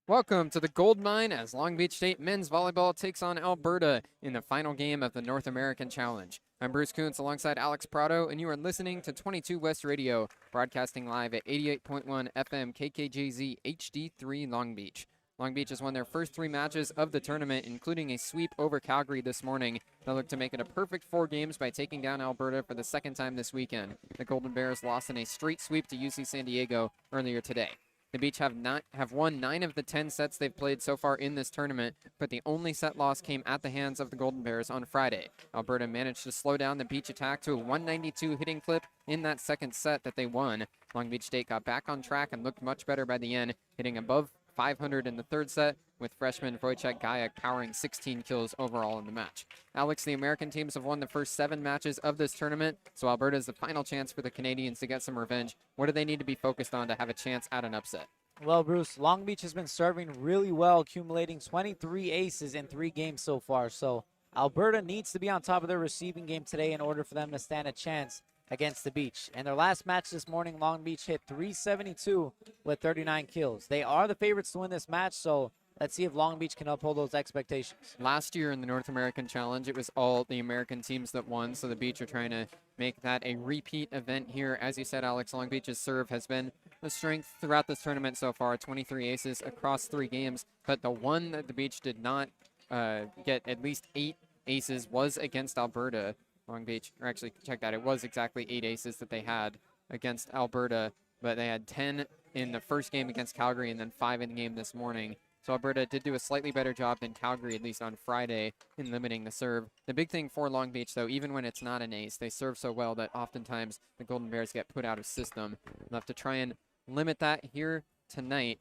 Welcome to the Gold Mine as Long Beach State men's volleyball takes on Alberta in the final game of the North American Challenge. I'm Bruce Kuntz alongside Alex Prado, and you are listening to 22 West Radio, broadcasting live at 88.1 FM KKJZ HD3 Long Beach. Long Beach has won their first three matches of the tournament, including a sweep over Calgary this morning. They'll look to make it a perfect 4 games by taking down Alberta for the second time this weekend. The Golden Bears lost in a straight sweep to UC San Diego earlier today. The Beach have won 9 of the 10 sets they've played so far in this tournament, but the only set loss came at the hands of the Golden Bears on Friday. Alberta managed to slow down the Beach attack to a 192 hitting clip in that second set that they won. Long Beach State got back on track and looked much better by the end, hitting above 500 in the third set, with freshman Wojciech Gajek powering 16 kills overall in the match. Alex, the American teams have won the first 7 matches of this tournament, so Alberta is the final chance for the Canadians to get some revenge. What do they need to be focused on to have a chance at an upset? Well, Bruce, Long Beach has been serving really well, accumulating 23 aces in 3 games so far. So Alberta needs to be on top of their receiving game today in order for them to stand a chance against the Beach. In their last match this morning, Long Beach hit 372 with 39 kills. They are the favorites to win this match, so let's see if Long Beach can uphold those expectations. Last year in the North American Challenge, it was all the American teams that won, so the Beach are trying to make that a repeat event here. As you said, Alex, Long Beach's serve has been the strength throughout this tournament so far, 23 aces across 3 games, but the one that the Beach did not get at least 8 aces was against Alberta. Long Beach, or actually, check that, it was exactly 8 aces that they had against Alberta, but they had 10 in the first game against Calgary and then 5 in the game this morning. So Alberta did do a slightly better job than Calgary, at least on Friday, in limiting the serve. The big thing for Long Beach, though, even when it's not an ace, they serve so well that oftentimes the Golden Bears get put out of system. They'll have to try and limit that here tonight.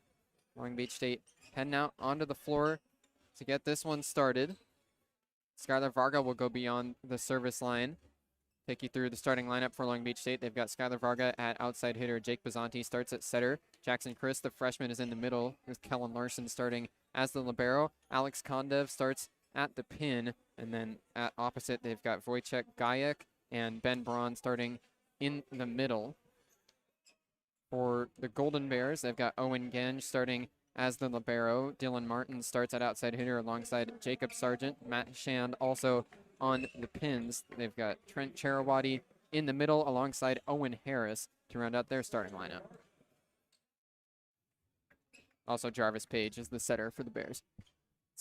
Long Beach State heading out onto the floor to get this one started. Skylar Varga will go beyond the service line. Take you through the starting lineup for Long Beach State. They've got Skylar Varga at outside hitter. Jake Bazzanti starts at setter. Jackson Chris, the freshman, is in the middle, with Kellen Larson starting as the libero. Alex Kondev starts at the pin. And then at opposite, they've got Wojciech Gajek and Ben Braun starting in the middle. For the Golden Bears, they've got Owen Genge starting as the libero. Dylan Martin starts at outside hitter alongside Jacob Sargent. Matt Shand also on the pins. They've got Trent Cherawati in the middle alongside Owen Harris to round out their starting lineup. Also, Jarvis Page is the setter for the Bears.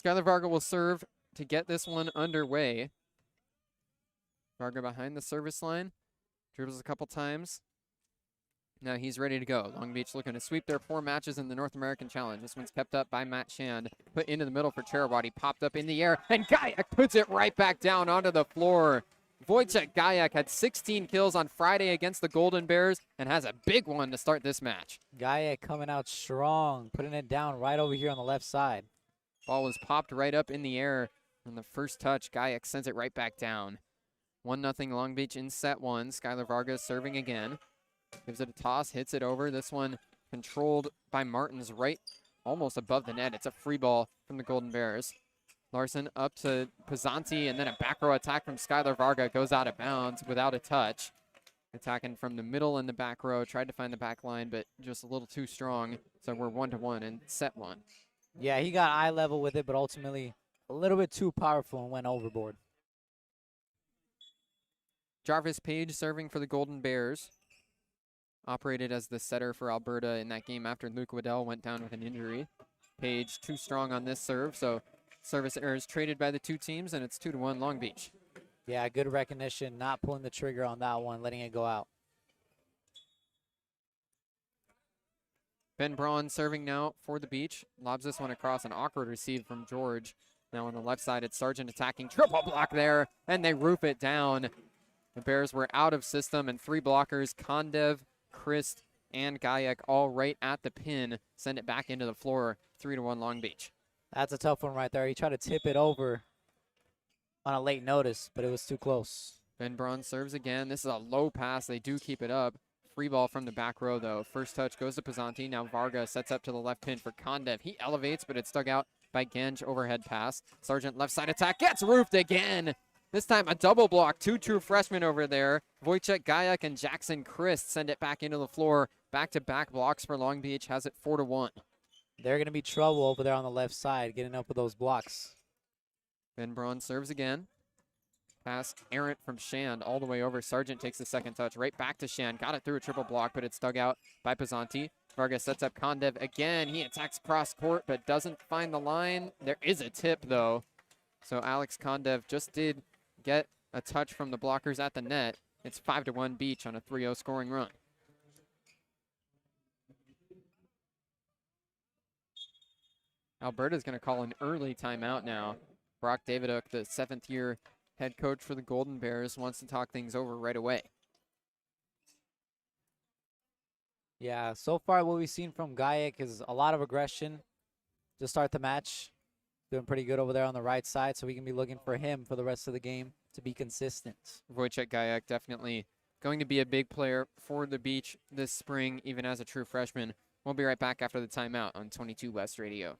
Skylar Varga will serve to get this one underway. Varga behind the service line. Dribbles a couple times. Now he's ready to go. Long Beach looking to sweep their 4 matches in the North American Challenge. This one's kept up by Matt Shand. Put into the middle for Cherawati. Popped up in the air, and Gajek puts it right back down onto the floor. Wojciech Gajek had 16 kills on Friday against the Golden Bears and has a big one to start this match. Gajek coming out strong, putting it down right over here on the left side. Ball was popped right up in the air on the first touch. Gajek sends it right back down. 1-0 Long Beach in set 1. Skylar Vargas serving again. Gives it a toss, hits it over. This one controlled by Martins right almost above the net. It's a free ball from the Golden Bears. Larson up to Pizzanti, and then a back row attack from Skylar Varga goes out of bounds without a touch. Attacking from the middle and the back row. Tried to find the back line, but just a little too strong. So we're 1-1 in set 1. Yeah, he got eye level with it, but ultimately a little bit too powerful and went overboard. Jarvis Page serving for the Golden Bears. Operated as the setter for Alberta in that game after Luke Waddell went down with an injury. Page too strong on this serve, so service errors traded by the 2 teams, and it's 2-1 Long Beach. Yeah, good recognition, not pulling the trigger on that one, letting it go out. Ben Braun serving now for the Beach. Lobs this one across, an awkward receive from George. Now on the left side, it's Sargent attacking. Triple block there, and they roof it down. The Bears were out of system, and 3 blockers, Kondev, Christ, and Gajek all right at the pin. Send it back into the floor. 3-1 Long Beach. That's a tough one right there. He tried to tip it over on a late notice, but it was too close. Ben Braun serves again. This is a low pass. They do keep it up. Free ball from the back row, though. First touch goes to Pizzanti. Now Varga sets up to the left pin for Kondev. He elevates, but it's dug out by Genge. Overhead pass. Sargent left side attack. Gets roofed again. This time a double block. 2 true freshmen over there. Wojciech Gajek and Jackson Christ send it back into the floor. Back-to-back blocks for Long Beach. Has it 4-1. they're going to be trouble over there on the left side, getting up with those blocks. Ben Braun serves again. Pass errant from Shand all the way over. Sargent takes the second touch. Right back to Shand. Got it through a triple block, but it's dug out by Pizzanti. Vargas sets up Kondev again. He attacks cross court, but doesn't find the line. There is a tip, though. So Alex Kondev just did get a touch from the blockers at the net. It's 5-1 Beach on a 3-0 scoring run. Alberta's going to call an early timeout now. Brock Daviduk, the 7th-year head coach for the Golden Bears, wants to talk things over right away. Yeah, so far what we've seen from Gayak is a lot of aggression to start the match. Doing pretty good over there on the right side, so we can be looking for him for the rest of the game to be consistent. Wojciech Gayak definitely going to be a big player for the Beach this spring, even as a true freshman. We'll be right back after the timeout on 22 West Radio.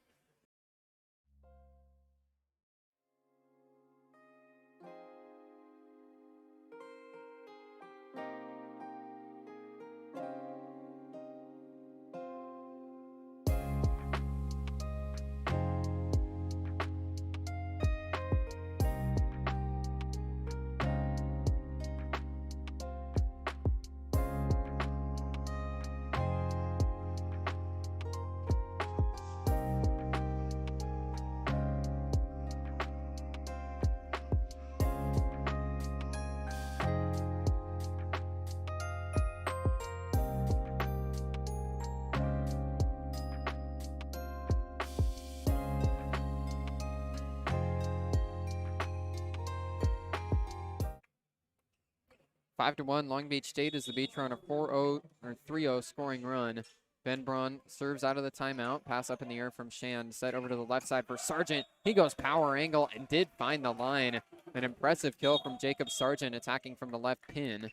Five to 1, Long Beach State as the Beach are on a 4-0 or 3-0 scoring run. Ben Braun serves out of the timeout. Pass up in the air from Shand. Set over to the left side for Sargent. He goes power angle and did find the line. An impressive kill from Jacob Sargent attacking from the left pin.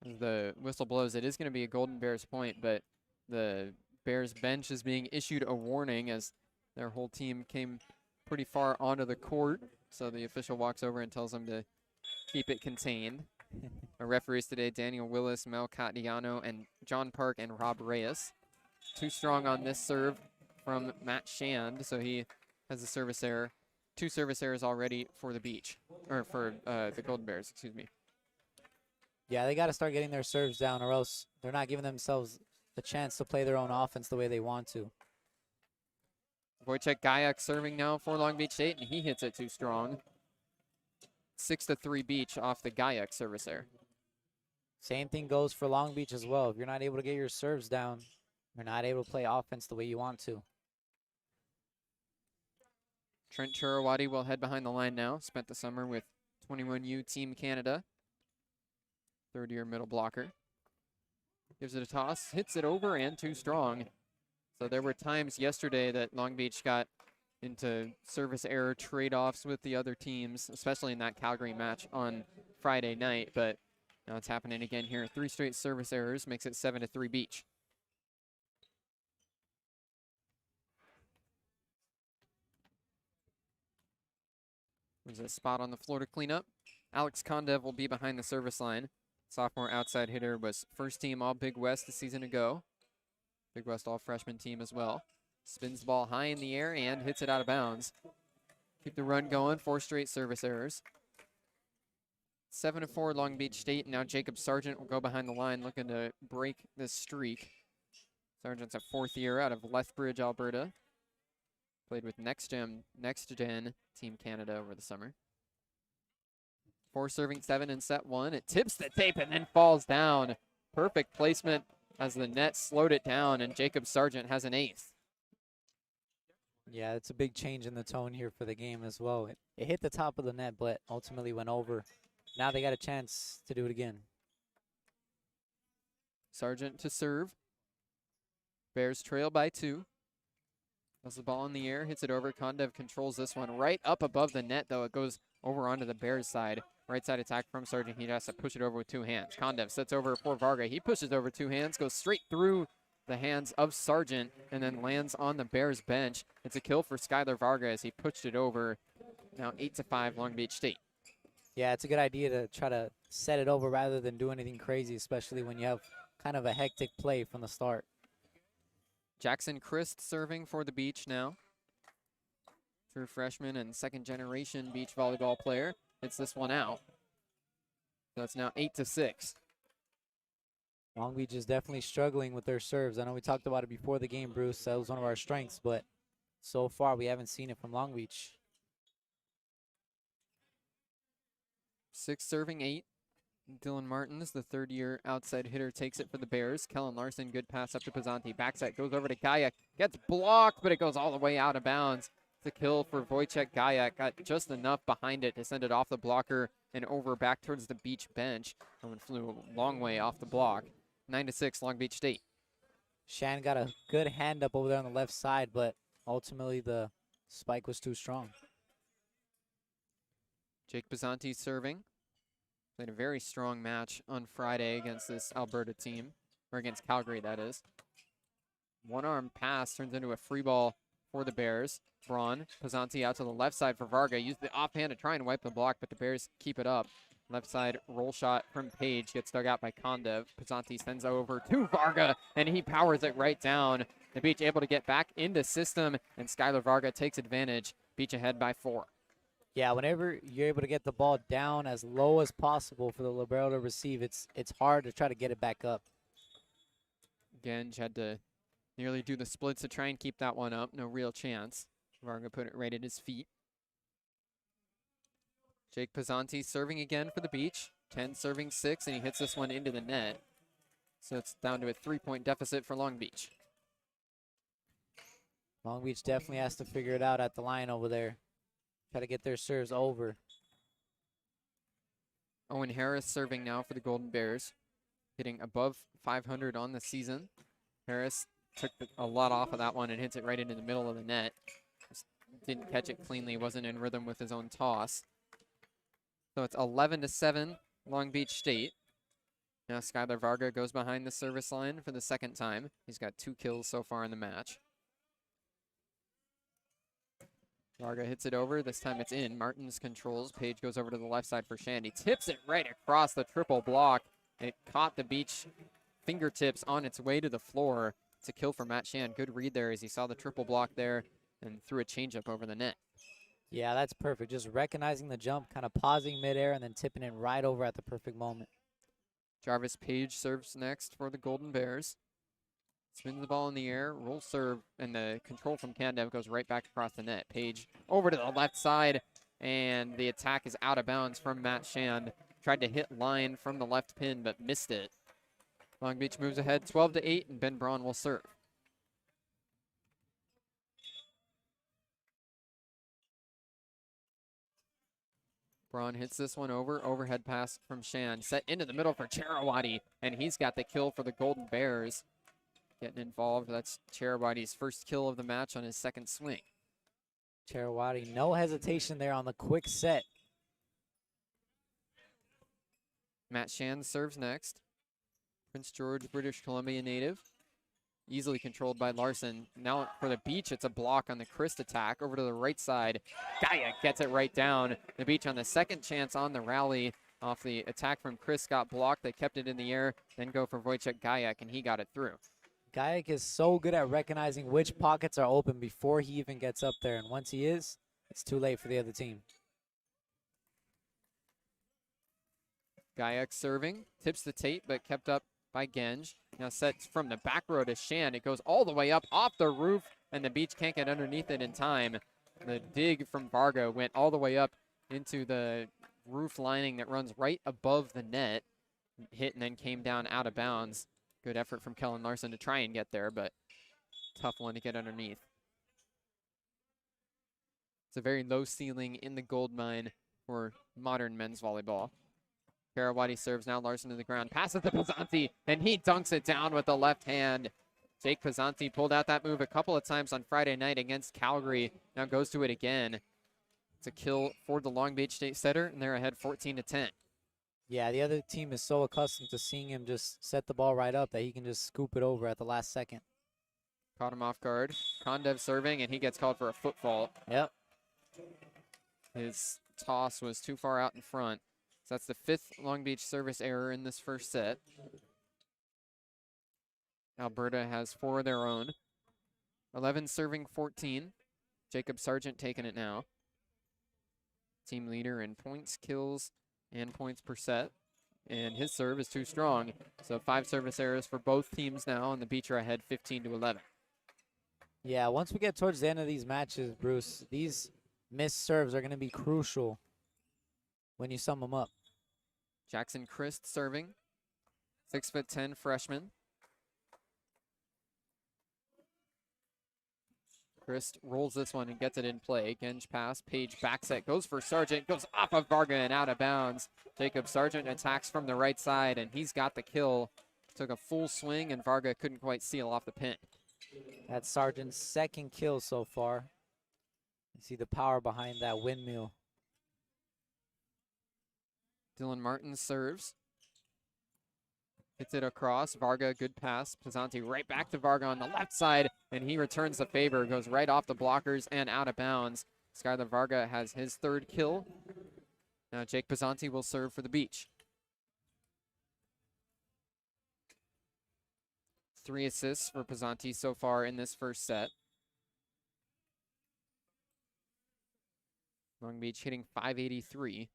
As the whistle blows, it is going to be a Golden Bears point, but the Bears bench is being issued a warning as their whole team came pretty far onto the court. So the official walks over and tells them to keep it contained. Our referees today, Daniel Willis, Mel Catiano, and John Park and Rob Reyes. Too strong on this serve from Matt Shand, so he has a service error. 2 service errors already for the Beach, or for the Golden Bears, excuse me. Yeah, they got to start getting their serves down, or else they're not giving themselves the chance to play their own offense the way they want to. Wojciech Gayak serving now for Long Beach State, and he hits it too strong. 6-3 Beach off the Gayak service error. Same thing goes for Long Beach as well. If you're not able to get your serves down, you're not able to play offense the way you want to. Trent Churawati will head behind the line now. Spent the summer with 21U Team Canada. 3rd-year middle blocker. Gives it a toss, hits it over, and too strong. So there were times yesterday that Long Beach got into service error trade-offs with the other teams, especially in that Calgary match on Friday night. But now it's happening again here. 3 straight service errors makes it 7-3 Beach. There's a spot on the floor to clean up. Alex Kondev will be behind the service line. Sophomore outside hitter, was first team All Big West a season ago. Big West All Freshman team as well. Spins the ball high in the air and hits it out of bounds. Keep the run going, 4 straight service errors. 7-4 Long Beach State. Now Jacob Sargent will go behind the line looking to break this streak. Sargent's a 4th year out of Lethbridge, Alberta. Played with Next Gen Team Canada over the summer. 4 serving 7 in set 1. It tips the tape and then falls down. Perfect placement as the net slowed it down, and Jacob Sargent has an ace. Yeah, it's a big change in the tone here for the game as well. It hit the top of the net, but ultimately went over. Now they got a chance to do it again. Sargent to serve. Bears trail by 2. Has the ball in the air, hits it over. Kondev controls this one right up above the net, though. It goes over onto the Bears side. Right side attack from Sargent. He has to push it over with 2 hands. Kondev sets over for Varga. He pushes over 2 hands, goes straight through the hands of Sargent, and then lands on the Bears bench. It's a kill for Skylar Varga as he pushed it over. Now 8-5 Long Beach State. Yeah, it's a good idea to try to set it over rather than do anything crazy, especially when you have kind of a hectic play from the start. Jackson Christ serving for the Beach now. True freshman and second-generation beach volleyball player. Hits this one out. So it's now 8-6. Long Beach is definitely struggling with their serves. I know we talked about it before the game, Bruce. That was one of our strengths, but so far we haven't seen it from Long Beach. 6 serving 8. Dylan Martins, the third-year outside hitter, takes it for the Bears. Kellen Larson, good pass up to Pizzanti. Backside goes over to Gayak. Gets blocked, but it goes all the way out of bounds. It's a kill for Wojciech Gayak. Got just enough behind it to send it off the blocker and over back towards the Beach bench. And flew a long way off the block. 9-6, Long Beach State. Shan got a good hand up over there on the left side, but ultimately the spike was too strong. Jake Pizzanti serving. Played a very strong match on Friday against this Alberta team, or against Calgary, that is. One-arm pass turns into a free ball for the Bears. Braun, Pizzanti out to the left side for Varga. Used the offhand to try and wipe the block, but the Bears keep it up. Left side roll shot from Page gets dug out by Kondev. Pizzanti sends over to Varga, and he powers it right down. The Beach able to get back into system, and Skylar Varga takes advantage. Beach ahead by 4. Yeah, whenever you're able to get the ball down as low as possible for the libero to receive, it's hard to try to get it back up. Genge had to nearly do the splits to try and keep that one up. No real chance. Varga put it right at his feet. Jake Pizzanti serving again for the Beach. 10 serving 6, and he hits this one into the net. So it's down to a 3-point deficit for Long Beach. Long Beach definitely has to figure it out at the line over there. Try to get their serves over. Owen Harris serving now for the Golden Bears. Hitting above 500 on the season. Harris took a lot off of that one and hits it right into the middle of the net. Just didn't catch it cleanly, wasn't in rhythm with his own toss. So it's 11-7, Long Beach State. Now Skylar Varga goes behind the service line for the second time. He's got 2 kills so far in the match. Varga hits it over. This time it's in. Martins controls. Page goes over to the left side for Shandy. Tips it right across the triple block. It caught the Beach fingertips on its way to the floor. It's a kill for Matt Shan. Good read there as he saw the triple block there and threw a changeup over the net. Yeah, that's perfect. Just recognizing the jump, kind of pausing midair, and then tipping it right over at the perfect moment. Jarvis Page serves next for the Golden Bears. Spins the ball in the air, roll serve, and the control from Kandev goes right back across the net. Page over to the left side, and the attack is out of bounds from Matt Shand. Tried to hit line from the left pin, but missed it. Long Beach moves ahead 12-8, and Ben Braun will serve. Braun hits this one over. Overhead pass from Shan. Set into the middle for Cherawati, and he's got the kill for the Golden Bears. Getting involved. That's Cherawati's first kill of the match on his second swing. Cherawati, no hesitation there on the quick set. Matt Shan serves next. Prince George, British Columbia native. Easily controlled by Larson. Now for the Beach, it's a block on the Christ attack. Over to the right side. Gaia gets it right down. The Beach on the second chance on the rally. Off the attack from Chris got blocked. They kept it in the air. Then go for Wojciech Gayak, and he got it through. Gayak is so good at recognizing which pockets are open before he even gets up there. And once he is, it's too late for the other team. Gayak serving. Tips the tape, but kept up by Genge. Now sets from the back row to Shan. It goes all the way up off the roof, and the Beach can't get underneath it in time. The dig from Varga went all the way up into the roof lining that runs right above the net. Hit and then came down out of bounds. Good effort from Kellen Larson to try and get there, but tough one to get underneath. It's a very low ceiling in the gold mine for modern men's volleyball. Cherawati serves now. Larson to the ground. Passes to Pizzanti, and he dunks it down with the left hand. Jake Pizzanti pulled out that move a couple of times on Friday night against Calgary. Now goes to it again. It's a kill for the Long Beach State setter, and they're ahead 14-10. Yeah, the other team is so accustomed to seeing him just set the ball right up that he can just scoop it over at the last second. Caught him off guard. Kondev serving, and he gets called for a foot fault. Yep. His toss was too far out in front. So that's the 5th Long Beach service error in this first set. Alberta has 4 of their own. 11 serving 14. Jacob Sargent taking it now. Team leader in points, kills, and points per set. And his serve is too strong. So 5 service errors for both teams now, and the Beach are ahead 15-11. Yeah, once we get towards the end of these matches, Bruce, these missed serves are going to be crucial when you sum them up. Jackson Christ serving. 6'10" freshman. Christ rolls this one and gets it in play. Genge pass, Page back set, goes for Sargent, goes off of Varga and out of bounds. Jacob Sargent attacks from the right side, and he's got the kill. Took a full swing, and Varga couldn't quite seal off the pin. That's Sargent's second kill so far. You see the power behind that windmill. Dylan Martin serves. Hits it across. Varga, good pass. Pizzanti right back to Varga on the left side, and he returns the favor. Goes right off the blockers and out of bounds. Skylar Varga has his 3rd kill. Now Jake Pizzanti will serve for the Beach. 3 assists for Pizzanti so far in this first set. Long Beach hitting .583.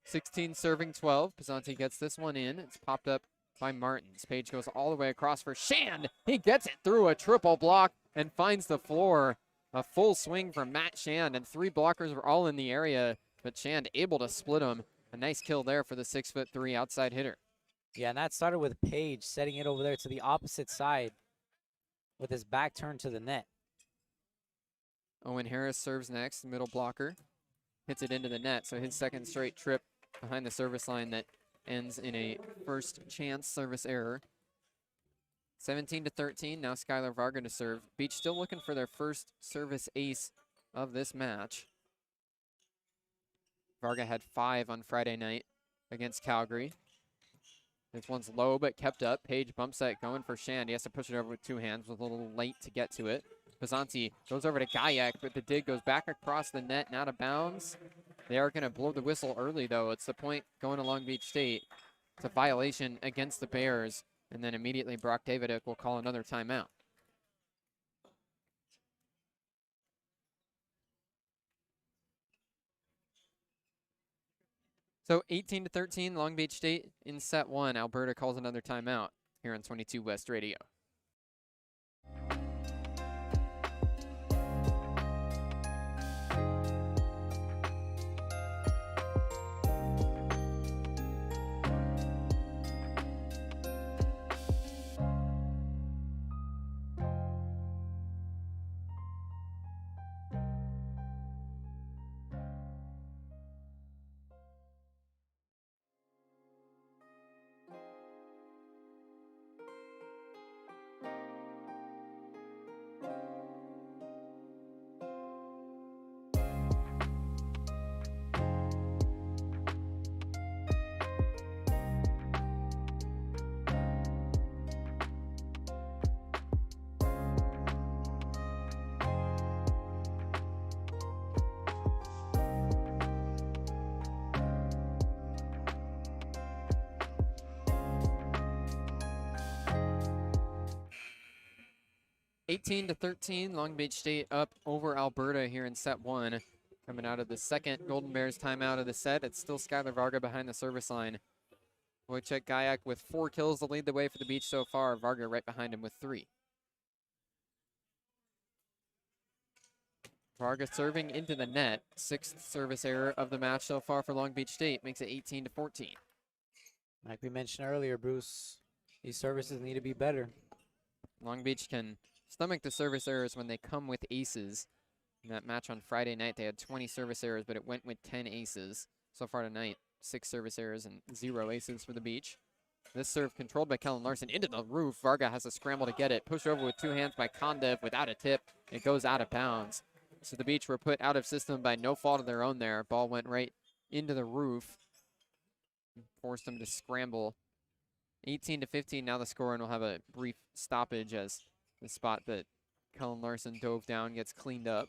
16 serving 12. Pizzanti gets this one in. It's popped up by Martins. Page goes all the way across for Shand. He gets it through a triple block and finds the floor. A full swing from Matt Shand, and 3 blockers were all in the area, but Shand able to split them. A nice kill there for the 6'3" outside hitter. Yeah, and that started with Page setting it over there to the opposite side with his back turned to the net. Owen Harris serves next, middle blocker. Hits it into the net, so his 2nd straight trip behind the service line that ends in a first chance service error. 17-13, now Skylar Varga to serve. Beach still looking for their first service ace of this match. Varga had 5 on Friday night against Calgary. This one's low but kept up. Page bumps that going for Shand. He has to push it over with 2 hands, was a little late to get to it. Pizzanti goes over to Gayak, but the dig goes back across the net and out of bounds. They are going to blow the whistle early, though. It's the point going to Long Beach State. It's a violation against the Bears, and then immediately Brock Davidic will call another timeout. So 18-13, Long Beach State in set 1. Alberta calls another timeout here on 22 West Radio. (18-13), Long Beach State up over Alberta here in set 1. Coming out of the second Golden Bears timeout of the set, it's still Skylar Varga behind the service line. Wojciech Gayak with 4 kills to lead the way for the Beach so far. Varga right behind him with 3. Varga serving into the net. 6th service error of the match so far for Long Beach State. Makes it 18-14. Like we mentioned earlier, Bruce, these services need to be better. Long Beach can stomach the service errors when they come with aces. In that match on Friday night, they had 20 service errors, but it went with 10 aces. So far tonight, 6 service errors and 0 aces for the Beach. This serve controlled by Kellen Larson into the roof. Varga has to scramble to get it. Pushed over with 2 hands by Kondev without a tip. It goes out of bounds. So the Beach were put out of system by no fault of their own there. Ball went right into the roof. Forced them to scramble. 18-15, now the score, and we'll have a brief stoppage as the spot that Kellen Larson dove down gets cleaned up.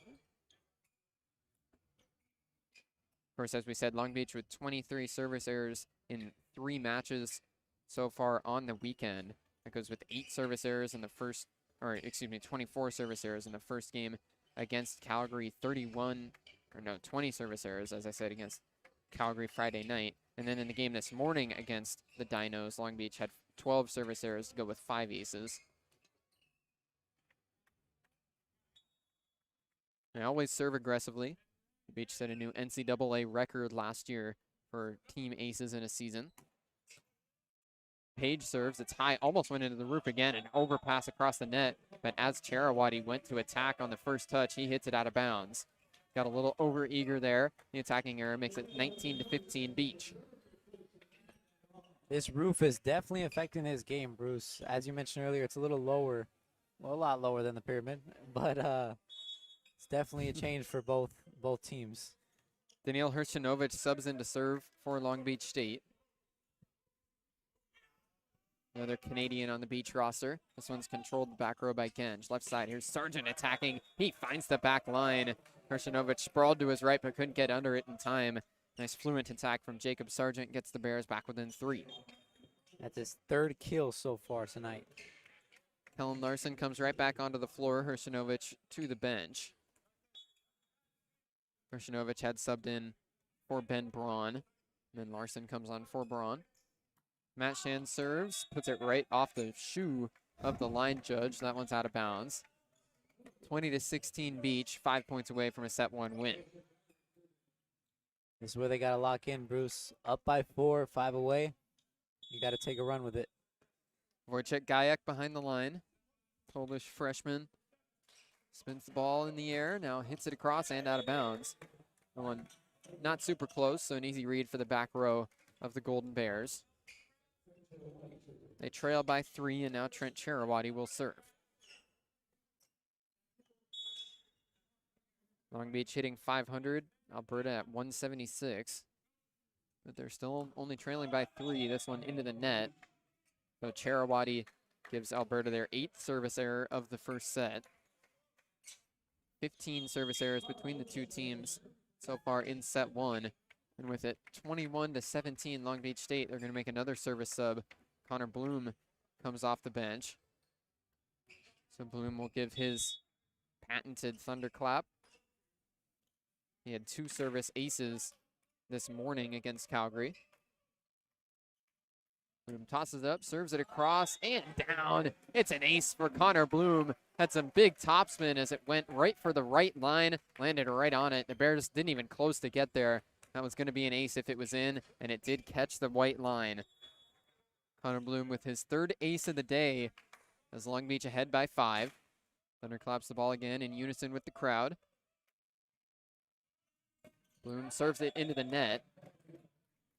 Of course, as we said, Long Beach with 23 service errors in 3 matches so far on the weekend. That goes with 8 service errors in the first or excuse me, 24 service errors in the first game against Calgary, 20 service errors, as I said, against Calgary Friday night. And then in the game this morning against the Dinos, Long Beach had 12 service errors to go with 5 aces. They always serve aggressively. The Beach set a new NCAA record last year for team aces in a season. Page serves, it's high, almost went into the roof again, an overpass across the net, but as Charawati went to attack on the first touch, he hits it out of bounds. Got a little over-eager there. The attacking error makes it 19-15 Beach. This roof is definitely affecting his game, Bruce. As you mentioned earlier, it's a little lower, well, a lot lower than the pyramid, but it's definitely a change for both teams. Daniil Hrstinovich subs in to serve for Long Beach State. Another Canadian on the Beach roster. This one's controlled the back row by Genge. Left side, here's Sargent attacking. He finds the back line. Hrstinovich sprawled to his right, but couldn't get under it in time. Nice fluent attack from Jacob Sargent. Gets the Bears back within 3. That's his 3rd kill so far tonight. Kellen Larson comes right back onto the floor. Hrstinovich to the bench. Hrstinovich had subbed in for Ben Braun. And then Larson comes on for Braun. Matt Shand serves, puts it right off the shoe of the line judge. That one's out of bounds. 20-16 Beach, 5 points away from a set 1 win. This is where they got to lock in, Bruce. Up by 4, 5 away. You got to take a run with it. Wojciech Gajek behind the line. Polish freshman. Spins the ball in the air, now hits it across and out of bounds. That one not super close, so an easy read for the back row of the Golden Bears. They trail by 3, and now Trent Charawati will serve. Long Beach hitting 500, Alberta at 176. But they're still only trailing by 3. This one into the net. So Charawati gives Alberta their 8th service error of the first set. 15 service errors between the two teams so far in set 1. And with it 21-17 Long Beach State, they're going to make another service sub. Connor Bloom comes off the bench. So Bloom will give his patented thunderclap. He had 2 service aces this morning against Calgary. Bloom tosses it up, serves it across, and down. It's an ace for Connor Bloom. Had some big topspin as it went right for the right line, landed right on it. The Bears didn't even close to get there. That was going to be an ace if it was in, and it did catch the white line. Connor Bloom with his 3rd ace of the day as Long Beach ahead by 5. Thunder claps the ball again in unison with the crowd. Bloom serves it into the net.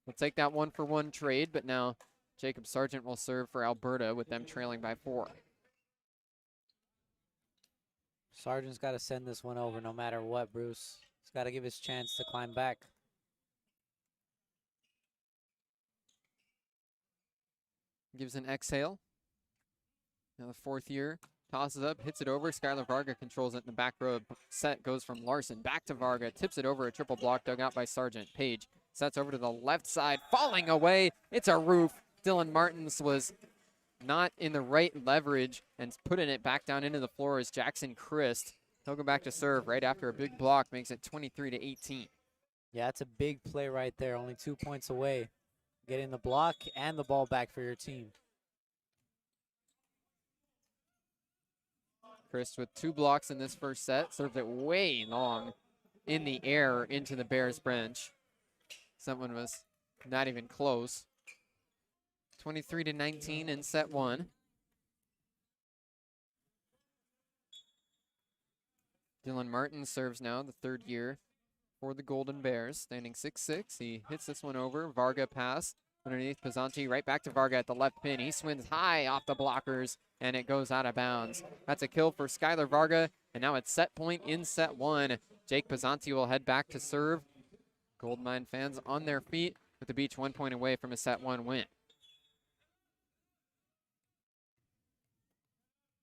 We'll take that 1-for-1 trade, but now Jacob Sargent will serve for Alberta with them trailing by 4. Sargent's got to send this one over no matter what, Bruce. He's got to give his chance to climb back. Gives an exhale. Now the 4th year. Tosses up, hits it over. Skylar Varga controls it in the back row. Set goes from Larson back to Varga. Tips it over, a triple block dug out by Sargent. Page sets over to the left side, falling away. It's a roof. Dylan Martins was not in the right leverage and putting it back down into the floor as Jackson Christ. He'll go back to serve right after a big block, makes it 23-18. Yeah, it's a big play right there. Only 2 points away. Getting the block and the ball back for your team. Christ with 2 blocks in this first set, served it way long in the air into the Bears bench. Someone was not even close. 23-19 in set 1. Dylan Martin serves now, the 3rd year for the Golden Bears, standing 6'6". He hits this one over. Varga pass underneath Pizzanti, right back to Varga at the left pin. He swings high off the blockers, and it goes out of bounds. That's a kill for Skylar Varga, and now it's set point in set 1. Jake Pizzanti will head back to serve. Goldmine fans on their feet with the Beach 1 point away from a set 1 win.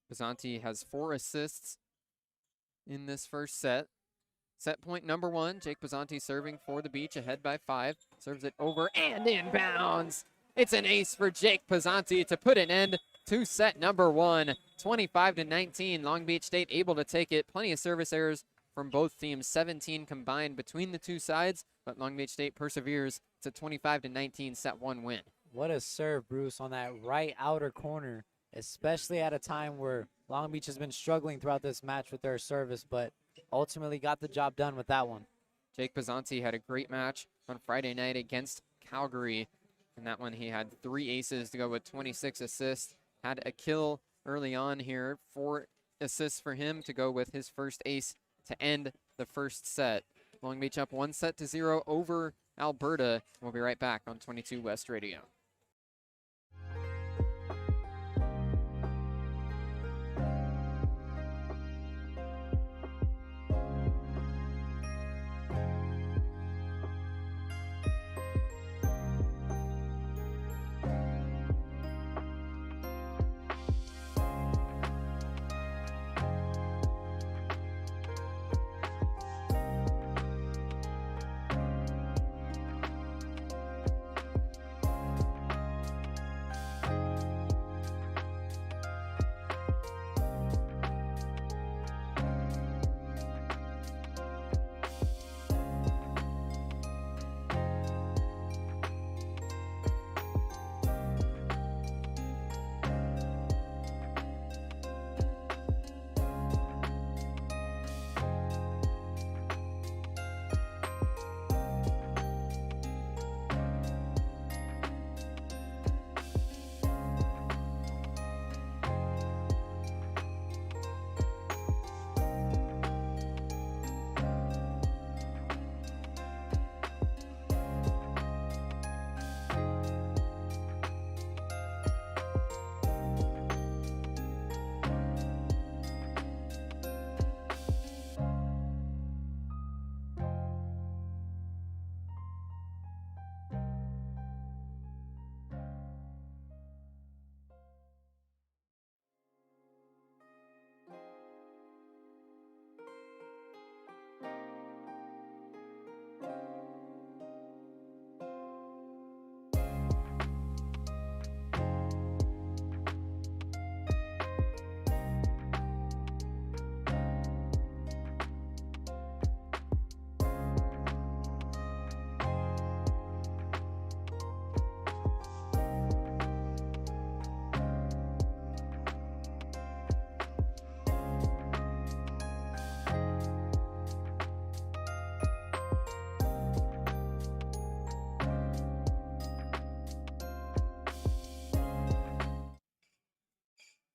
Pizzanti has 4 assists in this first set. Set point number 1, Jake Pizzanti serving for the Beach, ahead by 5. Serves it over and inbounds. It's an ace for Jake Pizzanti to put an end to set number one, 25-19. Long Beach State able to take it. Plenty of service errors from both teams, 17 combined between the two sides, but Long Beach State perseveres to 25-19 set one win. What a serve, Bruce, on that right outer corner, especially at a time where Long Beach has been struggling throughout this match with their service, but ultimately got the job done with that one. Jake Pazanti had a great match on Friday night against Calgary. In that one, he had 3 aces to go with 26 assists. Had a kill early on here, 4 assists for him to go with his first ace to end the first set. Long Beach up 1-0 over Alberta. We'll be right back on 22 West Radio.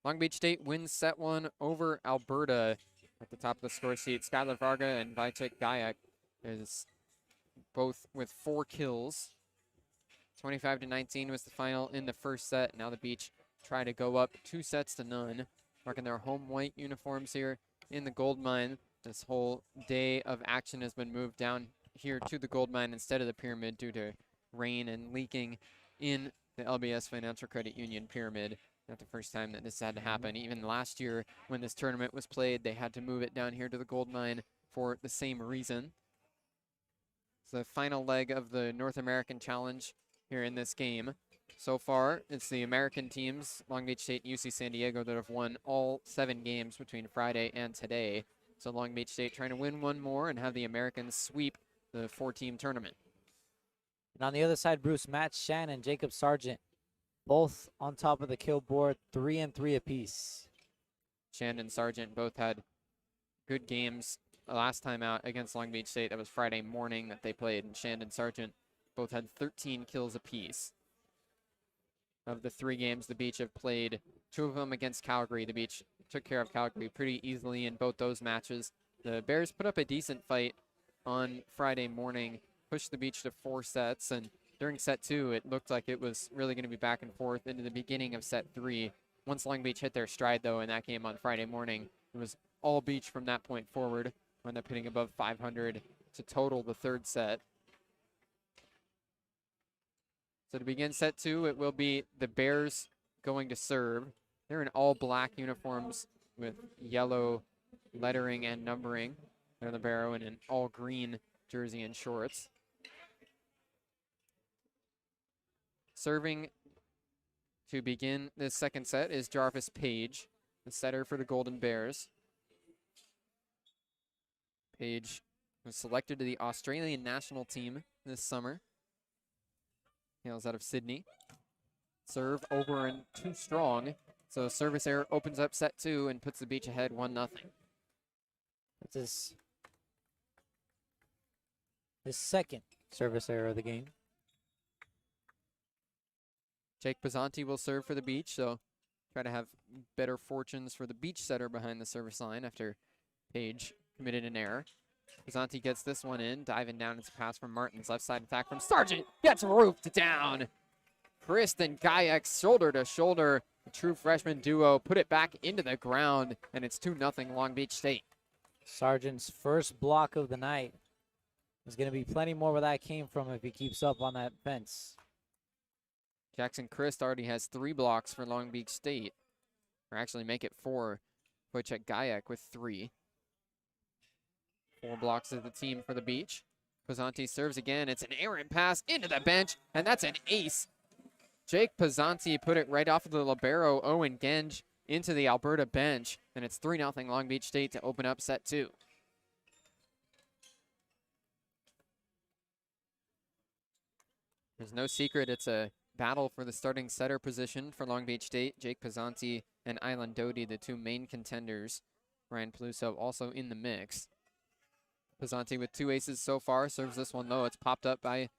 Long Beach State wins set one over Alberta. At the top of the score sheet, Skylar Varga and Vitek Gayak is both with 4 kills. 25-19 was the final in the first set. Now the Beach try to go up 2-0, rocking their home white uniforms here in the gold mine. This whole day of action has been moved down here to the gold mine instead of the pyramid due to rain and leaking in the LBS Financial Credit Union pyramid. Not the first time that this had to happen. Even last year when this tournament was played, they had to move it down here to the gold mine for the same reason. It's the final leg of the North American Challenge here in this game. So far, it's the American teams, Long Beach State and UC San Diego, that have won all 7 games between Friday and today. So Long Beach State trying to win one more and have the Americans sweep the 4-team tournament. And on the other side, Bruce, Matt Shannon, Jacob Sargent, both on top of the kill board, 3 and 3 apiece. Shannon and Sargent both had good games last time out against Long Beach State. That was Friday morning that they played, and Shannon and Sargent both had 13 kills apiece. Of the 3 games the Beach have played, 2 of them against Calgary. The Beach took care of Calgary pretty easily in both those matches. The Bears put up a decent fight on Friday morning, pushed the Beach to 4 sets, and during set 2, it looked like it was really going to be back and forth into the beginning of set 3. Once Long Beach hit their stride, though, in that game on Friday morning, it was all Beach from that point forward. Wound up hitting above 500 to total the 3rd set. So to begin set 2, it will be the Bears going to serve. They're in all black uniforms with yellow lettering and numbering. They're the Barrow in an all green jersey and shorts. Serving To begin this second set is Jarvis Page, the setter for the Golden Bears. Page was selected to the Australian national team this summer. Hails out of Sydney. Serve over and too strong. So service error opens up set 2 and puts the Beach ahead 1-0. That's his second service error of the game. Jake Pizzanti will serve for the Beach, so try to have better fortunes for the Beach setter behind the service line after Page committed an error. Pizzanti gets this one in, diving down. It's a pass from Martins. Left side attack from Sargent. Gets roofed down. Christ and Gayek shoulder to shoulder. The true freshman duo put it back into the ground, and it's 2-0 Long Beach State. Sargent's first block of the night. There's going to be plenty more where that came from if he keeps up on that fence. Jackson Christ already has 3 blocks for Long Beach State. Or actually make it 4. Wojciech Gajek with 3. 4 blocks of the team for the Beach. Pizzanti serves again. It's an errant pass into the bench, and that's an ace. Jake Pizzanti put it right off of the libero, Owen Genge, into the Alberta bench, and it's 3-0 Long Beach State to open up set 2. There's no secret it's a battle for the starting setter position for Long Beach State. Jake Pizzanti and Island Doty, the 2 main contenders. Ryan Peluso also in the mix. Pizzanti with 2 aces so far, serves this one low. It's popped up by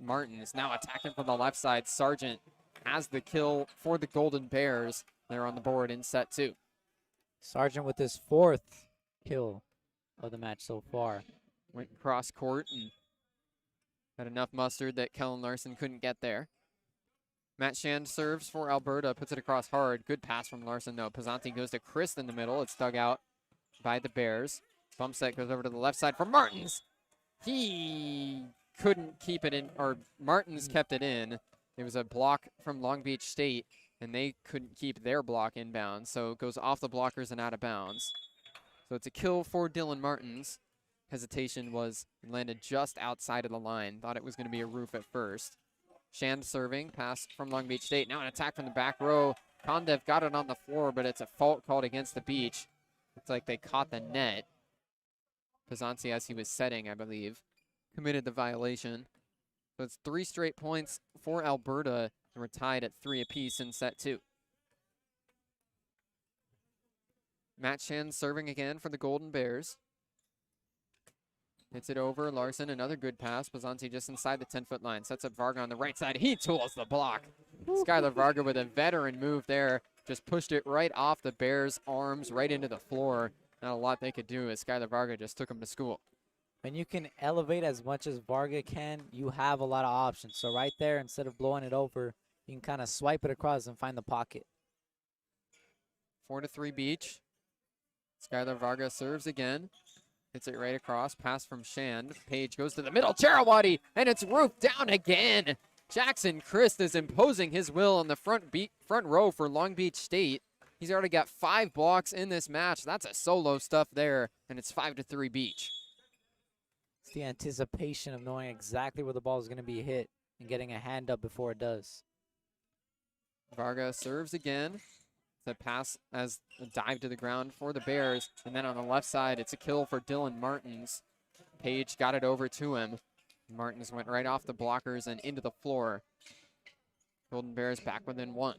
Martins. Now attacking from the left side. Sargent has the kill for the Golden Bears. They're on the board in set 2. Sargent with his 4th kill of the match so far. Went cross court and had enough mustard that Kellen Larson couldn't get there. Matt Shand serves for Alberta, puts it across hard. Good pass from Larson, though. Pizzanti goes to Chris in the middle. It's dug out by the Bears. Bump set goes over to the left side for Martins. He couldn't keep it in, or Martins kept it in. It was a block from Long Beach State, and they couldn't keep their block inbounds, so it goes off the blockers and out of bounds. So it's a kill for Dylan Martins. Hesitation was landed just outside of the line. Thought it was going to be a roof at first. Shand serving, pass from Long Beach State. Now an attack from the back row. Kondev got it on the floor, but it's a fault called against the Beach. It's like they caught the net. Pizzanti, as he was setting, I believe, committed the violation. So it's 3 straight points for Alberta, and we're tied at 3 apiece in set 2. Matt Shand serving again for the Golden Bears. Hits it over. Larson, another good pass. Pizzanti just inside the 10-foot line. Sets up Varga on the right side. He tools the block. Skylar Varga with a veteran move there. Just pushed it right off the Bears' arms, right into the floor. Not a lot they could do as Skylar Varga just took him to school. When you can elevate as much as Varga can, you have a lot of options. So right there, instead of blowing it over, you can kind of swipe it across and find the pocket. 4-3 Beach. Skylar Varga serves again. Hits it right across. Pass from Shand. Page goes to the middle. Charawati, and it's roofed down again. Jackson Christ is imposing his will on the front row for Long Beach State. He's already got 5 blocks in this match. That's a solo stuff there, and it's 5-3 Beach. It's the anticipation of knowing exactly where the ball is going to be hit and getting a hand up before it does. Varga serves again. The pass as a dive to the ground for the Bears. And then on the left side, it's a kill for Dylan Martins. Page got it over to him. Martins went right off the blockers and into the floor. Golden Bears back within 1.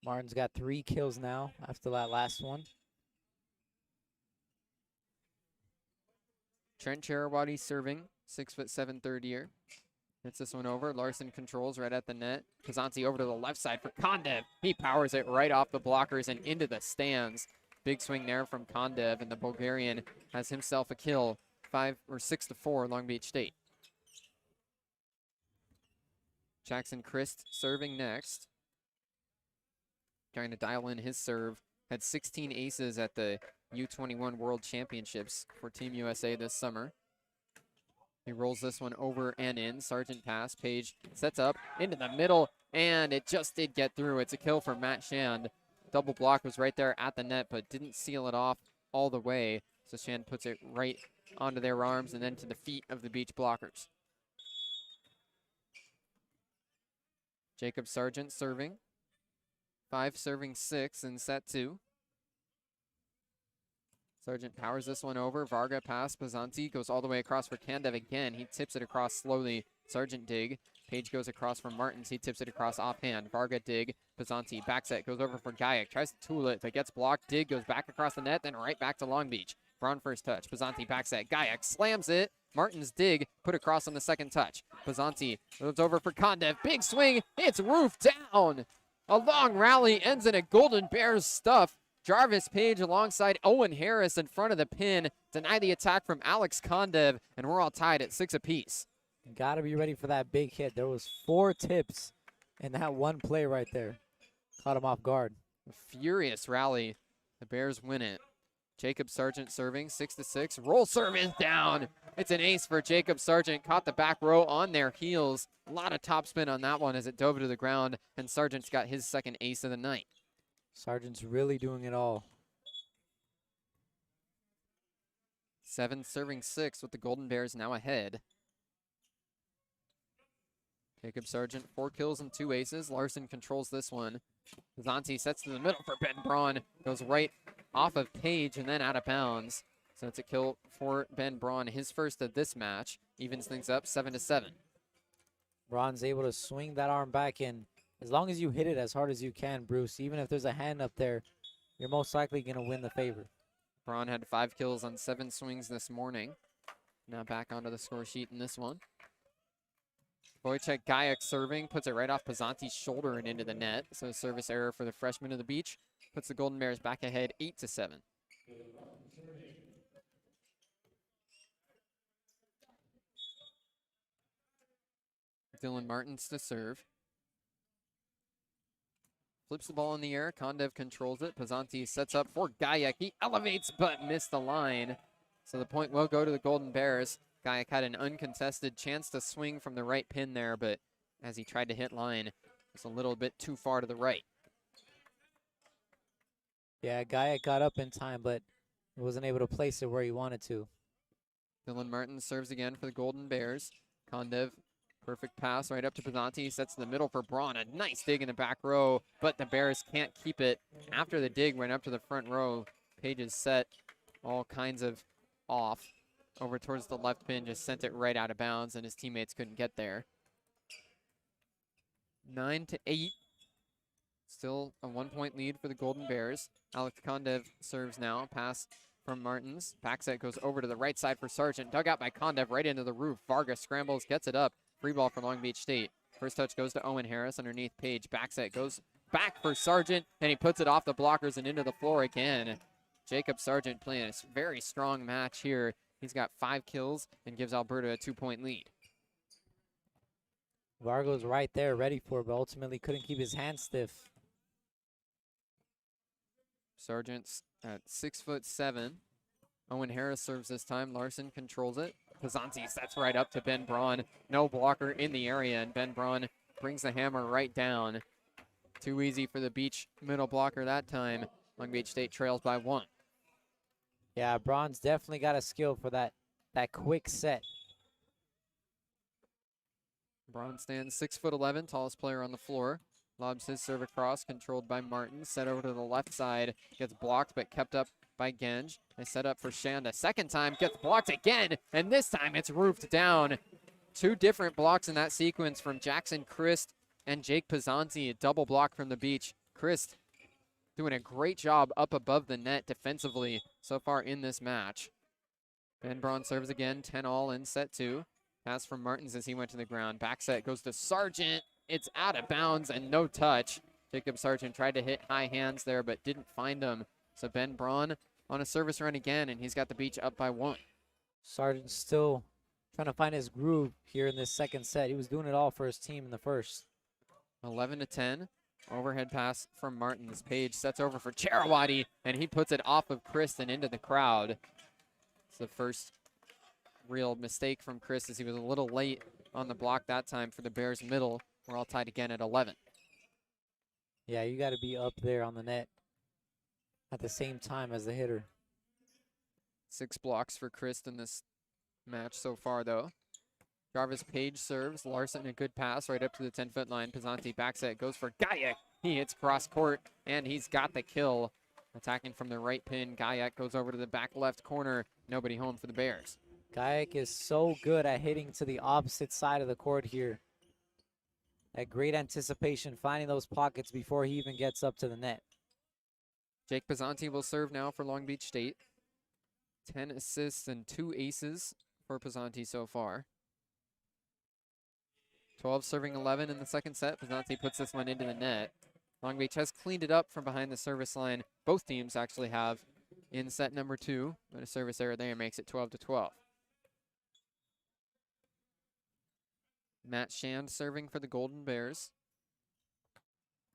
Martin's got 3 kills now after that last one. Trent Charawati serving, 6'7", third year. Hits this one over. Larson controls right at the net. Pizzanti over to the left side for Kondev. He powers it right off the blockers and into the stands. Big swing there from Kondev, and the Bulgarian has himself a kill. 6-4 Long Beach State. Jackson Christ serving next. Trying to dial in his serve. Had 16 aces at the U21 World Championships for Team USA this summer. He rolls this one over and in. Sargent pass. Page sets up into the middle, and it just did get through. It's a kill for Matt Shand. Double block was right there at the net, but didn't seal it off all the way. So Shand puts it right onto their arms and then to the feet of the Beach blockers. Jacob Sargent serving. 5 serving 6 in set 2. Sargent powers this one over. Varga pass. Pazanti goes all the way across for Kandev again. He tips it across slowly. Sargent dig. Page goes across from Martins. He tips it across offhand. Varga dig. Pazanti back set. Goes over for Gayak. Tries to tool it, but gets blocked. Dig goes back across the net, then right back to Long Beach. Braun first touch. Pazanti back set. Gayak slams it. Martins dig. Put across on the second touch. Pazanti moves over for Kandev. Big swing. It's roof down. A long rally ends in a Golden Bears stuff. Jarvis Page alongside Owen Harris in front of the pin. Deny the attack from Alex Kandev, and we're all tied at 6 apiece. Got to be ready for that big hit. There was 4 tips in that one play right there. Caught him off guard. A furious rally. The Bears win it. Jacob Sargent serving 6-6. Roll serve is down. It's an ace for Jacob Sargent. Caught the back row on their heels. A lot of topspin on that one as it dove to the ground, and Sargent's got his second ace of the night. Sargent's really doing it all. 7 serving 6 with the Golden Bears now ahead. Jacob Sargent, 4 kills and 2 aces. Larson controls this one. Zanti sets to the middle for Ben Braun. Goes right off of Page and then out of bounds. So it's a kill for Ben Braun, his first of this match. Evens things up 7-7. Braun's able to swing that arm back in. As long as you hit it as hard as you can, Bruce, even if there's a hand up there, you're most likely going to win the favor. Braun had 5 kills on 7 swings this morning. Now back onto the score sheet in this one. Wojciech Gayak serving, puts it right off Pazanti's shoulder and into the net. So service error for the freshman of the beach. Puts the Golden Bears back ahead 8-7. Dylan Martins to serve. Flips the ball in the air. Kandev controls it. Pazanti sets up for Gayak. He elevates but missed the line. So the point will go to the Golden Bears. Gayak had an uncontested chance to swing from the right pin there, but as he tried to hit line, it's a little bit too far to the right. Yeah, Gayak got up in time, but he wasn't able to place it where he wanted to. Dylan Martin serves again for the Golden Bears. Kandev, perfect pass right up to Pazanti. Sets in the middle for Braun. A nice dig in the back row, but the Bears can't keep it. After the dig went up to the front row, Page's set all kinds of off. Over towards the left pin, just sent it right out of bounds, and his teammates couldn't get there. 9-8. Still a 1-point lead for the Golden Bears. Alex Kandev serves now. Pass from Martins. Back set goes over to the right side for Sargent. Dug out by Kandev right into the roof. Vargas scrambles, gets it up. Free ball for Long Beach State. First touch goes to Owen Harris underneath Page. Back set goes back for Sargent, and he puts it off the blockers and into the floor again. Jacob Sargent playing a very strong match here. He's got 5 kills and gives Alberta a 2-point lead. Vargo's right there ready for it, but ultimately couldn't keep his hand stiff. Sargent's at 6'7". Owen Harris serves this time. Larson controls it. Pazanti sets right up to Ben Braun. No blocker in the area, and Ben Braun brings the hammer right down. Too easy for the Beach middle blocker that time. Long Beach State trails by 1. Yeah, Braun's definitely got a skill for that quick set. Braun stands 6'11", tallest player on the floor. Lobs his serve across, controlled by Martin. Set over to the left side. Gets blocked, but kept up by Genge. They set up for Shanda. Second time, gets blocked again, and this time it's roofed down. 2 different blocks in that sequence from Jackson Christ and Jake Pazanti. A double block from the Beach. Christ doing a great job up above the net defensively so far in this match. Ben Braun serves again, 10-all in set 2. Pass from Martins as he went to the ground. Back set goes to Sargent. It's out of bounds and no touch. Jacob Sargent tried to hit high hands there, but didn't find them. So Ben Braun on a service run again, and he's got the Beach up by 1. Sargent's still trying to find his groove here in this second set. He was doing it all for his team in the first. 11-10. Overhead pass from Martins. Page sets over for Charawati, and he puts it off of Chris and into the crowd. It's the first real mistake from Chris as he was a little late on the block that time for the Bears middle. We're all tied again at 11. Yeah, you got to be up there on the net at the same time as the hitter. 6 blocks for Chris in this match so far, though. Jarvis Page serves. Larson, a good pass right up to the 10-foot line. Pisanti backs it, goes for Gajek. He hits cross court, and he's got the kill. Attacking from the right pin, Gajek goes over to the back left corner. Nobody home for the Bears. Gajek is so good at hitting to the opposite side of the court here. That great anticipation, finding those pockets before he even gets up to the net. Jake Pisanti will serve now for Long Beach State. 10 assists and 2 aces for Pisanti so far. 12 serving 11 in the second set. Pisanti puts this one into the net. Long Beach has cleaned it up from behind the service line. Both teams actually have in set number 2, but a service error there makes it 12-12. Matt Shand serving for the Golden Bears.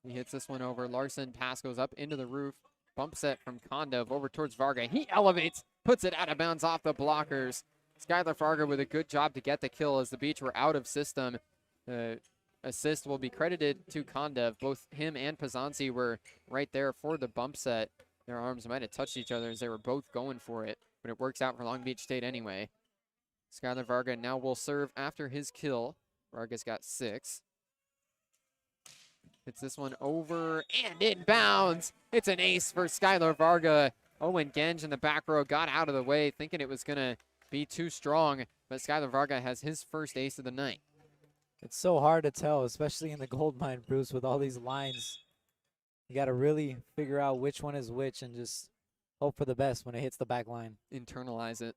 He hits this one over. Larson, pass goes up into the roof. Bump set from Kondev over towards Varga. He elevates, puts it out of bounds off the blockers. Skylar Varga with a good job to get the kill as the Beach were out of system. The assist will be credited to Kondev. Both him and Pisanti were right there for the bump set. Their arms might have touched each other as they were both going for it, but it works out for Long Beach State anyway. Skylar Varga now will serve after his kill. Varga's got 6. Hits this one over and inbounds. It's an ace for Skylar Varga. Owen Genge in the back row got out of the way, thinking it was going to be too strong, but Skylar Varga has his first ace of the night. It's so hard to tell, especially in the gold mine, Bruce, with all these lines. You got to really figure out which one is which and just hope for the best when it hits the back line. Internalize it.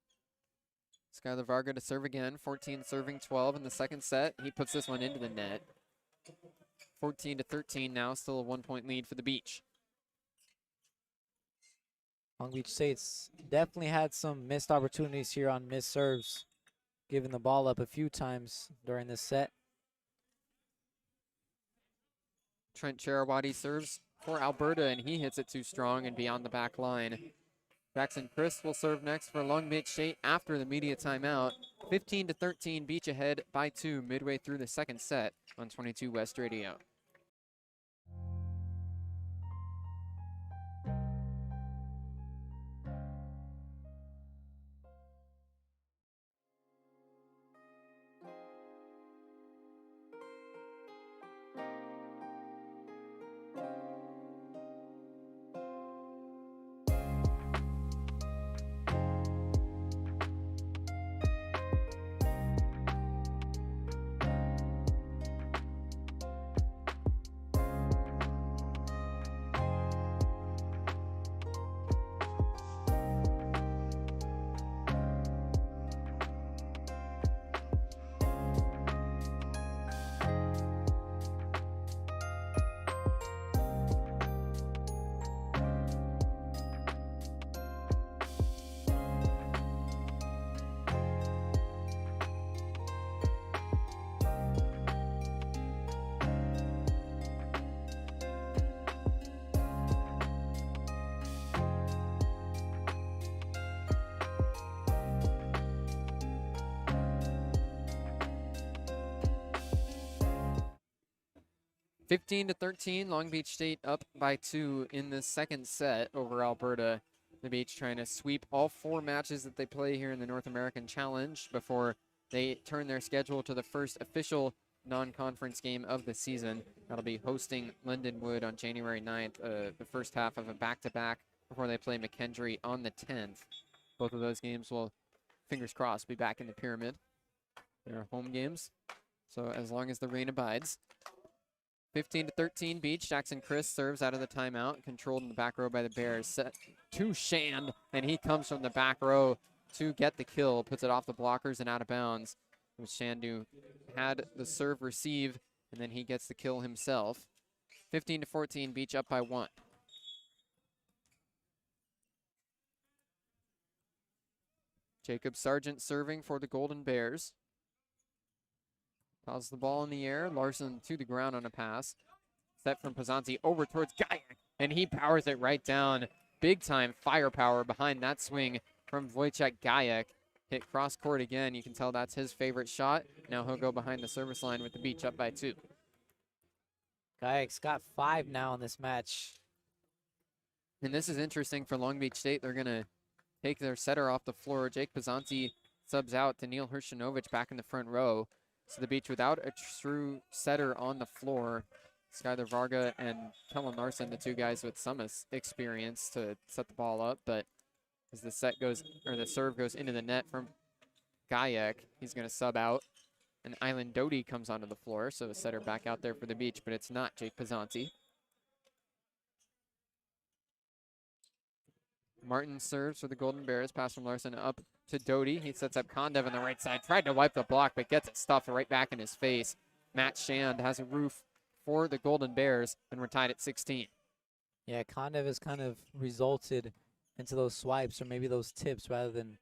Skylar Varga to serve again. 14 serving 12 in the second set. He puts this one into the net. 14-13 now, still a 1-point lead for the Beach. Long Beach State's definitely had some missed opportunities here on missed serves, giving the ball up a few times during this set. Trent Cherawati serves for Alberta, and he hits it too strong and beyond the back line. Jackson Chris will serve next for Long Beach State after the media timeout. 15-13, Beach ahead by 2 midway through the second set on 22 West Radio. Fifteen to 13, Long Beach State up by 2 in the second set over Alberta. The Beach trying to sweep all 4 matches that they play here in the North American Challenge before they turn their schedule to the first official non-conference game of the season. That'll be hosting Lindenwood on January 9th, the first half of a back-to-back before they play McKendree on the 10th. Both of those games will, fingers crossed, be back in the Pyramid. They're home games, so as long as the rain abides. 15-13 Beach. Jackson Chris serves out of the timeout, controlled in the back row by the Bears. Set to Shand, and he comes from the back row to get the kill. Puts it off the blockers and out of bounds. It was Shandu had the serve receive, and then he gets the kill himself. 15-14, Beach up by 1. Jacob Sargent serving for the Golden Bears. Tosses the ball in the air. Larson to the ground on a pass. Set from Pisanti over towards Gajek, and he powers it right down. Big time firepower behind that swing from Wojciech Gajek. Hit cross court again. You can tell that's his favorite shot. Now he'll go behind the service line with the Beach up by 2. Gajek's got 5 now in this match. And this is interesting for Long Beach State. They're going to take their setter off the floor. Jake Pisanti subs out to Neil Hershinovic back in the front row. So the Beach without a true setter on the floor. Skylar Varga and Kellen Larson, the two guys with some experience to set the ball up, but as the set goes, or the serve goes into the net from Gajek, he's going to sub out. And Island Doty comes onto the floor, so a setter back out there for the Beach, but it's not Jake Pazanti. Martin serves for the Golden Bears, pass from Larson up to Doty. He sets up Kondev on the right side, tried to wipe the block, but gets it stuffed right back in his face. Matt Shand has a roof for the Golden Bears, and we're tied at 16. Yeah, Kondev has kind of resulted into those swipes or maybe those tips rather than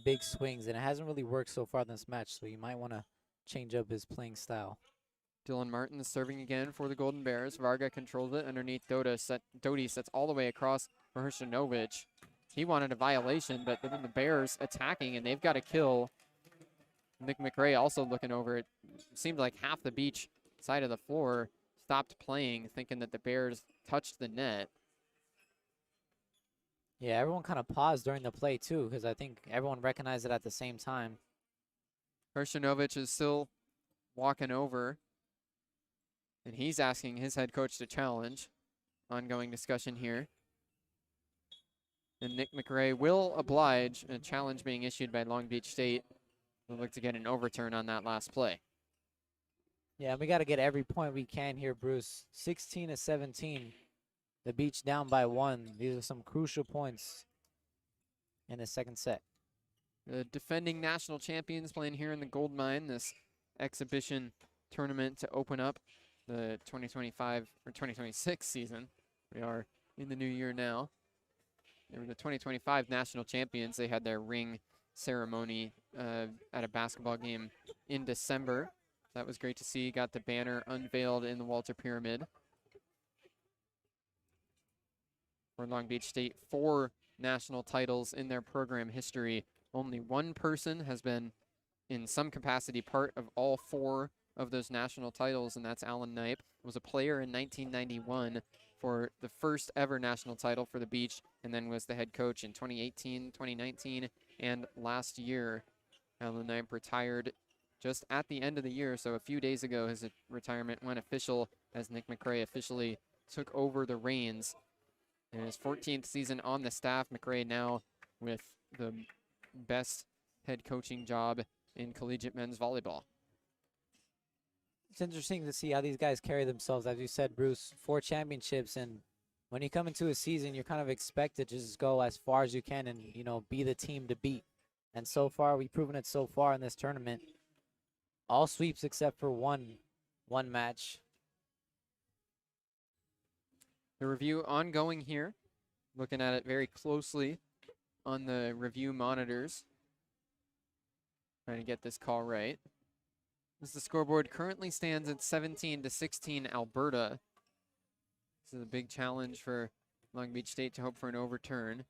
big swings, and it hasn't really worked so far in this match, so you might want to change up his playing style. Dylan Martin is serving again for the Golden Bears. Varga controls it underneath Doty sets all the way across for Hershinovic. He wanted a violation, but then the Bears attacking, and they've got a kill. Nick McRae also looking over it. Seemed like half the Beach side of the floor stopped playing, thinking that the Bears touched the net. Yeah, everyone kind of paused during the play, too, because I think everyone recognized it at the same time. Hershinovic is still walking over, and he's asking his head coach to challenge. Ongoing discussion here. And Nick McRae will oblige, a challenge being issued by Long Beach State. We'll look to get an overturn on that last play. Yeah, we got to get every point we can here, Bruce. 16-17. The Beach down by 1. These are some crucial points in the second set. The defending national champions playing here in the Gold Mine, this exhibition tournament to open up the 2025 or 2026 season. We are in the new year now. They were the 2025 national champions. They had their ring ceremony at a basketball game in December. That was great to see. Got the banner unveiled in the Walter Pyramid. For Long Beach State, 4 national titles in their program history. Only one person has been in some capacity part of all 4 of those national titles, and that's Alan Knipe. Was a player in 1991 for the first ever national title for the Beach, and then was the head coach in 2018, 2019, and last year. Alan Knipe retired just at the end of the year, so a few days ago his retirement went official as Nick McRae officially took over the reins. In his 14th season on the staff, McRae now with the best head coaching job in collegiate men's volleyball. It's interesting to see how these guys carry themselves. As you said, Bruce, 4 championships, and when you come into a season, you're kind of expected to just go as far as you can and, you know, be the team to beat. And so far, we've proven it so far in this tournament. All sweeps except for one match. The review ongoing here. Looking at it very closely on the review monitors. Trying to get this call right. As the scoreboard currently stands at 17-16 Alberta. This is a big challenge for Long Beach State to hope for an overturn.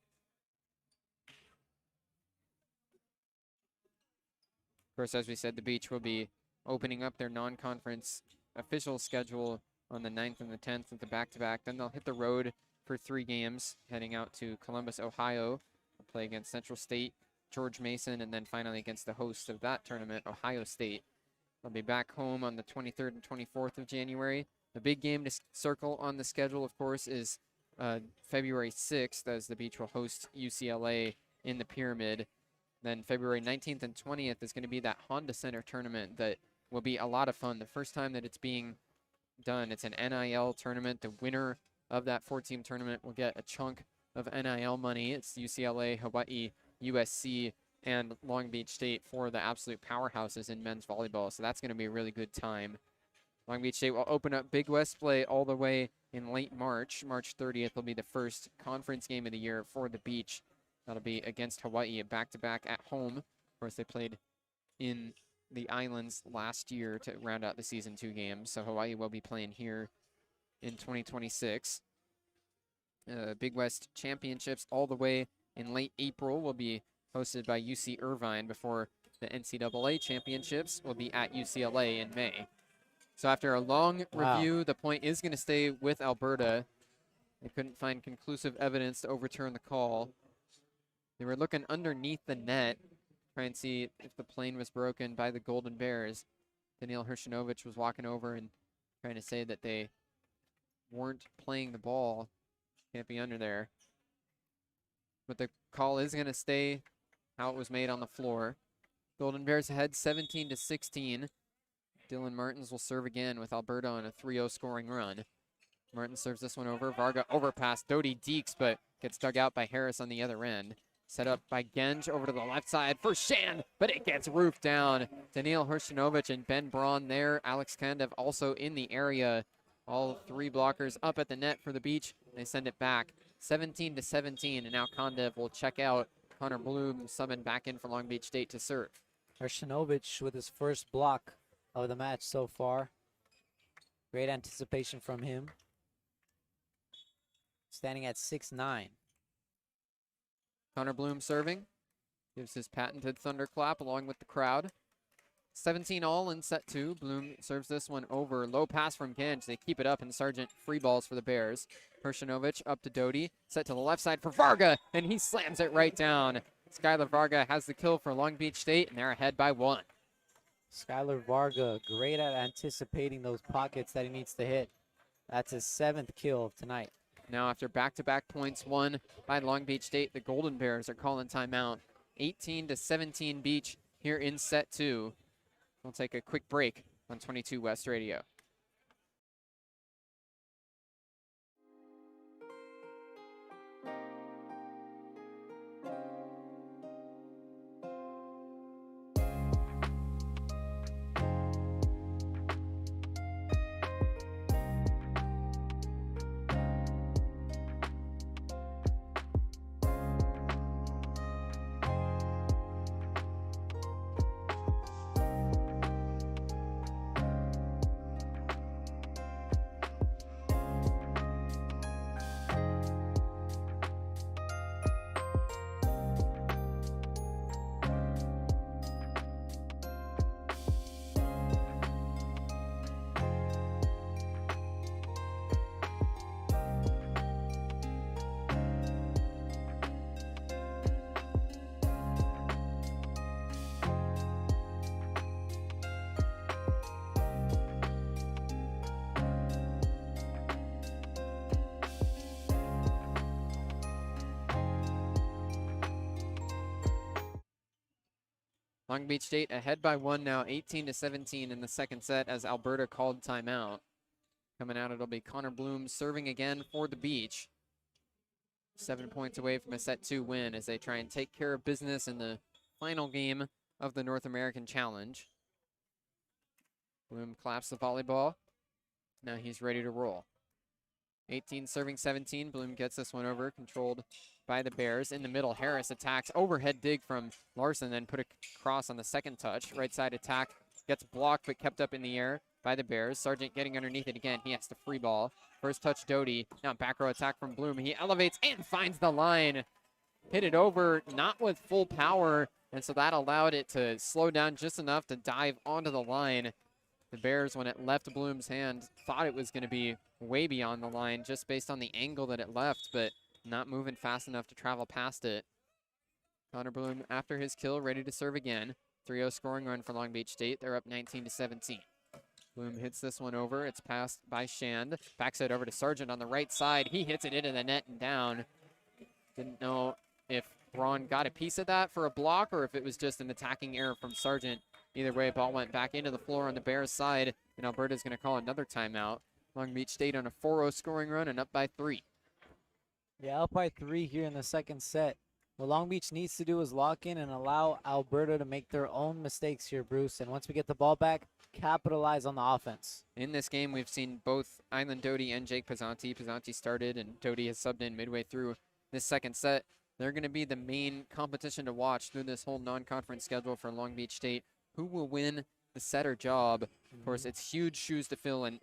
Of course, as we said, the Beach will be opening up their non-conference official schedule on the 9th and the 10th with the back-to-back. Then they'll hit the road for 3 games, heading out to Columbus, Ohio. They'll play against Central State, George Mason, and then finally against the host of that tournament, Ohio State. They'll be back home on the 23rd and 24th of January. The big game to circle on the schedule, of course, is February 6th, as the Beach will host UCLA in the Pyramid. Then February 19th and 20th is going to be that Honda Center tournament that will be a lot of fun. The first time that it's being done, it's an NIL tournament. The winner of that 4-team tournament will get a chunk of NIL money. It's UCLA, Hawaii, USC, and Long Beach State for the absolute powerhouses in men's volleyball. So that's going to be a really good time. Long Beach State will open up Big West play all the way in late March. March 30th will be the first conference game of the year for the Beach. That'll be against Hawaii, a back-to-back at home. Of course, they played in the islands last year to round out the season 2 games. So Hawaii will be playing here in 2026. Big West Championships all the way in late April will be hosted by UC Irvine before the NCAA Championships will be at UCLA in May. So after a long review, the point is going to stay with Alberta. They couldn't find conclusive evidence to overturn the call. They were looking underneath the net try and see if the plane was broken by the Golden Bears. Daniil Hershinovic was walking over and trying to say that they weren't playing the ball. Can't be under there. But the call is going to stay how it was made on the floor. Golden Bears ahead 17-16. Dylan Martins will serve again with Alberta on a 3-0 scoring run. Martin serves this one over. Varga overpass. Doty Deeks, but gets dug out by Harris on the other end. Set up by Genge over to the left side for Shand, but it gets roofed down. Daniil Hershinovic and Ben Braun there. Alex Kandev also in the area. All three blockers up at the net for the Beach. They send it back 17-17, and now Kandev will check out. Connor Bloom summoned back in for Long Beach State to serve. Hershinovic with his first block of the match so far. Great anticipation from him. Standing at 6'9". Connor Bloom serving. Gives his patented thunderclap along with the crowd. 17 all in set 2. Bloom serves this one over. Low pass from Genge. They keep it up, and Sargent free balls for the Bears. Hershinovic up to Doty. Set to the left side for Varga, and he slams it right down. Skylar Varga has the kill for Long Beach State, and they're ahead by 1. Skylar Varga, great at anticipating those pockets that he needs to hit. That's his 7th kill of tonight. Now after back-to-back points won by Long Beach State, the Golden Bears are calling timeout. 18-17 Beach here in set 2. We'll take a quick break on 22 West Radio. Long Beach State ahead by 1 now, 18-17 in the second set as Alberta called timeout. Coming out, it'll be Connor Bloom serving again for the Beach. 7 points away from a set 2 win as they try and take care of business in the final game of the North American Challenge. Bloom claps the volleyball. Now he's ready to roll. 18 serving 17. Bloom gets this one over, controlled by the Bears. In the middle, Harris attacks. Overhead dig from Larson, then put a cross on the second touch. Right side attack gets blocked but kept up in the air by the Bears. Sargent getting underneath it again. He has to free ball. First touch, Doty. Now back row attack from Bloom. He elevates and finds the line. Hit it over, not with full power, and so that allowed it to slow down just enough to dive onto the line. The Bears, when it left Bloom's hand, thought it was going to be way beyond the line just based on the angle that it left, but not moving fast enough to travel past it. Connor Bloom, after his kill, ready to serve again. 3-0 scoring run for Long Beach State. They're up 19-17. Bloom hits this one over. It's passed by Shand. Backside over to Sargent on the right side. He hits it into the net and down. Didn't know if Braun got a piece of that for a block or if it was just an attacking error from Sargent. Either way, ball went back into the floor on the Bears side, and Alberta's going to call another timeout. Long Beach State on a 4-0 scoring run and up by 3. Yeah, up by 3 here in the second set. What Long Beach needs to do is lock in and allow Alberta to make their own mistakes here, Bruce. And once we get the ball back, capitalize on the offense. In this game, we've seen both Island Doty and Jake Pizzanti. Pizzanti started, and Doty has subbed in midway through this second set. They're going to be the main competition to watch through this whole non-conference schedule for Long Beach State. Who will win the setter job? Of course, it's huge shoes to fill and,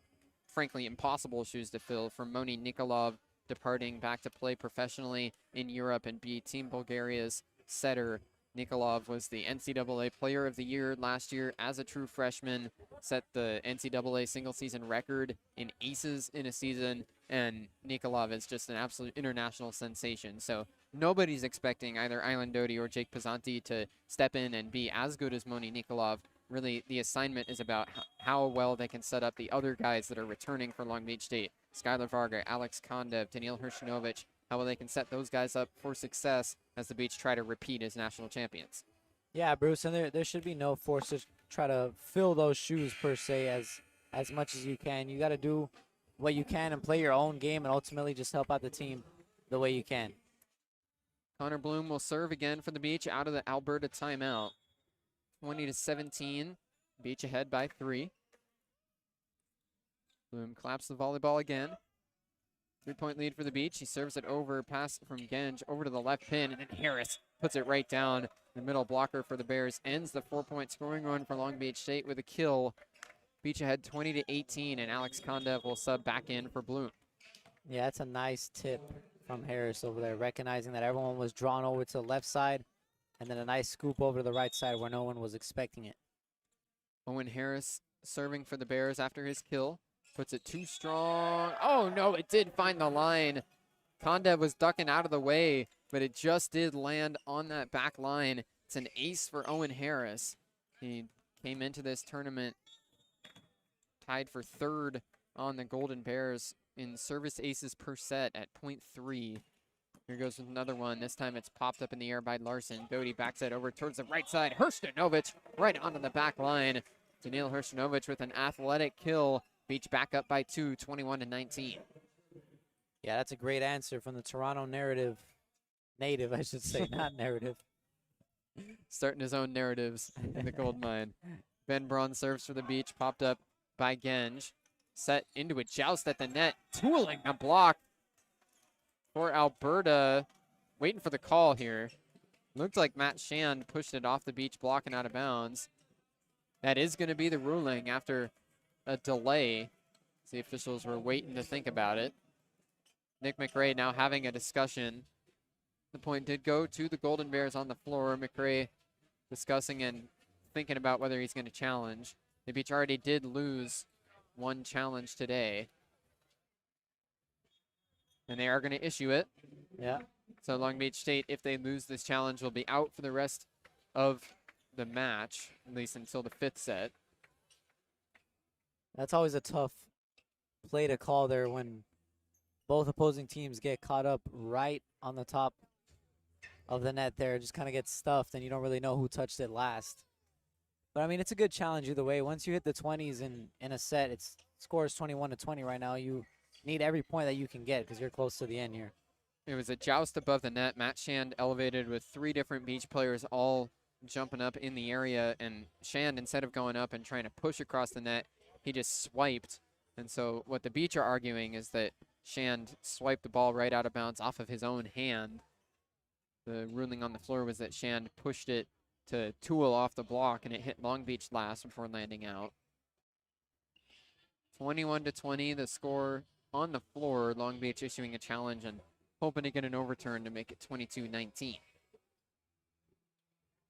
frankly, impossible shoes to fill for Moni Nikolov departing back to play professionally in Europe and be Team Bulgaria's setter. Nikolov was the NCAA Player of the Year last year as a true freshman, set the NCAA single-season record in aces in a season, and Nikolov is just an absolute international sensation. So nobody's expecting either Island Doty or Jake Pizzanti to step in and be as good as Moni Nikolov. Really, the assignment is about how well they can set up the other guys that are returning for Long Beach State. Skylar Varga, Alex Kondev, Daniil Hershnovich, how well they can set those guys up for success as the Beach try to repeat as national champions. Yeah, Bruce, and there should be no force to try to fill those shoes per se as much as you can. You got to do what you can and play your own game and ultimately just help out the team the way you can. Connor Bloom will serve again for the Beach out of the Alberta timeout. 20-17, Beach ahead by 3. Bloom claps the volleyball again. 3-point lead for the Beach. He serves it over, pass from Genge over to the left pin, and then Harris puts it right down. The middle blocker for the Bears ends the 4-point scoring run for Long Beach State with a kill. Beach ahead 20-18, and Alex Kondev will sub back in for Bloom. Yeah, that's a nice tip from Harris over there, recognizing that everyone was drawn over to the left side, and then a nice scoop over to the right side where no one was expecting it. Owen Harris serving for the Bears after his kill. Puts it too strong. Oh, no, it did find the line. Kondev was ducking out of the way, but it just did land on that back line. It's an ace for Owen Harris. He came into this tournament tied for 3rd on the Golden Bears in service aces per set at .3. Here goes with another one. This time it's popped up in the air by Larson. Doty backs it over towards the right side. Hershnovich right onto the back line. Daniil Hershnovich with an athletic kill. Beach back up by 2, 21-19. Yeah, that's a great answer from the Toronto native, I should say, not narrative. Starting his own narratives in the gold mine. Ben Braun serves for the Beach, popped up by Genge. Set into a joust at the net. Tooling a block for Alberta. Waiting for the call here. Looked like Matt Shand pushed it off the Beach block and out of bounds. That is going to be the ruling after a delay. The officials were waiting to think about it. Nick McRae now having a discussion. The point did go to the Golden Bears on the floor. McRae discussing and thinking about whether he's going to challenge. The Beach already did lose one challenge today. And they are going to issue it. Yeah. So Long Beach State, if they lose this challenge, will be out for the rest of the match, at least until the 5th set. That's always a tough play to call there when both opposing teams get caught up right on the top of the net there. Just kind of gets stuffed, and you don't really know who touched it last. But, I mean, it's a good challenge either way. Once you hit the 20s in a set, it's scores 21-20 right now. You need every point that you can get because you're close to the end here. It was a joust above the net. Matt Shand elevated with 3 different Beach players all jumping up in the area. And Shand, instead of going up and trying to push across the net, he just swiped. And so what the Beach are arguing is that Shand swiped the ball right out of bounds off of his own hand. The ruling on the floor was that Shand pushed it to tool off the block, and it hit Long Beach last before landing out. 21-20, the score on the floor. Long Beach issuing a challenge and hoping to get an overturn to make it 22-19.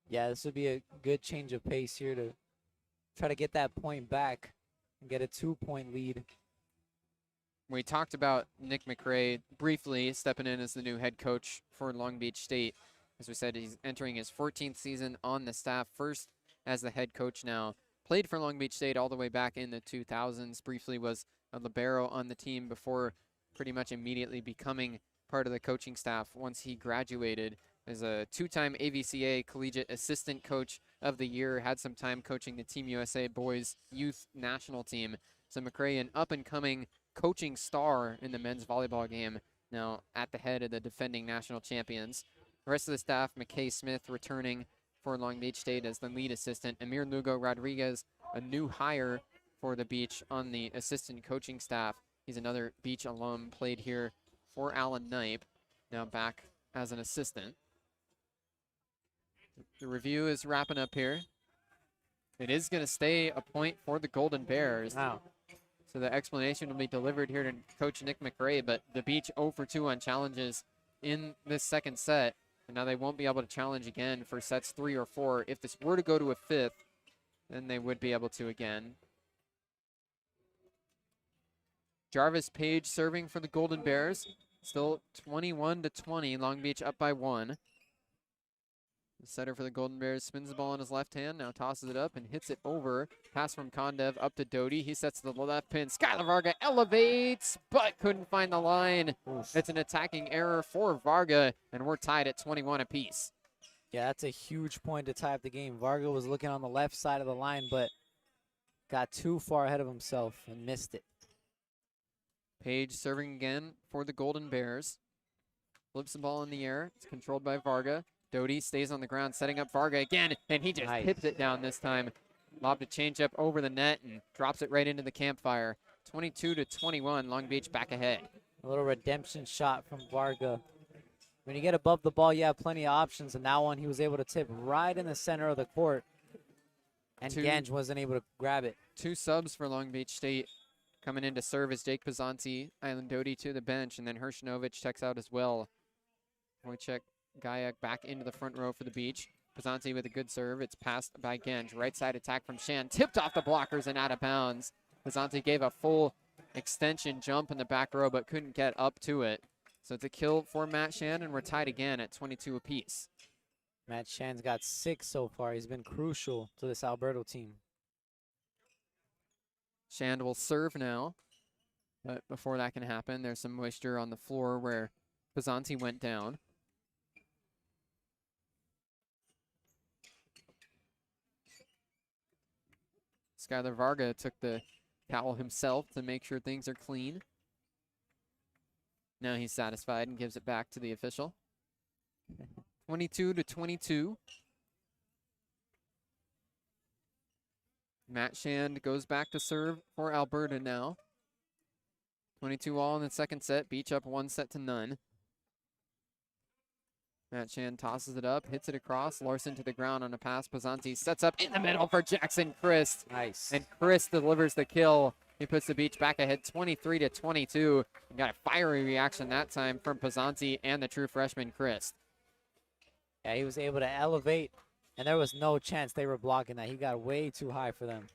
Yeah, this would be a good change of pace here to try to get that point back and get a 2-point lead. We talked about Nick McRae briefly stepping in as the new head coach for Long Beach State. As we said, he's entering his 14th season on the staff, first as the head coach now. Played for Long Beach State all the way back in the 2000s, briefly was a libero on the team before pretty much immediately becoming part of the coaching staff once he graduated as a 2-time AVCA Collegiate Assistant Coach of the Year, had some time coaching the Team USA Boys Youth National Team. So McRae, an up-and-coming coaching star in the men's volleyball game, now at the head of the defending national champions. The rest of the staff, McKay Smith returning for Long Beach State as the lead assistant. Amir Lugo Rodriguez, a new hire for the Beach on the assistant coaching staff. He's another Beach alum, played here for Alan Knipe, now back as an assistant. The review is wrapping up here. It is going to stay a point for the Golden Bears. Wow. So the explanation will be delivered here to Coach Nick McRae, but the Beach 0 for 2 on challenges in this second set. And now they won't be able to challenge again for sets 3 or 4. If this were to go to a 5th, then they would be able to again. Jarvis Page serving for the Golden Bears. Still 21-20. Long Beach up by 1. The setter for the Golden Bears spins the ball in his left hand, now tosses it up and hits it over. Pass from Kondev up to Doty. He sets the left pin. Skylar Varga elevates, but couldn't find the line. Oof. It's an attacking error for Varga, and we're tied at 21 apiece. Yeah, that's a huge point to tie up the game. Varga was looking on the left side of the line, but got too far ahead of himself and missed it. Page serving again for the Golden Bears. Flips the ball in the air. It's controlled by Varga. Doty stays on the ground, setting up Varga again, and he just tips it down this time. Lobbed a changeup over the net and drops it right into the campfire. 22-21, Long Beach back ahead. A little redemption shot from Varga. When you get above the ball, you have plenty of options, and that one he was able to tip right in the center of the court, and Ganj wasn't able to grab it. 2 subs for Long Beach State. Coming in to serve is Jake Pazanti, Island Doty to the bench, and then Hershnovich checks out as well. Wojciech Gajek back into the front row for the Beach. Pazanti with a good serve. It's passed by Ganj. Right side attack from Shan. Tipped off the blockers and out of bounds. Pazanti gave a full extension jump in the back row, but couldn't get up to it. So it's a kill for Matt Shan, and we're tied again at 22 apiece. Matt Shan's got 6 so far. He's been crucial to this Alberta team. Shand will serve now. But before that can happen, there's some moisture on the floor where Pazanti went down. Skylar Varga took the towel himself to make sure things are clean. Now he's satisfied and gives it back to the official. 22-22. Matt Shand goes back to serve for Alberta now. 22 all in the second set. Beach up 1-0. Matt Shand tosses it up, hits it across. Larson to the ground on a pass. Pazanti sets up in the middle for Jackson Christ. Nice. And Christ delivers the kill. He puts the Beach back ahead 23-22. And got a fiery reaction that time from Pazanti and the true freshman Christ. Yeah, he was able to elevate, and there was no chance they were blocking that. He got way too high for them.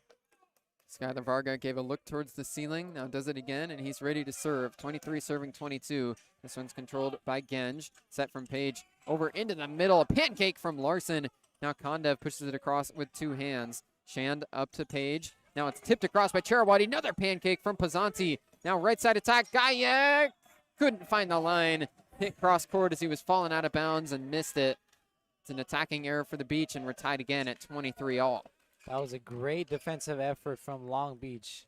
Skylar Varga gave a look towards the ceiling, now does it again, and he's ready to serve. 23 serving 22. This one's controlled by Ganj. Set from Page over into the middle. A pancake from Larson. Now Kondev pushes it across with 2 hands. Shand up to Page. Now it's tipped across by Cherawadi. Another pancake from Pazanti. Now right side attack. Gajek couldn't find the line. Hit cross court as he was falling out of bounds and missed it. It's an attacking error for the Beach, and we're tied again at 23 all. That was a great defensive effort from Long Beach.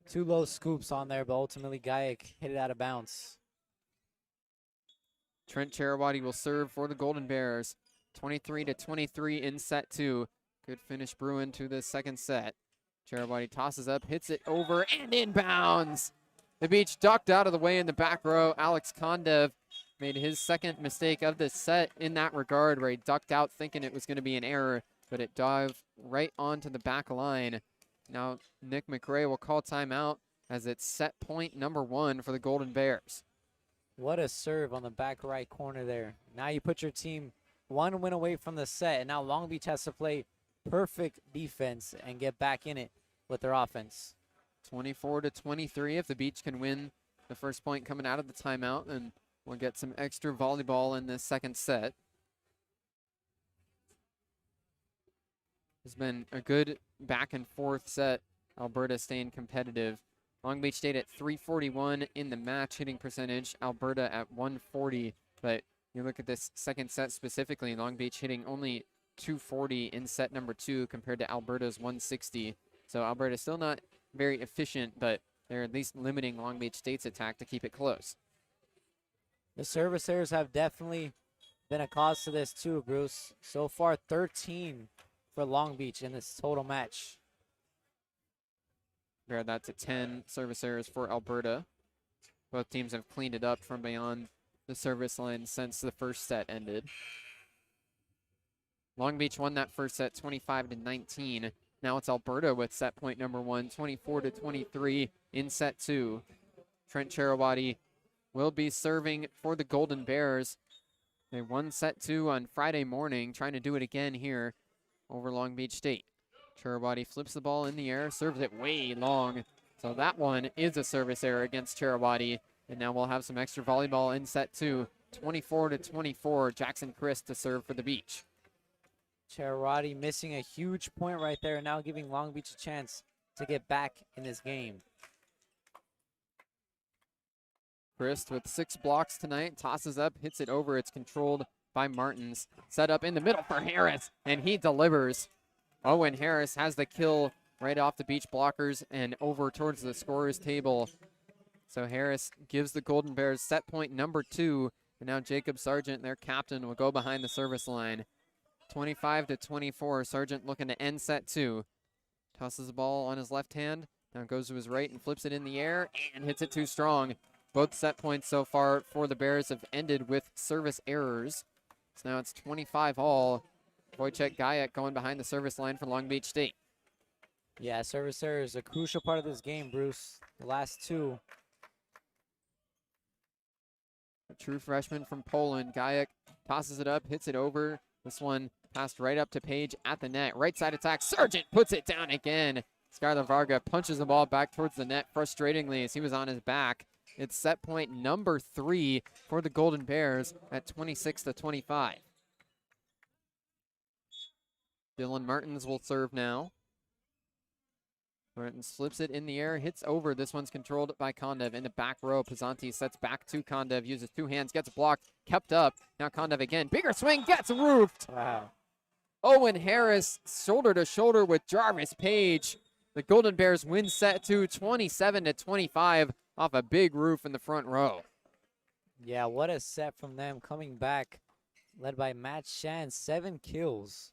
2 low scoops on there, but ultimately Gajek hit it out of bounds. Trent Cherawadi will serve for the Golden Bears. 23-23 in set 2. Good finish brewing to the second set. Cherawadi tosses up, hits it over, and inbounds. The Beach ducked out of the way in the back row. Alex Kondev made his second mistake of the set in that regard, where he ducked out thinking it was going to be an error, but it dove right onto the back line. Now Nick McRae will call timeout as it's set point number 1 for the Golden Bears. What a serve on the back right corner there. Now you put your team 1 win away from the set, and now Long Beach has to play perfect defense and get back in it with their offense. 24-23. If the Beach can win the first point coming out of the timeout, and we'll get some extra volleyball in this second set. It's been a good back and forth set. Alberta staying competitive. Long Beach stayed at 341 in the match hitting percentage. Alberta at 140. But you look at this second set specifically, Long Beach hitting only 240 in set number 2 compared to Alberta's 160. So Alberta still not very efficient, but they're at least limiting Long Beach State's attack to keep it close. The service errors have definitely been a cause to this too, Bruce. So far, 13 for Long Beach in this total match. Compare that to 10 service errors for Alberta. Both teams have cleaned it up from beyond the service line since the first set ended. Long Beach won that first set 25-19. Now it's Alberta with set point number 1, 24-23 in set 2. Trent Cherawadi will be serving for the Golden Bears. They won set 2 on Friday morning, trying to do it again here over Long Beach State. Cherawadi flips the ball in the air, serves it way long. So that one is a service error against Cherawadi, And now we'll have some extra volleyball in set 2. 24-24, Jackson Christ to serve for the Beach. Charati missing a huge point right there, now giving Long Beach a chance to get back in this game. Christ with 6 blocks tonight, tosses up, hits it over. It's controlled by Martins. Set up in the middle for Harris, and he delivers. Owen Harris has the kill right off the Beach blockers and over towards the scorer's table. So Harris gives the Golden Bears set point number 2. And now Jacob Sargent, their captain, will go behind the service line. 25-24, Sargent looking to end set 2. Tosses the ball on his left hand, now goes to his right and flips it in the air and hits it too strong. Both set points so far for the Bears have ended with service errors. So now it's 25 all. Wojciech Gajek going behind the service line for Long Beach State. Yeah, service error is a crucial part of this game, Bruce. The last 2. A true freshman from Poland. Gajek tosses it up, hits it over. This one passed right up to Page at the net. Right side attack. Sargent puts it down again. Skylar Varga punches the ball back towards the net frustratingly as he was on his back. It's set point number 3 for the Golden Bears at 26-25. Dylan Martins will serve now. Martins flips it in the air, hits over. This one's controlled by Kondev in the back row. Pisanti sets back to Kondev, uses 2 hands, gets blocked, kept up. Now Kondev again, bigger swing, gets roofed. Wow. Owen Harris shoulder to shoulder with Jarvis Page. The Golden Bears win set 2, 27-25 off a big roof in the front row. Yeah, what a set from them coming back, led by Matt Shan, 7 kills.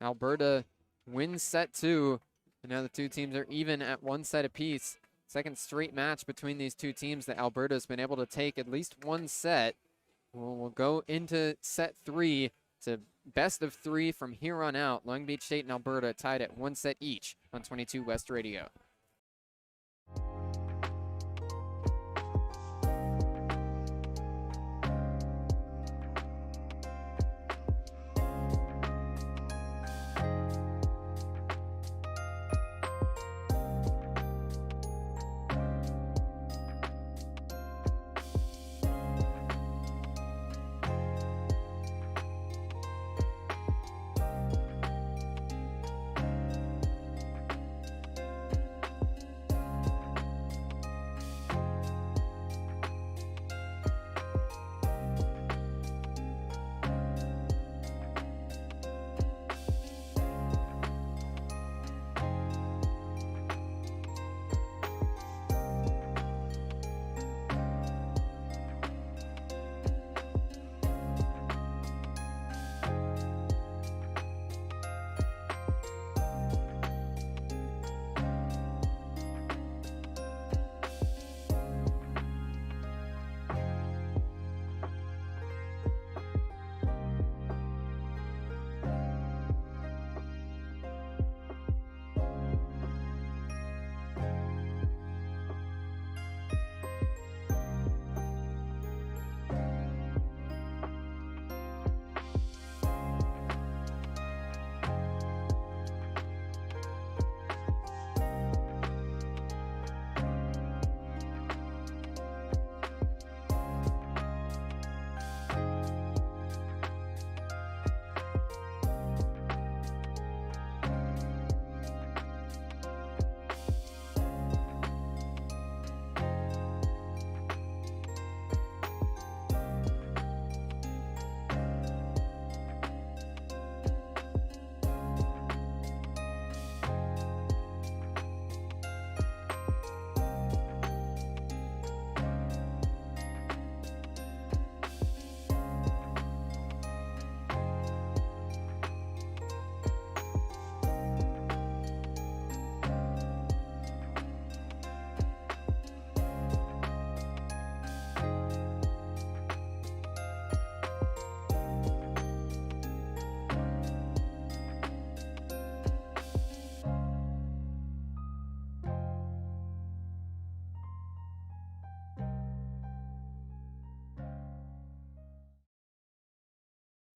Alberta wins set 2, and now the 2 teams are even at 1 set apiece. Second straight match between these 2 teams that Alberta's been able to take at least 1 set. We'll go into set 3 to best of 3 from here on out. Long Beach State and Alberta tied at 1 set each on 22 West Radio.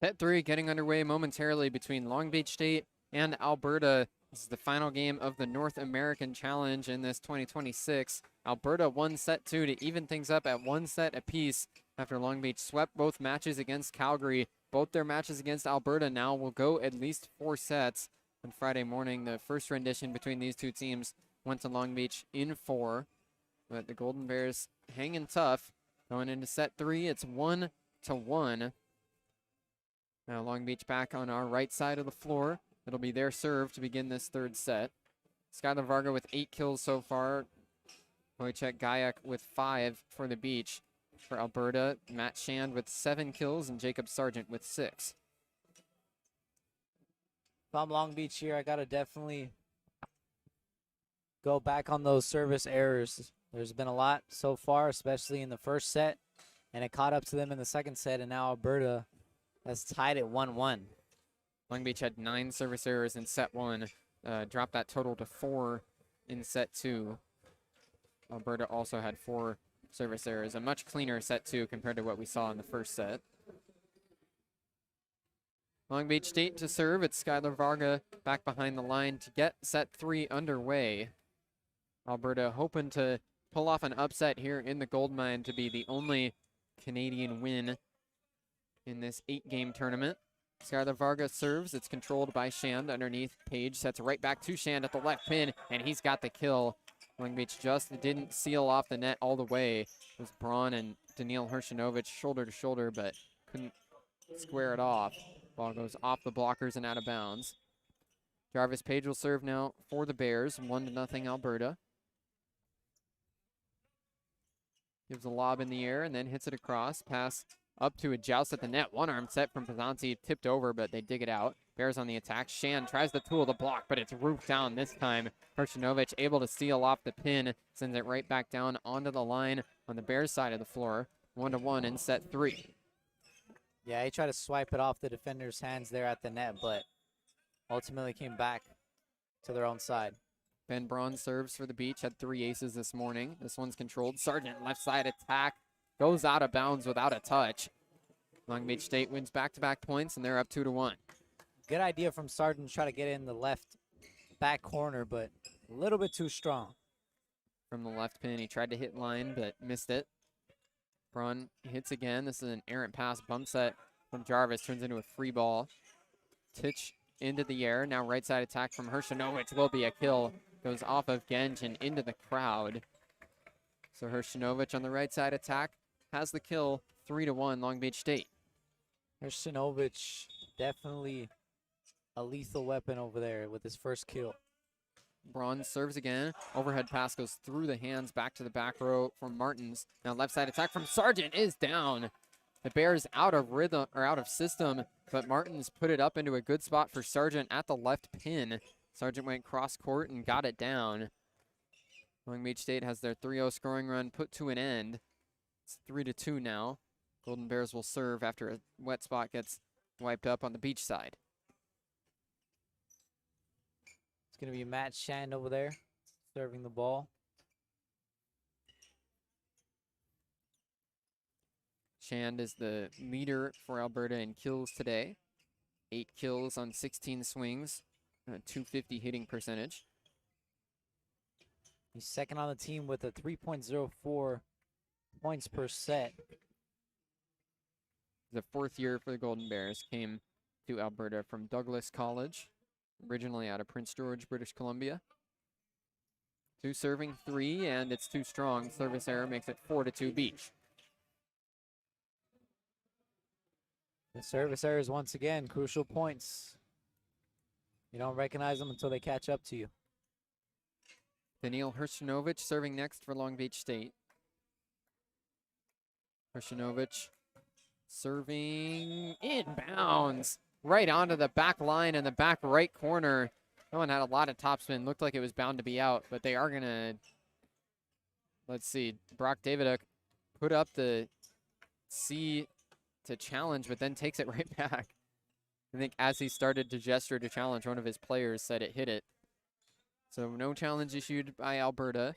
Set 3 getting underway momentarily between Long Beach State and Alberta. This is the final game of the North American Challenge in this 2026. Alberta won set 2 to even things up at 1 set apiece after Long Beach swept both matches against Calgary. Both their matches against Alberta now will go at least 4 sets. On Friday morning, the first rendition between these two teams went to Long Beach in 4. But the Golden Bears hanging tough. Going into set 3, it's 1-1. Now Long Beach back on our right side of the floor. It'll be their serve to begin this third set. Skylar Varga with 8 kills so far. Wojciech Gajek with 5 for the Beach. For Alberta, Matt Shand with 7 kills and Jacob Sargent with 6. If I'm Long Beach here, I got to definitely go back on those service errors. There's been a lot so far, especially in the first set, and it caught up to them in the second set, and now Alberta has tied at 1-1. Long Beach had 9 service errors in set 1, dropped that total to 4 in set 2. Alberta also had 4 service errors, a much cleaner set 2 compared to what we saw in the first set. Long Beach State to serve. It's Skylar Varga back behind the line to get set 3 underway. Alberta hoping to pull off an upset here in the gold mine to be the only Canadian win in this 8-game tournament. Skylar Varga serves. It's controlled by Shand underneath. Page sets it right back to Shand at the left pin, and he's got the kill. Long Beach just didn't seal off the net all the way. It was Braun and Daniil Hershinovich shoulder to shoulder, but couldn't square it off. Ball goes off the blockers and out of bounds. Jarvis Page will serve now for the Bears. 1-0 Alberta. Gives a lob in the air and then hits it across. Pass up to a joust at the net. One arm set from Pazanti, tipped over, but they dig it out. Bears on the attack. Shand tries to tool the block, but it's roofed down this time. Hershinovich able to steal off the pin, sends it right back down onto the line on the Bears side of the floor. 1-1 in set 3. Yeah, he tried to swipe it off the defender's hands there at the net, but ultimately came back to their own side. Ben Braun serves for the Beach, had 3 aces this morning. This one's controlled. Sargent left side attack, goes out of bounds without a touch. Long Beach State wins back-to-back points, and they're up 2-1. Good idea from Sargent to try to get in the left back corner, but a little bit too strong. From the left pin, he tried to hit line, but missed it. Braun hits again. This is an errant pass. Bump set from Jarvis turns into a free ball. Titch into the air. Now right side attack from Hershinovich will be a kill. Goes off of Genj and into the crowd. So Hershinovich on the right side attack has the kill. 3-1 Long Beach State. Hershinovich definitely a lethal weapon over there with his first kill. Braun serves again. Overhead pass goes through the hands back to the back row from Martins. Now left side attack from Sargent is down. The Bears out of rhythm or out of system, but Martins put it up into a good spot for Sargent at the left pin. Sargent went cross court and got it down. Long Beach State has their 3-0 scoring run put to an end. It's 3-2 now. Golden Bears will serve after a wet spot gets wiped up on the Beach side. It's going to be Matt Shand over there serving the ball. Shand is the leader for Alberta in kills today. 8 kills on 16 swings, 250 hitting percentage. He's second on the team with a 3.04 points per set. The 4th year for the Golden Bears, came to Alberta from Douglas College, originally out of Prince George, British Columbia. 2 serving, 3, and it's too strong. Service error makes it 4-2 Beach. The service errors once again, crucial points. You don't recognize them until they catch up to you. Daniil Hershinovich serving next for Long Beach State. Hershinovich serving inbounds right onto the back line in the back right corner. That one had a lot of topspin. Looked like it was bound to be out, but they are going to, let's see, Brock Daviduk put up the C to challenge, but then takes it right back. I think as he started to gesture to challenge, one of his players said it hit it. So no challenge issued by Alberta.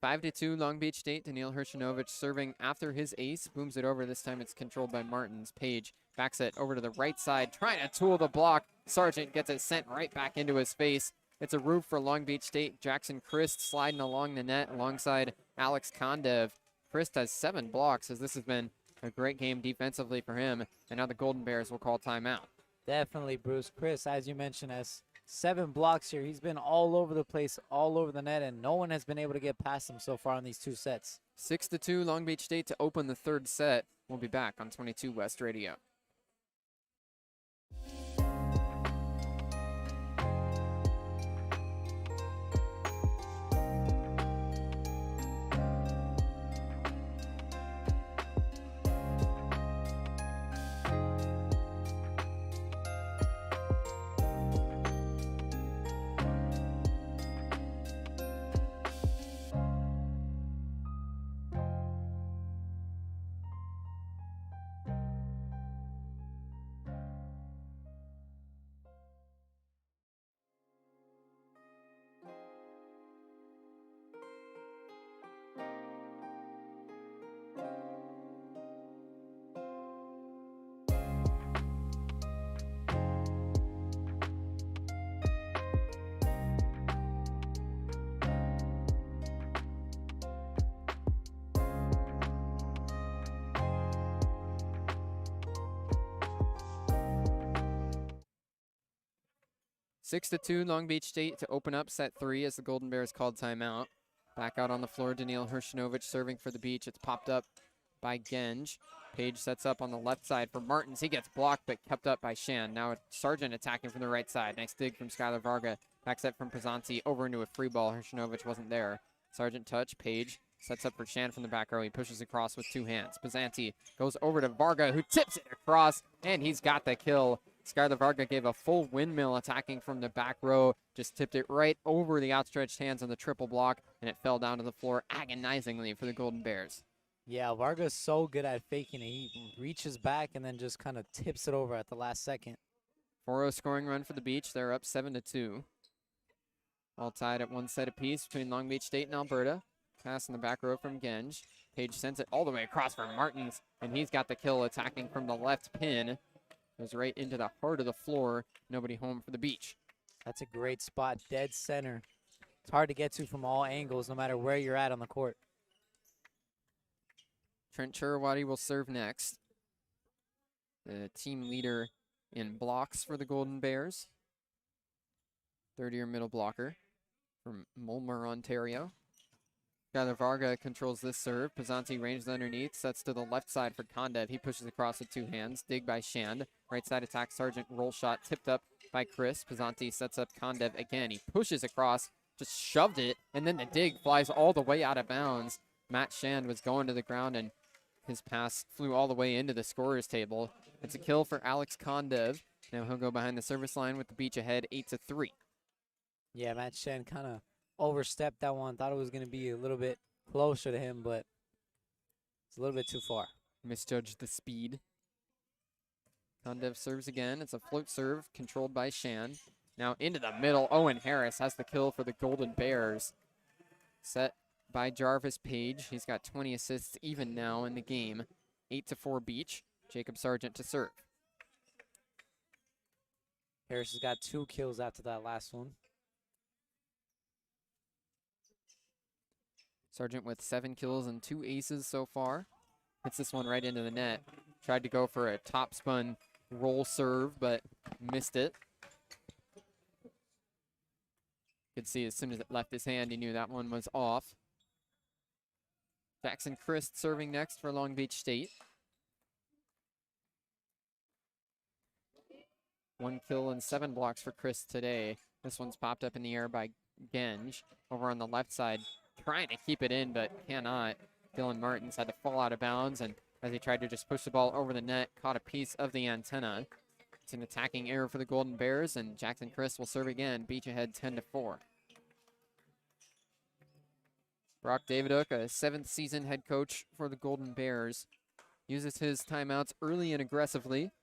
5-2 Long Beach State. Daniil Hershinovich serving after his ace. Booms it over. This time it's controlled by Martins. Page backs it over to the right side, trying to tool the block. Sargent gets it sent right back into his face. It's a roof for Long Beach State. Jackson Christ sliding along the net alongside Alex Kondev. Christ has 7 blocks, as this has been a great game defensively for him. And now the Golden Bears will call timeout. Definitely, Bruce. Chris, as you mentioned, has 7 blocks here. He's been all over the place, all over the net, and no one has been able to get past him so far in these 2 sets. 6-2 Long Beach State to open the 3rd set. We'll be back on 22 West Radio. Six to 2 Long Beach State to open up set 3 as the Golden Bears called timeout. Back out on the floor, Daniil Hershnovich serving for the Beach. It's popped up by Genge. Page sets up on the left side for Martins. He gets blocked but kept up by Shan. Now Sargent attacking from the right side. Nice dig from Skylar Varga. Back set from Prizanti over into a free ball. Hershnovich wasn't there. Sargent touch. Page sets up for Shan from the back row. He pushes across with 2 hands. Prizanti goes over to Varga, who tips it across, and he's got the kill. Skylar Varga gave a full windmill attacking from the back row, just tipped it right over the outstretched hands on the triple block, and it fell down to the floor agonizingly for the Golden Bears. Yeah, Varga's so good at faking it. He reaches back and then just kind of tips it over at the last second. 4-0 scoring run for the Beach. They're up 7-2. All tied at 1 set apiece between Long Beach State and Alberta. Pass in the back row from Genge. Page sends it all the way across for Martins, and he's got the kill attacking from the left pin. Goes right into the heart of the floor. Nobody home for the Beach. That's a great spot, dead center. It's hard to get to from all angles, no matter where you're at on the court. Trent Churawati will serve next. The team leader in blocks for the Golden Bears. Third-year middle blocker from Mulmer, Ontario. Skylar Varga controls this serve. Prizanti ranges underneath, sets to the left side for Kondev. He pushes across with 2 hands. Dig by Shand. Right side attack, Sargent roll shot tipped up by Chris. Prizanti sets up Kondev again. He pushes across, just shoved it, and then the dig flies all the way out of bounds. Matt Shand was going to the ground, and his pass flew all the way into the scorer's table. It's a kill for Alex Kondev. Now he'll go behind the service line with the Beach ahead 8-3. Yeah, Matt Shen kind of overstepped that one. Thought it was going to be a little bit closer to him, but it's a little bit too far. Misjudged the speed. Kondev serves again. It's a float serve controlled by Shan. Now into the middle. Owen Harris has the kill for the Golden Bears. Set by Jarvis Page. He's got 20 assists even now in the game. 8-4 Beach. Jacob Sargent to serve. Harris has got 2 kills after that last one. Sargent with 7 kills and 2 aces so far. Hits this one right into the net. Tried to go for a top spun roll serve, but missed it. Could see as soon as it left his hand, he knew that one was off. Jackson Christ serving next for Long Beach State. 1 kill and 7 blocks for Christ today. This one's popped up in the air by Genge over on the left side. Trying to keep it in, but cannot. Dylan Martins had to fall out of bounds, and as he tried to just push the ball over the net, caught a piece of the antenna. It's an attacking error for the Golden Bears, and Jackson Christ will serve again. Beach ahead 10-4. Brock Daviduk, a 7th season head coach for the Golden Bears, uses his timeouts early and aggressively.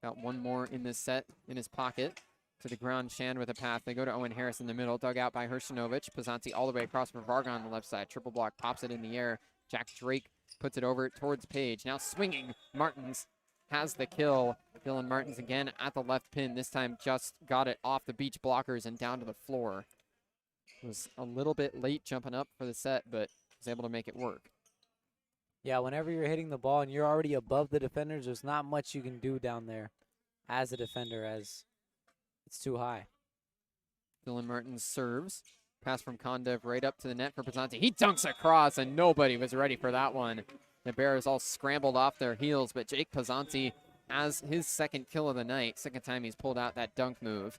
Got 1 more in this set in his pocket. To the ground, Shand with a pass. They go to Owen Harris in the middle, dug out by Hershnovich. Prizanti all the way across for Varga on the left side. Triple block, pops it in the air. Jack Drake puts it over towards Page. Now swinging, Martins has the kill. Dylan Martins again at the left pin. This time just got it off the beach blockers and down to the floor. Was a little bit late jumping up for the set, but was able to make it work. Yeah, whenever you're hitting the ball and you're already above the defenders, there's not much you can do down there as a defender, as it's too high. Dylan Martins serves. Pass from Kondev right up to the net for Pazanti. He dunks across, and nobody was ready for that one. The Bears all scrambled off their heels, but Jake Pazanti has his second kill of the night. Second time he's pulled out that dunk move.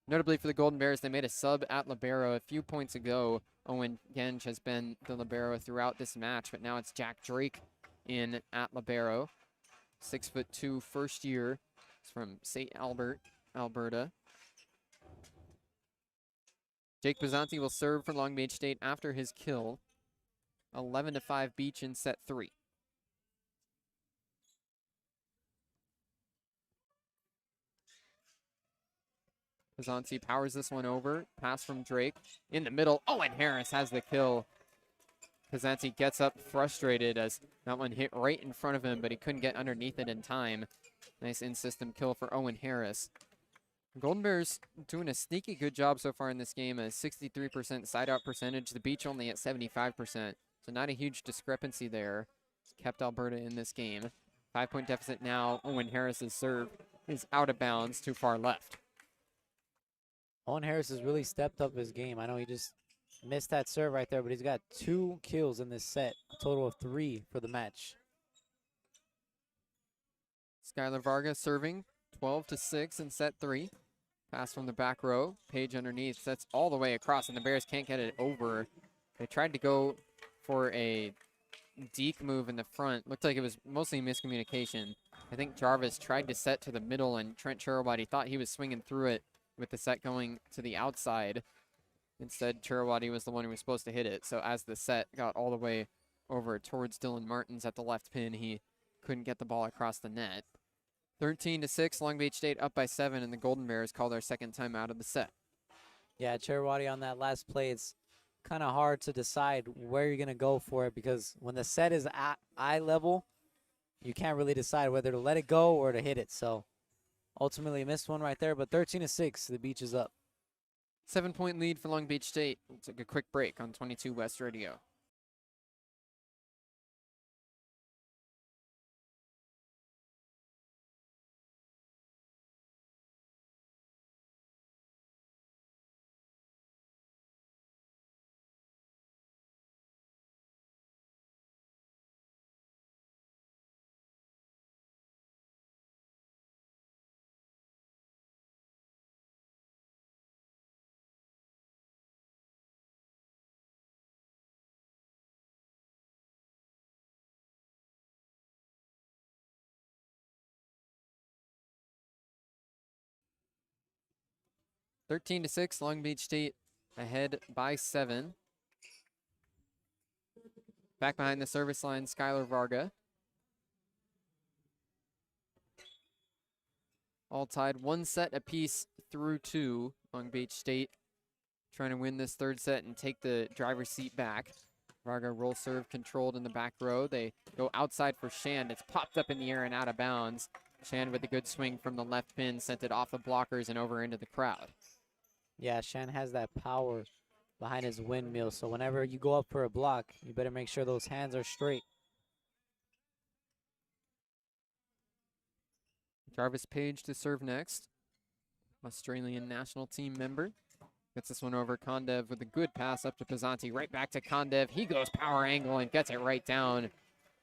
Notably for the Golden Bears, they made a sub at libero a few points ago. Owen Genge has been the libero throughout this match, but now it's Jack Drake in at libero. 6'2", first year. He's from St. Albert, Alberta. Jake Pazanti will serve for Long Beach State after his kill. 11-5 Beach in set 3. Pazanti powers this one over. Pass from Drake in the middle. Owen Harris has the kill. Pazanti gets up frustrated as that one hit right in front of him, but he couldn't get underneath it in time. Nice in-system kill for Owen Harris. Golden Bears doing a sneaky good job so far in this game. A 63% side-out percentage. The Beach only at 75%. So not a huge discrepancy there. It's kept Alberta in this game. 5-point deficit now. Owen Harris's serve is out of bounds, too far left. Owen Harris has really stepped up his game. I know he just missed that serve right there, but he's got 2 kills in this set. A total of 3 for the match. Skylar Varga serving 12-6 in set 3. Pass from the back row. Page underneath. Sets all the way across, and the Bears can't get it over. They tried to go for a deke move in the front. Looked like it was mostly miscommunication. I think Jarvis tried to set to the middle, and Trent Cherawadi thought he was swinging through it with the set going to the outside. Instead, Cherawadi was the one who was supposed to hit it. So as the set got all the way over towards Dylan Martins at the left pin, he couldn't get the ball across the net. 13-6, Long Beach State up by 7, and the Golden Bears call their second time out of the set. Yeah, Cherawadi on that last play, it's kind of hard to decide where you're going to go for it, because when the set is at eye level, you can't really decide whether to let it go or to hit it. So ultimately missed one right there, but 13-6, the Beach is up. 7-point lead for Long Beach State. We'll take a quick break on 22 West Radio. – 13-6, Long Beach State ahead by 7. Back behind the service line, Skylar Varga. All tied 1 set apiece through 2. Long Beach State trying to win this third set and take the driver's seat back. Varga roll serve controlled in the back row. They go outside for Shand. It's popped up in the air and out of bounds. Shand with a good swing from the left pin sent it off the blockers and over into the crowd. Yeah, Shan has that power behind his windmill, so whenever you go up for a block, you better make sure those hands are straight. Jarvis Page to serve next. Australian national team member. Gets this one over. Kondev with a good pass up to Pazanti. Right back to Kondev. He goes power angle and gets it right down.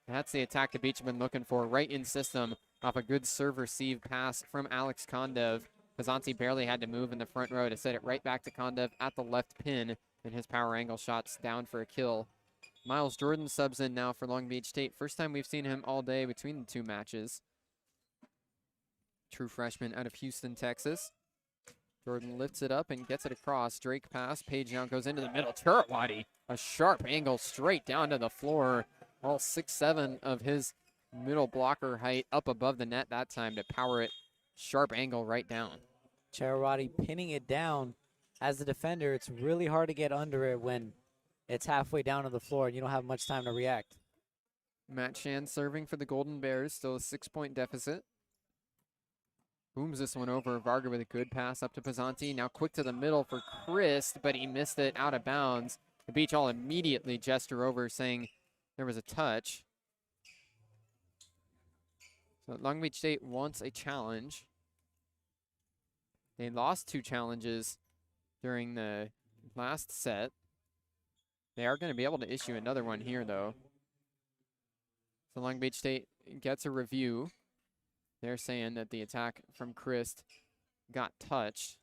That's the attack the Beach have been looking for. Right in system off a good serve receive pass from Alex Kondev. Pazanti barely had to move in the front row to set it right back to Kondev at the left pin, and his power angle shots down for a kill. Miles Jordan subs in now for Long Beach State. First time we've seen him all day between the 2 matches. True freshman out of Houston, Texas. Jordan lifts it up and gets it across. Drake pass. Page now goes into the middle. Cherawadi, a sharp angle straight down to the floor. All 6'7" of his middle blocker height up above the net that time to power it. Sharp angle right down. Cherawadi pinning it down. As the defender, it's really hard to get under it when it's halfway down to the floor and you don't have much time to react. Matt Shan serving for the Golden Bears, still a 6-point deficit. Booms this one over. Varga with a good pass up to Pizzanti. Now quick to the middle for Christ, but he missed it out of bounds. The Beach all immediately gesture over saying there was a touch. So Long Beach State wants a challenge. They lost 2 challenges during the last set. They are going to be able to issue another one here, though. So Long Beach State gets a review. They're saying that the attack from Christ got touched.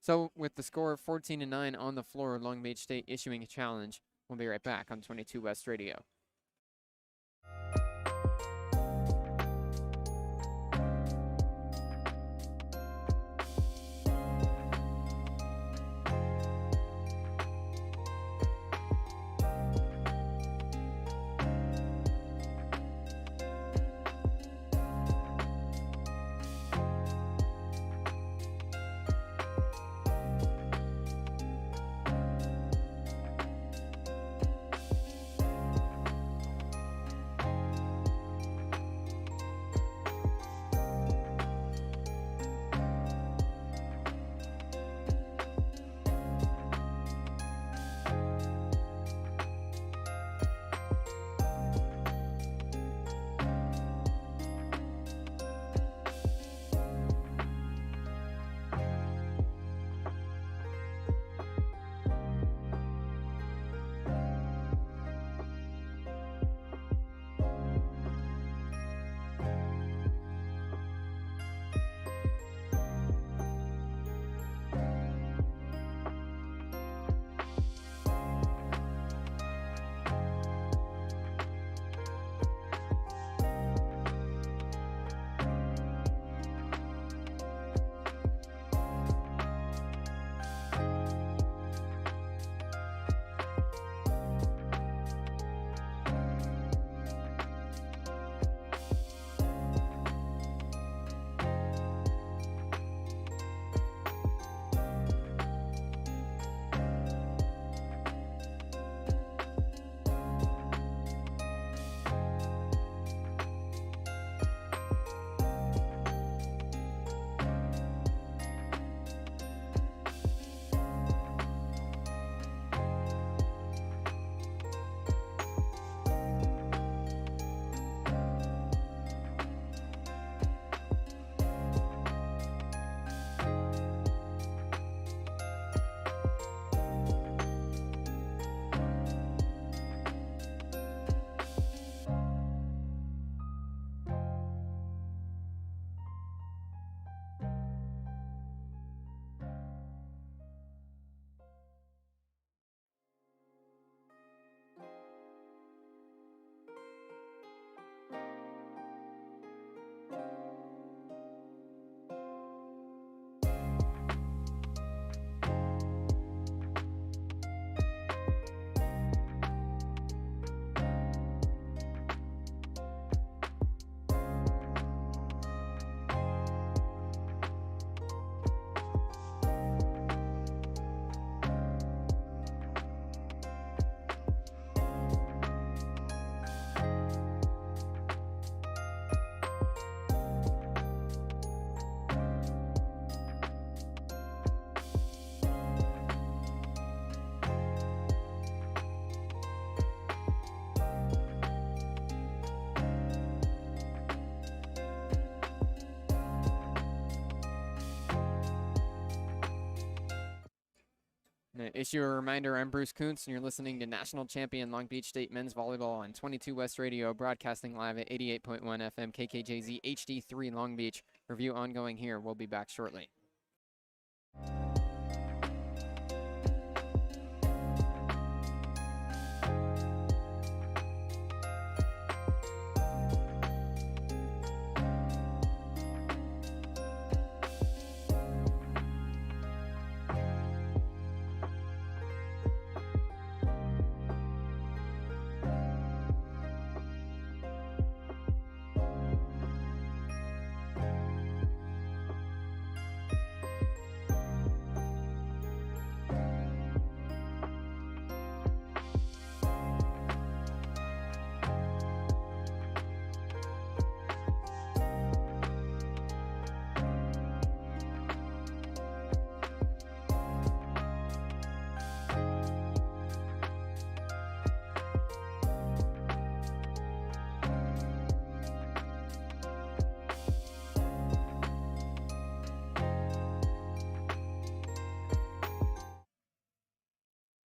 So with the score of 14-9 on the floor, Long Beach State issuing a challenge. We'll be right back on 22 West Radio. Issue a reminder, I'm Bruce Kuntz, and you're listening to national champion Long Beach State men's volleyball on 22 West Radio, broadcasting live at 88.1 FM KKJZ HD3 Long Beach. Review ongoing here. We'll be back shortly.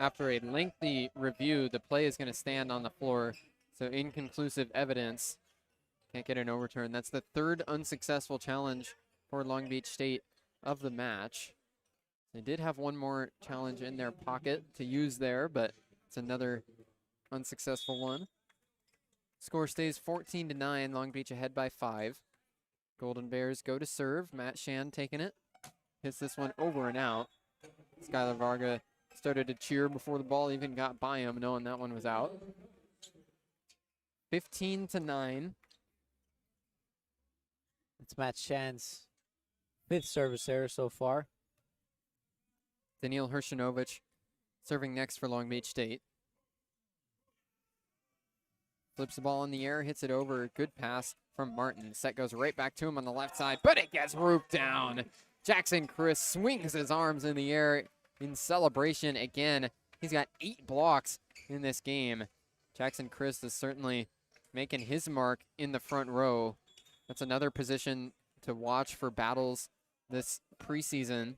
after a lengthy review, the play is going to stand on the floor. So inconclusive evidence. Can't get an overturn. That's the third unsuccessful challenge for Long Beach State of the match. They did have one more challenge in their pocket to use there, but it's another unsuccessful one. Score stays 14-9. Long Beach ahead by 5. Golden Bears go to serve. Matt Shand taking it. Hits this one over and out. Skylar Varga started to cheer before the ball even got by him, knowing that one was out. 15-9. It's Matt Shand's 5th service error so far. Daniil Hershinovich serving next for Long Beach State. Flips the ball in the air, hits it over. Good pass from Martin. Set goes right back to him on the left side, but it gets roofed down. Jackson Chris swings his arms in the air in celebration again. He's got 8 blocks in this game. Jackson Chris is certainly making his mark in the front row. That's another position to watch for battles this preseason.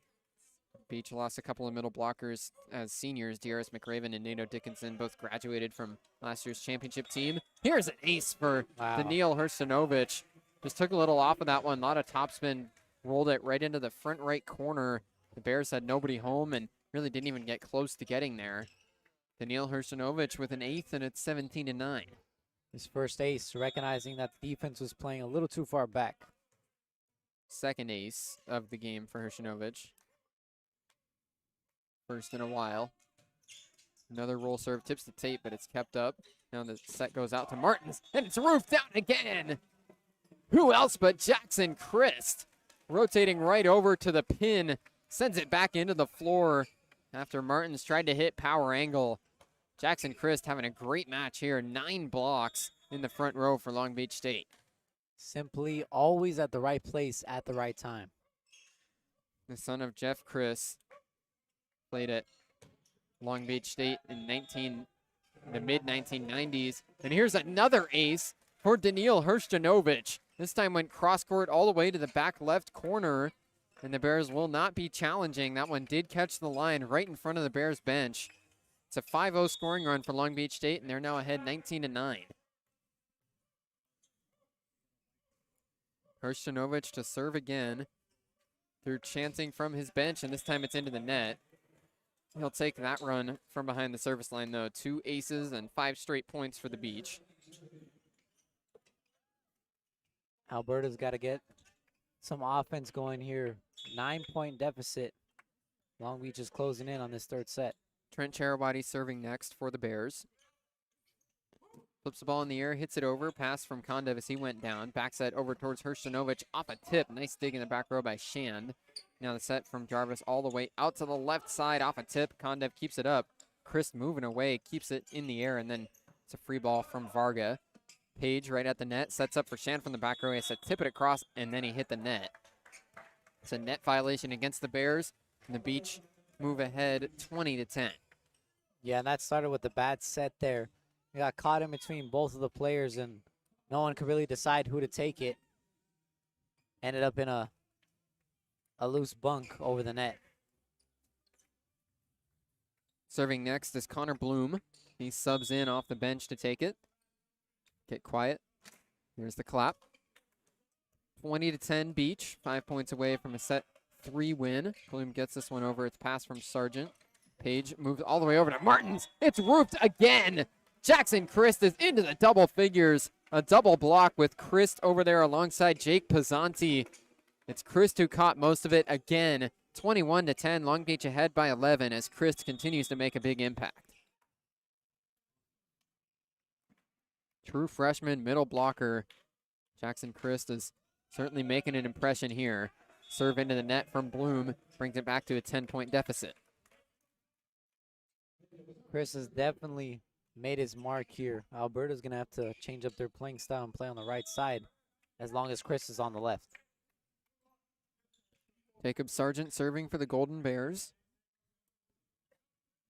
Beach lost a couple of middle blockers as seniors. Darius McRaven and Nato Dickinson both graduated from last year's championship team. Here's an ace for Daniil Hersinovich. Just took a little off of that one. A lot of topspin. Rolled it right into the front right corner. The Bears had nobody home and really didn't even get close to getting there. Daniil Hersinovich with an 8th, and it's 17-9. His first ace, recognizing that the defense was playing a little too far back. Second ace of the game for Hersinovich. First in a while. Another roll serve, tips the tape, but it's kept up. Now the set goes out to Martins, and it's roofed down again. Who else but Jackson Christ? Rotating right over to the pin, sends it back into the floor after Martins tried to hit power angle. Jackson Christ having a great match here. 9 blocks in the front row for Long Beach State. Simply always at the right place at the right time. The son of Jeff Chris played at Long Beach State in the mid-1990s. And here's another ace for Daniil Hershtanovich. This time went cross-court all the way to the back left corner, and the Bears will not be challenging. That one did catch the line right in front of the Bears bench. It's a 5-0 scoring run for Long Beach State, and they're now ahead 19-9. Hershtanovich to serve again through chanting from his bench, and this time it's into the net. He'll take that run from behind the service line, though. 2 aces and 5 straight points for the Beach. Alberta's got to get some offense going here. 9-point deficit. Long Beach is closing in on this third set. Trent Cherabati serving next for the Bears. Flips the ball in the air, hits it over. Pass from Kondev as he went down. Back set over towards Hershtanovich off a tip. Nice dig in the back row by Shand. Now the set from Jarvis all the way out to the left side off a tip. Kondev keeps it up. Chris moving away, keeps it in the air, and then it's a free ball from Varga. Page right at the net, sets up for Shand from the back row. He has to tip it across, and then he hit the net. It's a net violation against the Bears, and the Beach move ahead 20-10. Yeah, and that started with the bad set there. We got caught in between both of the players, and no one could really decide who to take it. Ended up in a loose bunk over the net. Serving next is Connor Bloom. He subs in off the bench to take it. Get quiet. Here's the clap. 20-10 Beach. 5 points away from a set 3 win. Bloom gets this one over. It's pass from Sargent. Page moves all the way over to Martins. It's roofed again. Jackson Christ is into the double figures. A double block with Christ over there alongside Jake Pizzanti. It's Christ who caught most of it again. 21-10. Long Beach ahead by 11 as Christ continues to make a big impact. True freshman middle blocker. Jackson Christ is certainly making an impression here. Serve into the net from Bloom. Brings it back to a 10-point deficit. Chris has definitely made his mark here. Alberta's going to have to change up their playing style and play on the right side as long as Chris is on the left. Jacob Sargent serving for the Golden Bears.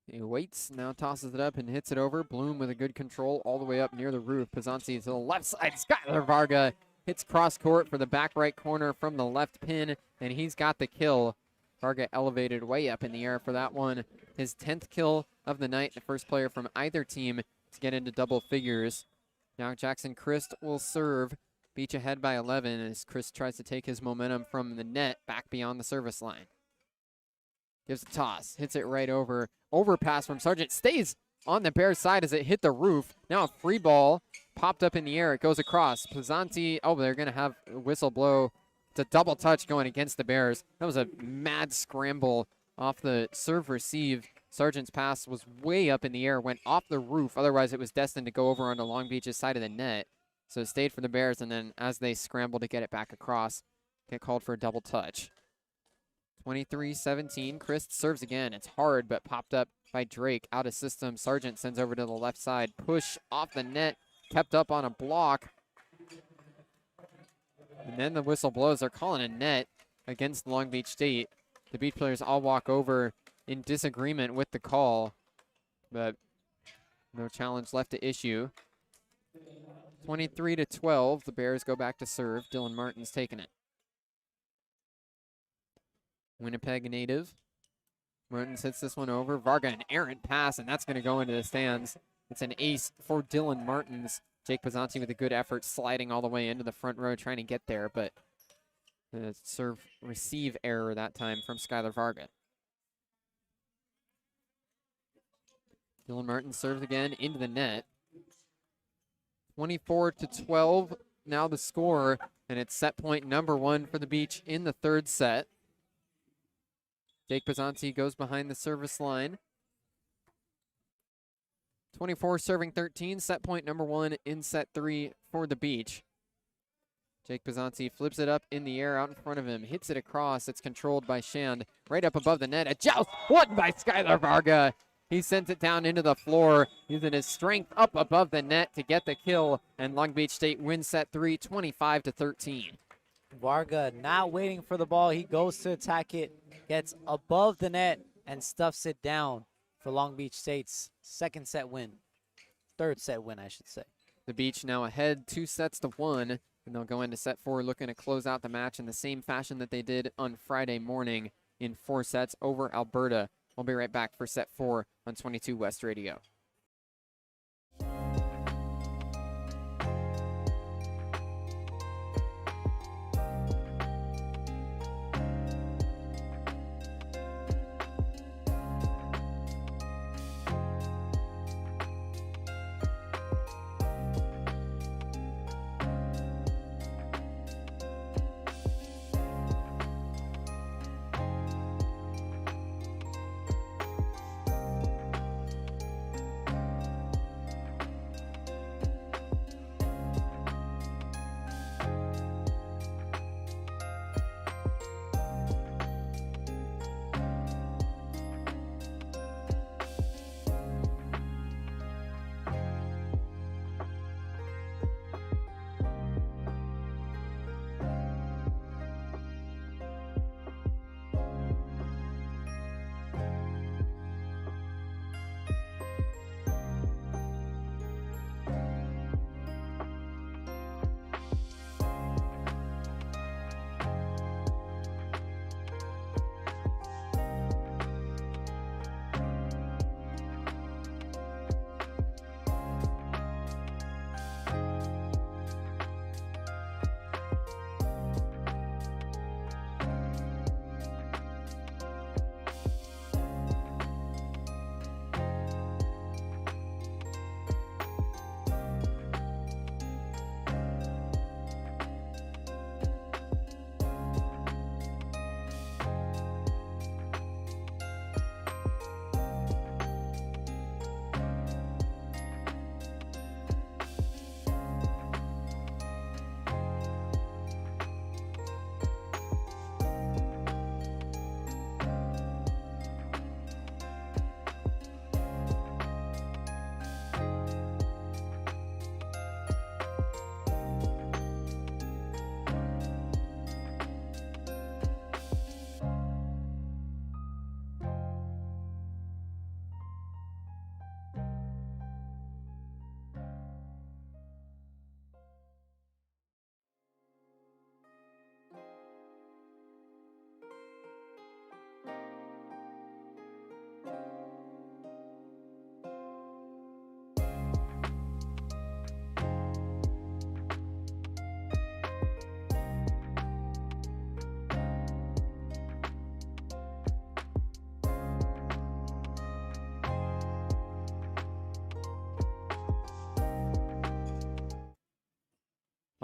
He waits, now tosses it up and hits it over. Bloom with a good control all the way up near the roof. Pizzanti to the left side. Skylar Varga hits cross court for the back right corner from the left pin, and he's got the kill. Varga elevated way up in the air for that one. His 10th kill of the night, the first player from either team to get into double figures. Now Jackson Christ will serve. Beach ahead by 11 as Chris tries to take his momentum from the net back beyond the service line. Gives a toss, hits it right over. Overpass from Sargent, stays on the Bears side as it hit the roof. Now a free ball popped up in the air. It goes across. Pizzanti, they're going to have a whistle blow. It's a double touch going against the Bears. That was a mad scramble off the serve receive. Sargent's pass was way up in the air, went off the roof. Otherwise, it was destined to go over onto Long Beach's side of the net. So it stayed for the Bears, and then as they scramble to get it back across, get called for a double touch. 23-17, Chris serves again. It's hard, but popped up by Drake. Out of system, Sargent sends over to the left side. Push off the net, kept up on a block. And then the whistle blows. They're calling a net against Long Beach State. The Beach players all walk over in disagreement with the call, but no challenge left to issue. 23-12, the Bears go back to serve. Dylan Martin's taking it. Winnipeg native. Martins hits this one over. Varga, an errant pass, and that's going to go into the stands. It's an ace for Dylan Martins. Jake Pizzanti with a good effort, sliding all the way into the front row, trying to get there, but the serve receive error that time from Skylar Varga. Dylan Martins serves again into the net. 24-12, now the score, and it's set point number 1 for the Beach in the third set. Jake Pizzanti goes behind the service line. 24 serving 13, set point number 1 in set 3 for the Beach. Jake Pizzanti flips it up in the air out in front of him, hits it across. It's controlled by Shand right up above the net. A joust won by Skylar Varga. He sends it down into the floor, using his strength up above the net to get the kill, and Long Beach State wins set 3, 25-13. Varga not waiting for the ball. He goes to attack it, gets above the net, and stuffs it down for Long Beach State's third set win, I should say. The Beach now ahead 2-1, and they'll go into set 4 looking to close out the match in the same fashion that they did on Friday morning in 4 sets over Alberta. We'll be right back for set 4 on 22 West Radio.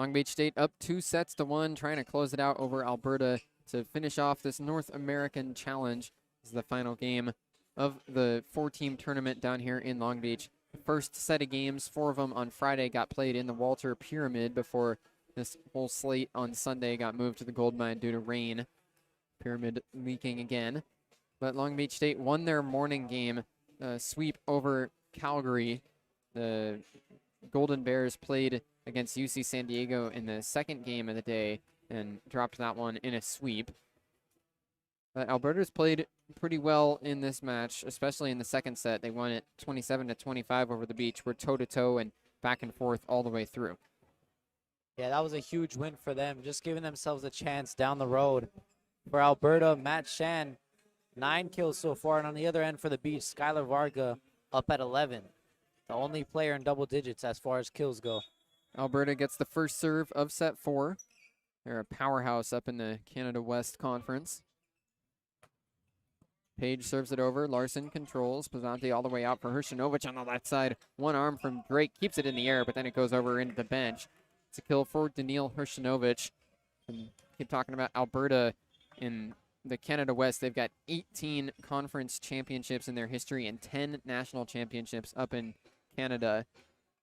Long Beach State up 2-1, trying to close it out over Alberta to finish off this North American Challenge. This is the final game of the 4-team tournament down here in Long Beach. The first set of games, 4 of them on Friday, got played in the Walter Pyramid before this whole slate on Sunday got moved to the Gold Mine due to rain. Pyramid leaking again. But Long Beach State won their morning game, sweep over Calgary. The Golden Bears played against UC San Diego in the second game of the day and dropped that one in a sweep. But Alberta's played pretty well in this match, especially in the second set. They won it 27-25 over the Beach. We're toe-to-toe and back and forth all the way through. Yeah, that was a huge win for them, just giving themselves a chance down the road. For Alberta, Matt Shan, 9 kills so far, and on the other end for the Beach, Skylar Varga up at 11. The only player in double digits as far as kills go. Alberta gets the first serve of set 4. They're a powerhouse up in the Canada West Conference. Page serves it over. Larson controls. Pizzanti all the way out for Hershinovic on the left side. One arm from Drake keeps it in the air, but then it goes over into the bench. It's a kill for Daniil Hershinovic. And keep talking about Alberta in the Canada West. They've got 18 conference championships in their history and 10 national championships up in Canada.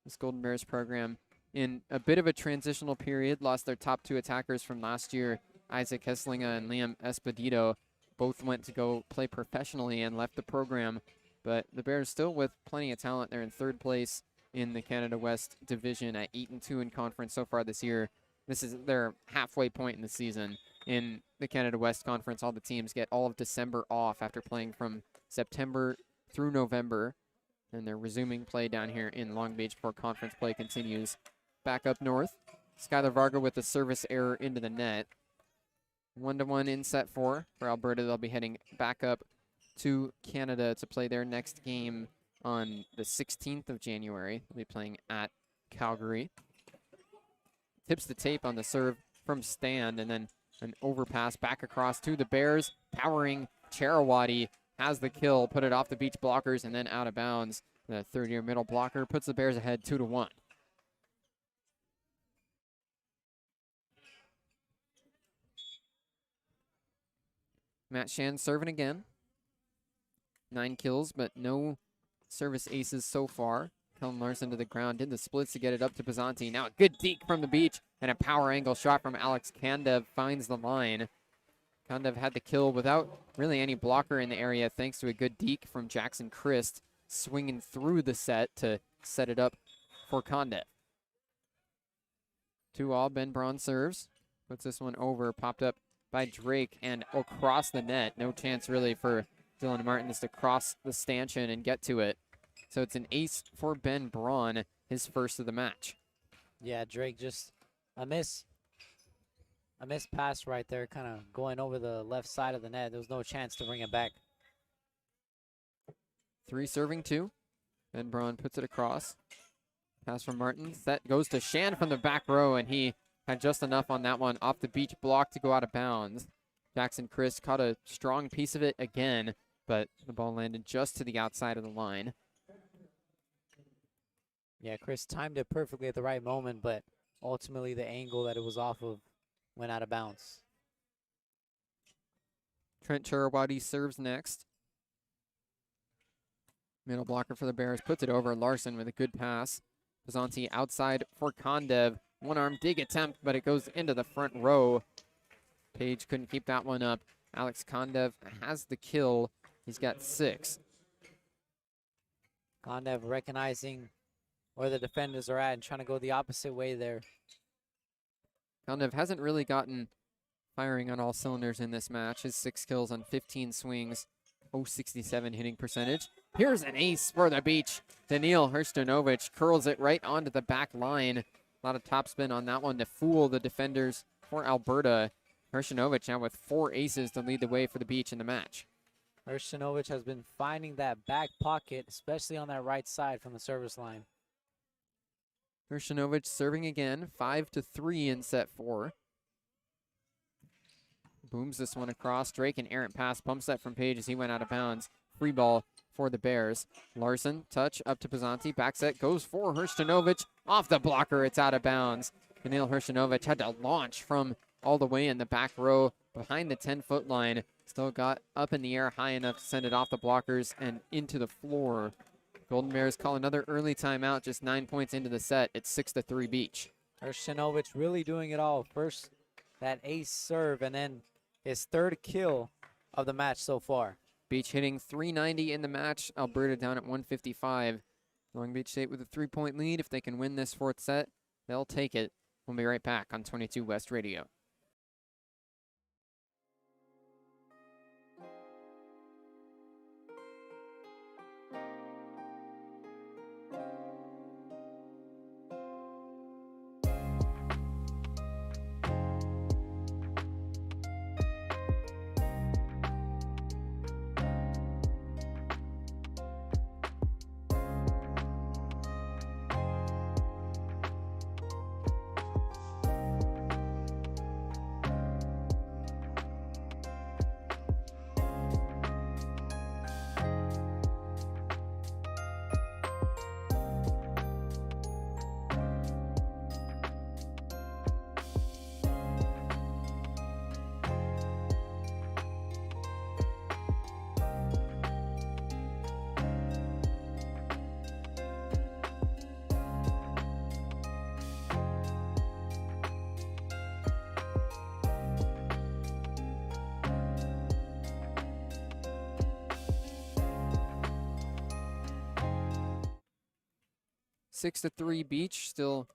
This Golden Bears program in a bit of a transitional period, lost their top 2 attackers from last year, Isaac Hesslinga and Liam Espedito. Both went to go play professionally and left the program, but the Bears still with plenty of talent. They're in 3rd place in the Canada West division at 8-2 in conference so far this year. This is their halfway point in the season. In the Canada West Conference, all the teams get all of December off after playing from September through November, and they're resuming play down here in Long Beach before conference play continues. Back up north, Skylar Varga with the service error into the net. 1-1 in set 4 for Alberta. They'll be heading back up to Canada to play their next game on the 16th of January. They'll be playing at Calgary. Tips the tape on the serve from Stand, and then an overpass back across to the Bears. Powering Charawati has the kill, put it off the Beach blockers, and then out of bounds. The third-year middle blocker puts the Bears ahead 2-1. Matt Shan serving again. 9 kills, but no service aces so far. Kellen Larson to the ground, did the splits to get it up to Pizzanti. Now a good deke from the Beach, and a power angle shot from Alex Kandev finds the line. Kandev had the kill without really any blocker in the area, thanks to a good deke from Jackson Christ, swinging through the set to set it up for Kandev. 2-all, Ben Braun serves. Puts this one over, popped up by Drake and across the net. No chance really for Dylan Martins to cross the stanchion and get to it. So it's an ace for Ben Braun, his first of the match. Yeah, Drake just a miss pass right there, kind of going over the left side of the net. There was no chance to bring it back. 3 serving 2. Ben Braun puts it across. Pass from Martins. That goes to Shan from the back row, and he had just enough on that one off the Beach block to go out of bounds. Jackson Christ caught a strong piece of it again, but the ball landed just to the outside of the line. Yeah, Chris timed it perfectly at the right moment, but ultimately the angle that it was off of went out of bounds. Trent Charawati serves next. Middle blocker for the Bears, puts it over. Larson with a good pass. Pizzanti outside for Kandev. One-arm dig attempt, but it goes into the front row. Page couldn't keep that one up. Alex Kandev has the kill. He's got 6. Kandev recognizing where the defenders are at and trying to go the opposite way there. Kandev hasn't really gotten firing on all cylinders in this match. His 6 kills on 15 swings, .067 hitting percentage. Here's an ace for the Beach. Daniil Hershinovic curls it right onto the back line. A lot of topspin on that one to fool the defenders for Alberta. Hershinovic now with 4 aces to lead the way for the Beach in the match. Hershinovic has been finding that back pocket, especially on that right side from the service line. Hershinovic serving again, 5-3 in set 4. Booms this one across. Drake, an errant pass, pumps that from Page as he went out of bounds. Free ball for the Bears. Larson, touch up to Pizzanti. Back set goes for Hershinovic. Off the blocker, it's out of bounds. Daniil Hershinovic had to launch from all the way in the back row behind the 10-foot line. Still got up in the air high enough to send it off the blockers and into the floor. Golden Bears call another early timeout, just 9 points into the set. It's 6-3 Beach. Hershinovic really doing it all. First, that ace serve, and then his third kill of the match so far. Beach hitting 390 in the match. Alberta down at 155. Long Beach State with a 3-point lead. If they can win this fourth set, they'll take it. We'll be right back on 22 West Radio. Six to 3 Beach. Still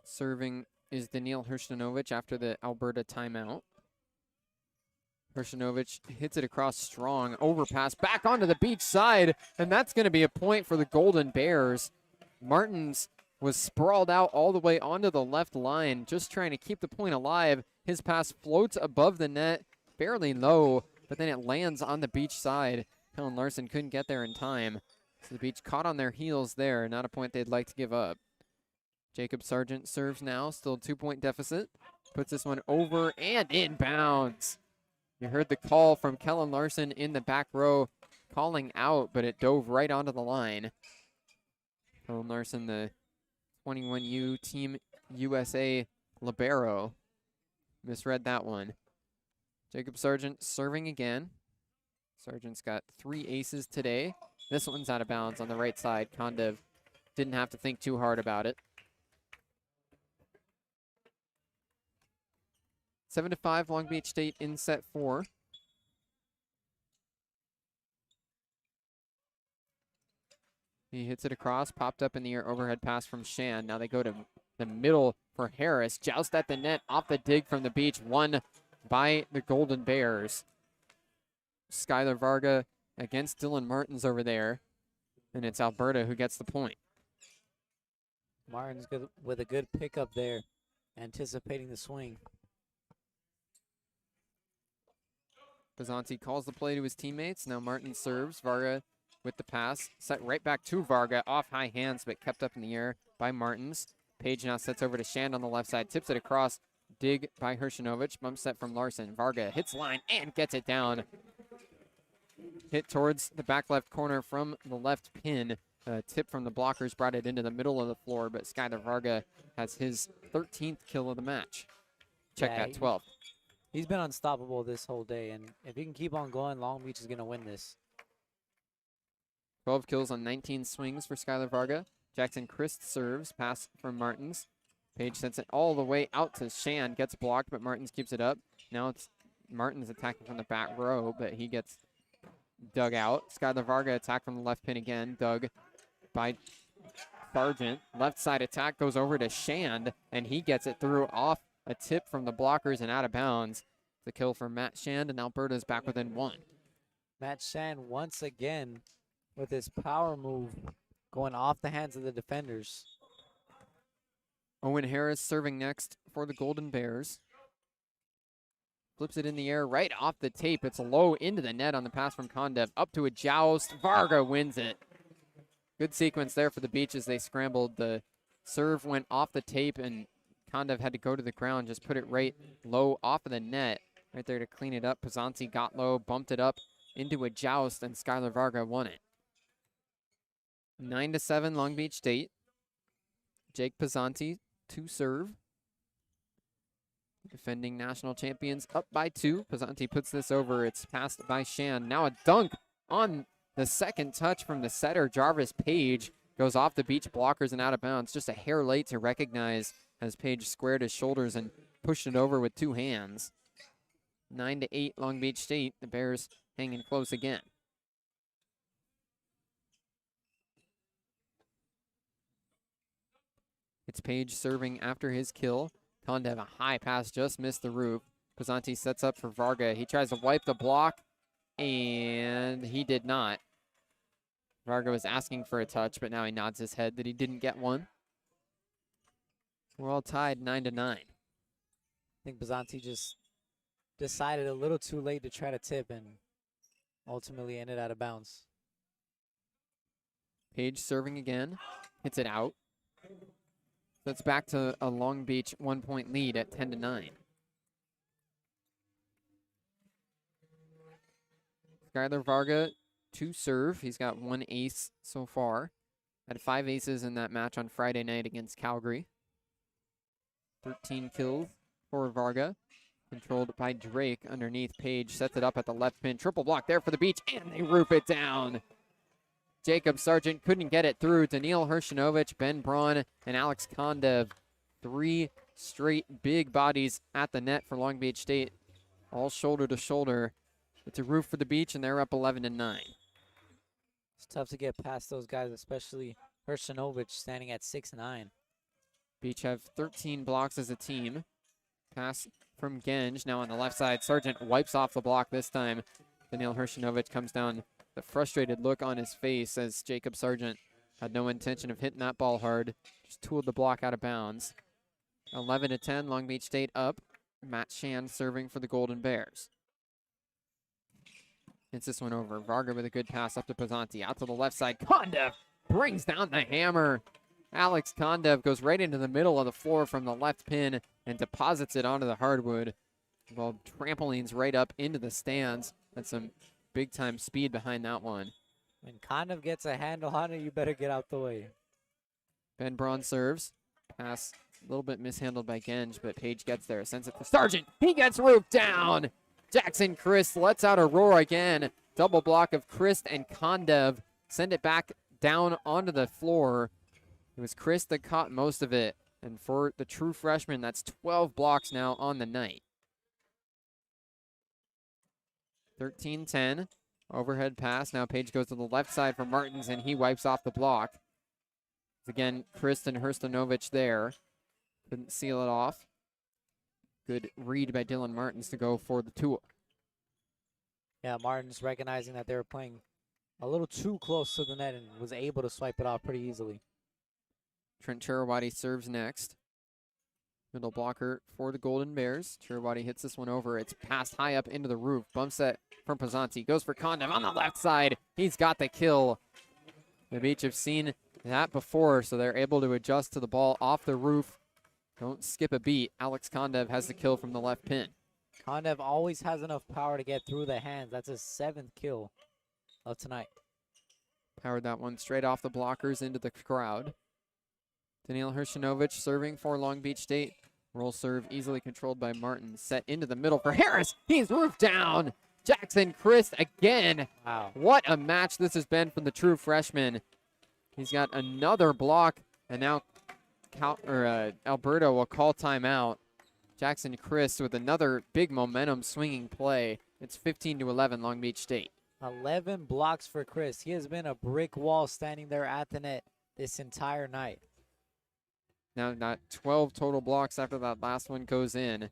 serving is Daniil Hershinovic after the Alberta timeout. Hershinovic hits it across strong, overpass back onto the Beach side, and that's going to be a point for the Golden Bears. Martins was sprawled out all the way onto the left line, just trying to keep the point alive. His pass floats above the net, barely low, but then it lands on the Beach side. Kellen Larson couldn't get there in time. So the Beach caught on their heels there, not a point they'd like to give up. Jacob Sargent serves now, still 2-point deficit. Puts this one over and inbounds. You heard the call from Kellen Larson in the back row calling out, but it dove right onto the line. Kellen Larson, the 21U Team USA libero. Misread that one. Jacob Sargent serving again. Sargent's got 3 aces today. This one's out of bounds on the right side. Kondev didn't have to think too hard about it. 7-5 Long Beach State in set 4. He hits it across, popped up in the air, overhead pass from Shan. Now they go to the middle for Harris. Joust at the net, off the dig from the Beach, won by the Golden Bears. Skylar Varga against Dylan Martins over there, and it's Alberta who gets the point. Martins good with a good pickup there, anticipating the swing. Pizzanti calls the play to his teammates. Now Martin serves. Varga with the pass. Set right back to Varga. Off high hands, but kept up in the air by Martins. Page now sets over to Shand on the left side. Tips it across. Dig by Hershinovic. Bump set from Larson. Varga hits line and gets it down. Hit towards the back left corner from the left pin. Tip from the blockers brought it into the middle of the floor, but Skylar Varga has his 13th kill of the match. Check that 12th. He's been unstoppable this whole day, and if he can keep on going, Long Beach is going to win this. 12 kills on 19 swings for Skylar Varga. Jackson Christ serves, pass from Martins. Page sends it all the way out to Shan, gets blocked, but Martins keeps it up. Now it's Martins attacking from the back row, but he gets dug out. Skylar Varga attack from the left pin again, dug by Sargent. Left side attack goes over to Shand, and he gets it through off a tip from the blockers and out of bounds. The kill for Matt Shand, and Alberta's back within 1. Matt Shand once again with his power move going off the hands of the defenders. Owen Harris serving next for the Golden Bears. Flips it in the air right off the tape. It's low into the net on the pass from Kondev. Up to a joust. Varga wins it. Good sequence there for the Beach as they scrambled. The serve went off the tape, and Kondev had to go to the ground, just put it right low off of the net. Right there to clean it up. Pizzanti got low, bumped it up into a joust, and Skylar Varga won it. 9-7 Long Beach State. Jake Pizzanti to serve. Defending national champions up by 2. Pisanti puts this over. It's passed by Shan. Now a dunk on the second touch from the setter. Jarvis Page goes off the Beach blockers and out of bounds. Just a hair late to recognize as Page squared his shoulders and pushed it over with 2 hands. 9-8 Long Beach State. The Bears hanging close again. It's Page serving after his kill. Kondev, a high pass, just missed the roof. Pisanti sets up for Varga. He tries to wipe the block, and he did not. Varga was asking for a touch, but now he nods his head that he didn't get one. We're all tied 9-9. I think Pisanti just decided a little too late to try to tip and ultimately ended out of bounds. Page serving again. Hits it out. That's back to a Long Beach 1-point lead at 10-9. Skylar Varga to serve. He's got 1 ace so far. Had 5 aces in that match on Friday night against Calgary. 13 kills for Varga. Controlled by Drake underneath. Page sets it up at the left pin. Triple block there for the Beach, and they roof it down. Jacob Sargent couldn't get it through. Daniil Hershinovich, Ben Braun, and Alex Kondev. 3 straight big bodies at the net for Long Beach State. All shoulder to shoulder. It's a roof for the Beach, and they're up 11-9. It's tough to get past those guys, especially Hershinovich standing at 6'9". Beach have 13 blocks as a team. Pass from Genge. Now on the left side, Sargent wipes off the block this time. Daniil Hershinovich comes down. The frustrated look on his face as Jacob Sargent had no intention of hitting that ball hard. Just tooled the block out of bounds. 11-10, Long Beach State up. Matt Shan serving for the Golden Bears. Hits this one over. Varga with a good pass up to Pisanti. Out to the left side. Kondev brings down the hammer. Alex Kondev goes right into the middle of the floor from the left pin and deposits it onto the hardwood. Well, trampolines right up into the stands. That's some big-time speed behind that one. When Kondev gets a handle on it, you better get out the way. Ben Braun serves. Pass a little bit mishandled by Genge, but Page gets there. Sends it to Sargent. He gets roofed down. Jackson Christ lets out a roar again. Double block of Christ and Kondev. Send it back down onto the floor. It was Christ that caught most of it. And for the true freshman, that's 12 blocks now on the night. 13-10. Overhead pass. Now Page goes to the left side for Martins, and he wipes off the block. Again, Christ and Herstanovich there. Couldn't seal it off. Good read by Dylan Martins to go for the tool. Yeah, Martins recognizing that they were playing a little too close to the net and was able to swipe it off pretty easily. Trent Cherawadi serves next. Middle blocker for the Golden Bears. Cherawadi hits this one over. It's passed high up into the roof. Bump set from Pisanti. Goes for Kondev on the left side. He's got the kill. The Beach have seen that before, so they're able to adjust to the ball off the roof. Don't skip a beat. Alex Kondev has the kill from the left pin. Kondev always has enough power to get through the hands. That's his 7th kill of tonight. Powered that one straight off the blockers into the crowd. Daniil Hershinovich serving for Long Beach State. Roll serve easily controlled by Martin. Set into the middle for Harris. He's roofed down. Jackson Christ again. Wow. What a match this has been from the true freshman. He's got another block, and now Alberta will call timeout. Jackson Christ with another big momentum swinging play. It's 15-11 Long Beach State. 11 blocks for Chris. He has been a brick wall standing there at the net this entire night. Now not 12 total blocks after that last one goes in.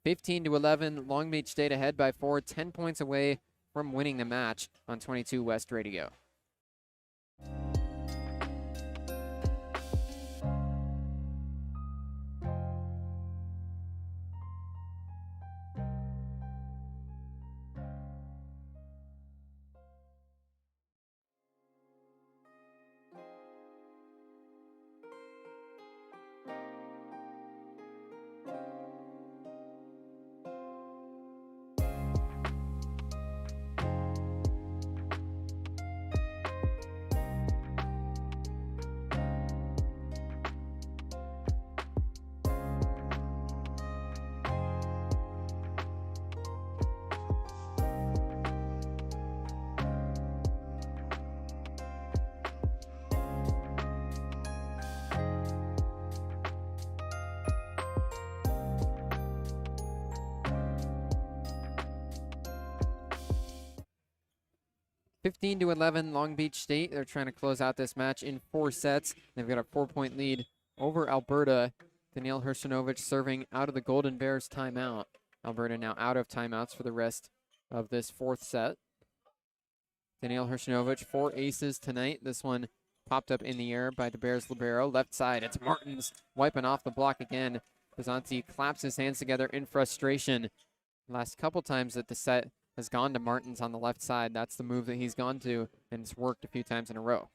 15-11, Long Beach State ahead by 4, 10 points away from winning the match on 22 West Radio. 15-11, Long Beach State. They're trying to close out this match in 4 sets. They've got a 4-point lead over Alberta. Daniil Hershinovic serving out of the Golden Bears timeout. Alberta now out of timeouts for the rest of this 4th set. Daniil Hershinovic, 4 aces tonight. This one popped up in the air by the Bears libero. Left side, it's Martins wiping off the block again. Bizanti claps his hands together in frustration. Last couple times that the set has gone to Martins on the left side. That's the move that he's gone to, and it's worked a few times in a row.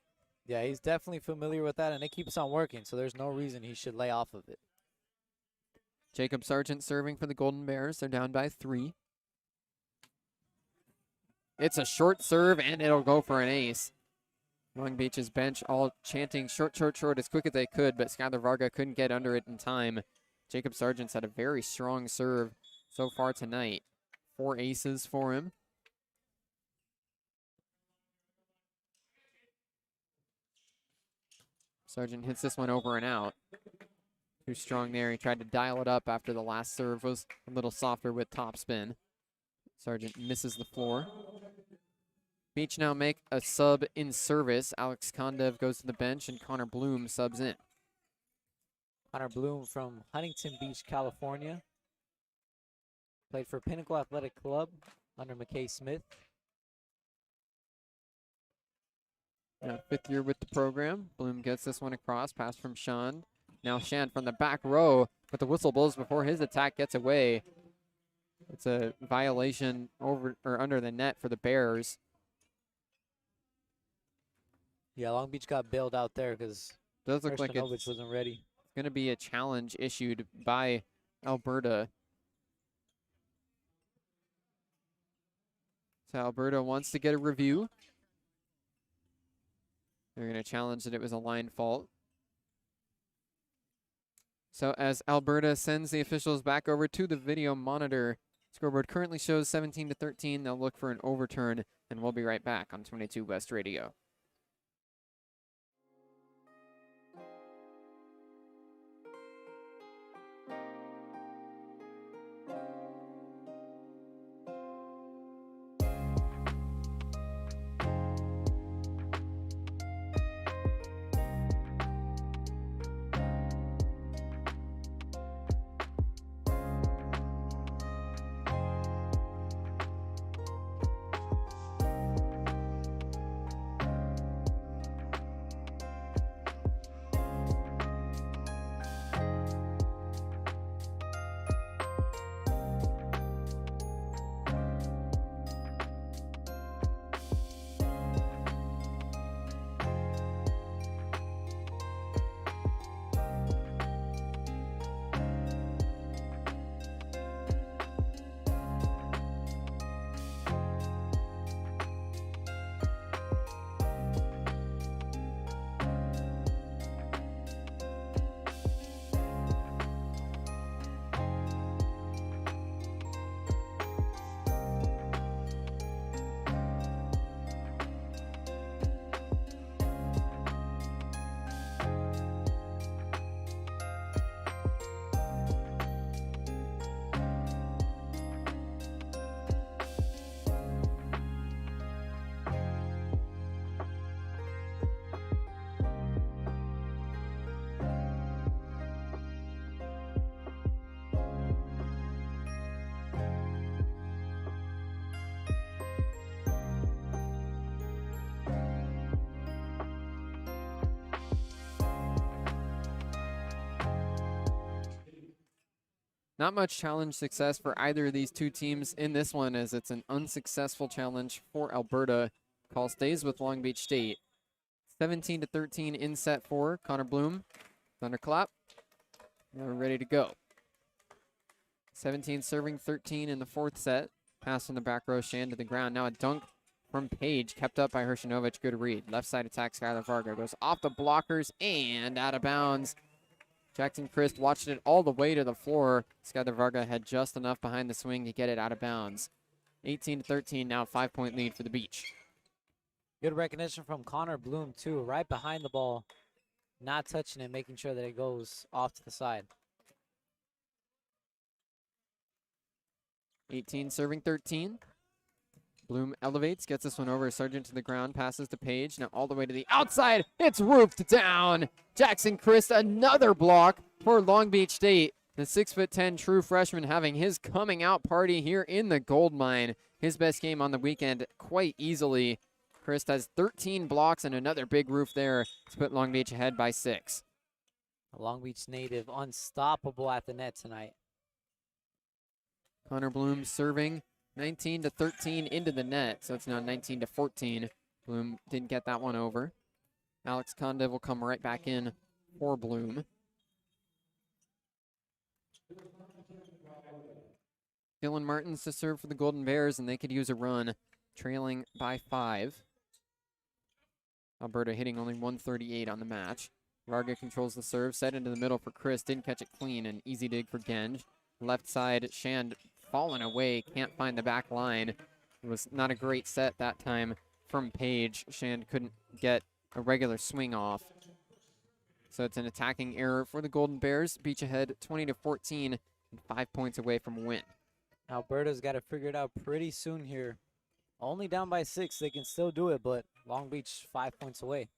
Yeah, he's definitely familiar with that, and it keeps on working, so there's no reason he should lay off of it. Jacob Sargent serving for the Golden Bears. They're down by 3. It's a short serve, and it'll go for an ace. Long Beach's bench all chanting short, short, short as quick as they could, but Skylar Varga couldn't get under it in time. Jacob Sargent's had a very strong serve so far tonight. 4 aces for him. Sargent hits this one over and out. Too strong there. He tried to dial it up after the last serve was a little softer with topspin. Sargent misses the floor. Beach now make a sub in service. Alex Kondev goes to the bench and Connor Bloom subs in. Connor Bloom from Huntington Beach, California. Played for Pinnacle Athletic Club under McKay Smith. Now 5th year with the program. Bloom gets this one across. Pass from Sean. Now Shan from the back row, but the whistle blows before his attack gets away. It's a violation over or under the net for the Bears. Yeah, Long Beach got bailed out there because Does look like it's wasn't ready. going to be a challenge issued by Alberta. So Alberta wants to get a review. They're going to challenge that it was a line fault. So as Alberta sends the officials back over to the video monitor, scoreboard currently shows 17-13. They'll look for an overturn, and we'll be right back on 22 West Radio. Not much challenge success for either of these two teams in this one, as it's an unsuccessful challenge for Alberta. Call stays with Long Beach State. 17-13 in set 4. Connor Bloom, thunderclap. Now we're ready to go. 17 serving 13 in the 4th set. Pass from the back row, Shan to the ground. Now a dunk from Page, kept up by Hershinovic. Good read. Left side attack, Skylar Varga goes off the blockers and out of bounds. Jackson Christ watched it all the way to the floor. Skylar Varga had just enough behind the swing to get it out of bounds. 18-13, now 5-point lead for the Beach. Good recognition from Connor Bloom, too. Right behind the ball, not touching it, making sure that it goes off to the side. 18 serving 13. Bloom elevates, gets this one over. Sargent to the ground, passes to Page. Now all the way to the outside. It's roofed down. Jackson Christ, another block for Long Beach State. The 6'10" true freshman having his coming out party here in the gold mine. His best game on the weekend quite easily. Christ has 13 blocks and another big roof there to put Long Beach ahead by 6. A Long Beach native unstoppable at the net tonight. Connor Bloom serving 19-13 into the net, so it's now 19-14. Bloom didn't get that one over. Alex Condev will come right back in for Bloom. Dylan Martins to serve for the Golden Bears, and they could use a run, trailing by 5. Alberta hitting only 138 on the match. Varga controls the serve, set into the middle for Chris, didn't catch it clean, an easy dig for Genge. Left side, Shand falling away, can't find the back line. It was not a great set that time from Page. Shand couldn't get a regular swing off. So it's an attacking error for the Golden Bears. Beach ahead 20-14 and 5 points away from a win. Alberta's got to figure it out pretty soon here. Only down by 6, they can still do it, but Long Beach 5 points away.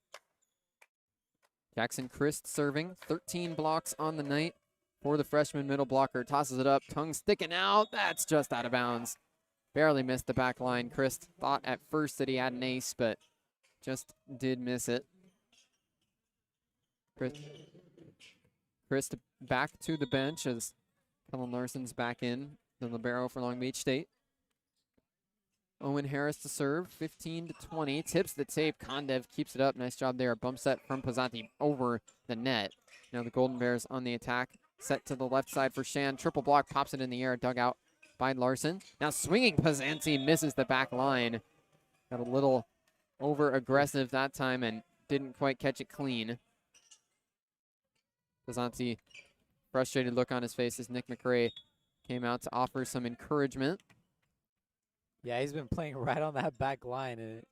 Jackson Christ serving, 13 blocks on the night for the freshman middle blocker. Tosses it up, tongue sticking out. That's just out of bounds. Barely missed the back line. Christ thought at first that he had an ace, but just did miss it. Christ back to the bench as Kellen Larson's back in, the libero for Long Beach State. Owen Harris to serve, 15-20. Tips the tape. Condev keeps it up. Nice job there. Bump set from Pizzanti over the net. Now the Golden Bears on the attack. Set to the left side for Shand. Triple block, pops it in the air. Dug out by Larson. Now swinging Pizzanti misses the back line. Got a little over aggressive that time and didn't quite catch it clean. Pizzanti, frustrated look on his face as Nick McRae came out to offer some encouragement. Yeah, he's been playing right on that back line, and it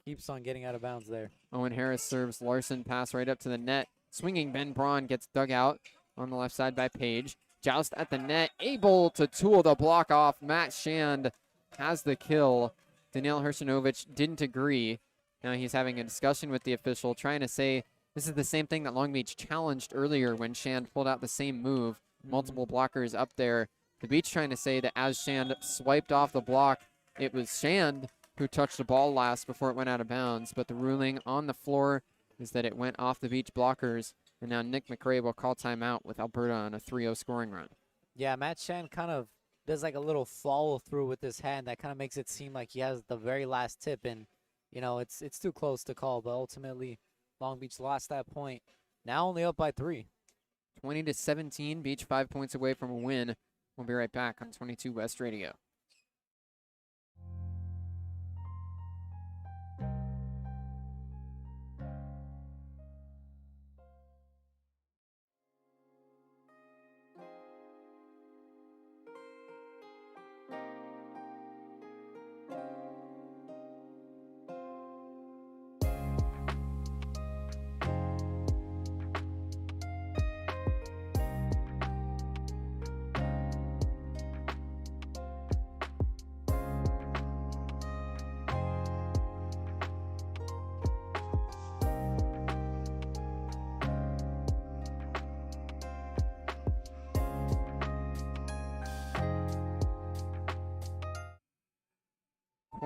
keeps on getting out of bounds there. Owen Harris serves Larson, pass right up to the net. Swinging Ben Braun gets dug out on the left side by Page. Joust at the net, able to tool the block off. Matt Shand has the kill. Daniel Hershinovic didn't agree. Now he's having a discussion with the official, trying to say this is the same thing that Long Beach challenged earlier when Shand pulled out the same move. Multiple blockers up there. The Beach trying to say that as Shand swiped off the block, it was Shand who touched the ball last before it went out of bounds, but the ruling on the floor is that it went off the Beach blockers, and now Nick McRae will call timeout with Alberta on a 3-0 scoring run. Yeah, Matt Shand kind of does like a little follow through with his hand that kind of makes it seem like he has the very last tip, and you know it's too close to call, but ultimately Long Beach lost that point. Now only up by 3. 20-17, Beach 5 points away from a win. We'll be right back on 22 West Radio.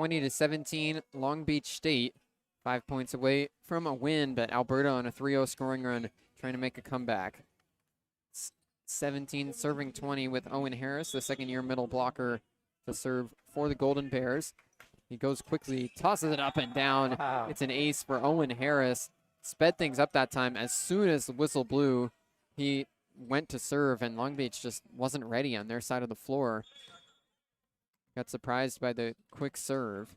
To 17, Long Beach State 5 points away from a win, but Alberta on a 3-0 scoring run trying to make a comeback. 17 serving 20 with Owen Harris, the second-year middle blocker, to serve for the Golden Bears. He goes quickly, tosses it up and down. Wow. It's an ace for Owen Harris. Sped things up that time. As soon as the whistle blew, he went to serve, and Long Beach just wasn't ready on their side of the floor. Got surprised by the quick serve.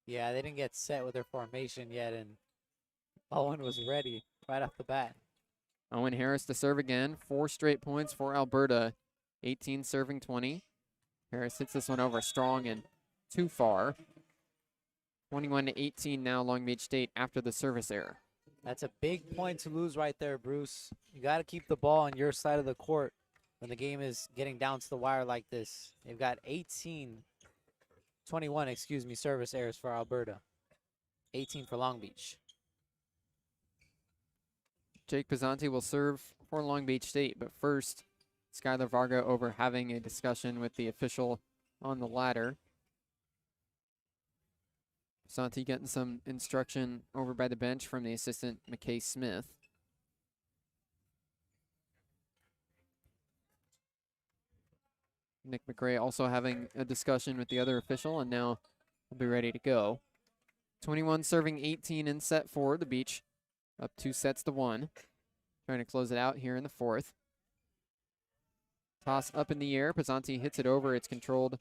Yeah, they didn't get set with their formation yet, and Owen was ready right off the bat. Owen Harris to serve again. 4 straight points for Alberta. 18 serving 20. Harris hits this one over strong and too far. 21-18 now, Long Beach State after the service error. That's a big point to lose right there, Bruce. You got to keep the ball on your side of the court when the game is getting down to the wire like this. They've got 18 21, excuse me, service errors for Alberta. 18 for Long Beach. Jake Pizzanti will serve for Long Beach State, but first, Skylar Varga over having a discussion with the official on the ladder. Pizzanti getting some instruction over by the bench from the assistant, McKay Smith. Nick McRae also having a discussion with the other official, and now we'll be ready to go. 21 serving 18 in set 4. The Beach up 2-1. Trying to close it out here in the 4th. Toss up in the air. Pizzanti hits it over. It's controlled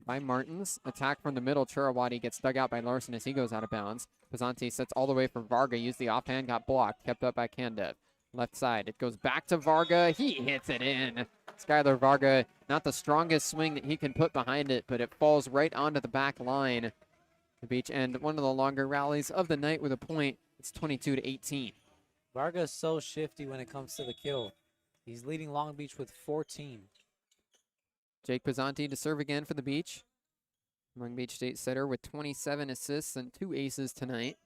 by Martins. Attack from the middle. Churawadi gets dug out by Larson as he goes out of bounds. Pizzanti sets all the way for Varga. Used the offhand. Got blocked. Kept up by Kandev. Left side. It goes back to Varga. He hits it in. Skylar Varga, not the strongest swing that he can put behind it, but it falls right onto the back line. The Beach end one of the longer rallies of the night with a point. It's 22-18. Varga's so shifty when it comes to the kill. He's leading Long Beach with 14. Jake Pizzanti to serve again for the Beach. Long Beach State setter with 27 assists and 2 aces tonight.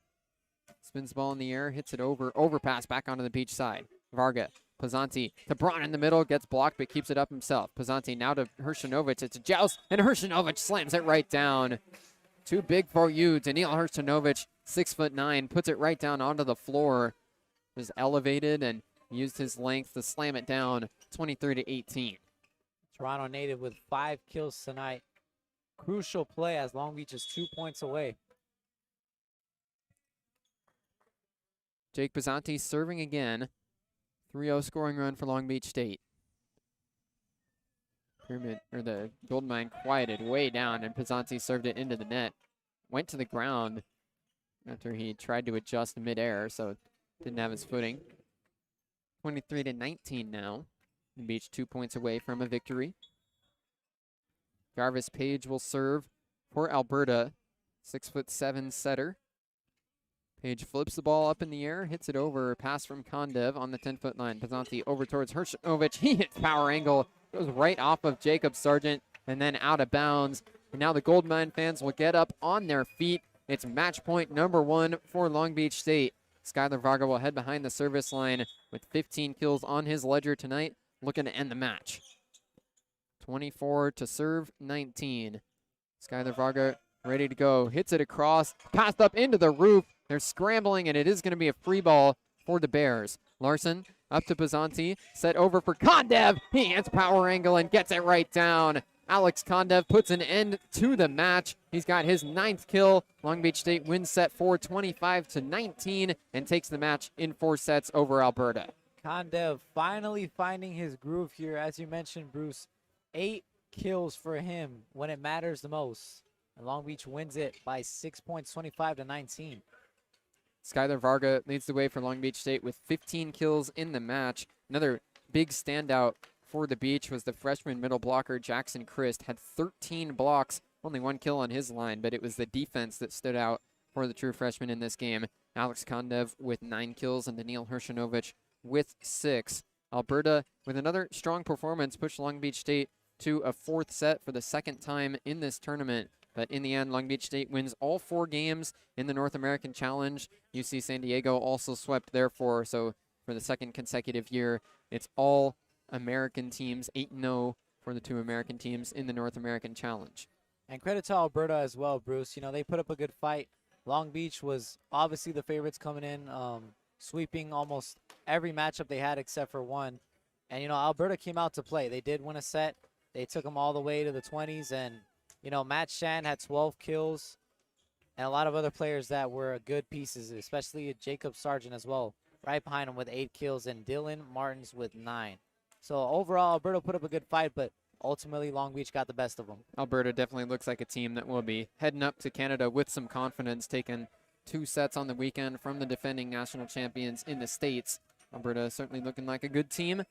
Spins the ball in the air, hits it over. Overpass back onto the Beach side. Varga, Pizzanti to Braun in the middle, gets blocked but keeps it up himself. Pizzanti now to Hershinovic. It's a joust, and Hershinovic slams it right down. Too big for you. Daniil Hershinovic, 6'9", puts it right down onto the floor. Was elevated and used his length to slam it down. 23-18. Toronto native with 5 kills tonight. Crucial play as Long Beach is 2 points away. Jake Pizzanti serving again. 3-0 scoring run for Long Beach State. The gold mine quieted way down, and Pizzanti served it into the net. Went to the ground after he tried to adjust midair, so didn't have his footing. 23-19 now. The Beach 2 points away from a victory. Jarvis Page will serve for Alberta. 6'7" setter. Page flips the ball up in the air, hits it over. Pass from Kondev on the 10-foot line. Pizzanti over towards Hershinovic. He hits power angle. Goes right off of Jacob Sargent and then out of bounds. And now the Gold Mine fans will get up on their feet. It's match point number 1 for Long Beach State. Skylar Varga will head behind the service line with 15 kills on his ledger tonight, looking to end the match. 24 to serve 19. Skylar Varga ready to go. Hits it across. Passed up into the roof. They're scrambling, and it is going to be a free ball for the Bears. Larson up to Pizzanti. Set over for Kondev. He hits power angle and gets it right down. Alex Kondev puts an end to the match. He's got his 9th kill. Long Beach State wins set 4, 25-19, and takes the match in 4 sets over Alberta. Kondev finally finding his groove here. As you mentioned, Bruce, 8 kills for him when it matters the most. And Long Beach wins it by 6 points, 25-19. Skylar Varga leads the way for Long Beach State with 15 kills in the match. Another big standout for the Beach was the freshman middle blocker Jackson Christ. Had 13 blocks, only 1 kill on his line, but it was the defense that stood out for the true freshman in this game. Alex Kondev with 9 kills and Daniil Hershinovic with 6. Alberta, with another strong performance, pushed Long Beach State to a 4th set for the 2nd time in this tournament. But in the end, Long Beach State wins all 4 games in the North American Challenge. UC San Diego also swept their 4, so for the 2nd consecutive year, it's all American teams, 8-0 for the 2 American teams in the North American Challenge. And credit to Alberta as well, Bruce. You know, they put up a good fight. Long Beach was obviously the favorites coming in, sweeping almost every matchup they had except for one. And, you know, Alberta came out to play. They did win a set. They took them all the way to the 20s. And, you know, Matt Shan had 12 kills. And a lot of other players that were good pieces, especially Jacob Sargent as well, right behind him with 8 kills. And Dylan Martins with 9. So, overall, Alberta put up a good fight, but ultimately Long Beach got the best of them. Alberta definitely looks like a team that will be heading up to Canada with some confidence, taking 2 sets on the weekend from the defending national champions in the States. Alberta certainly looking like a good team,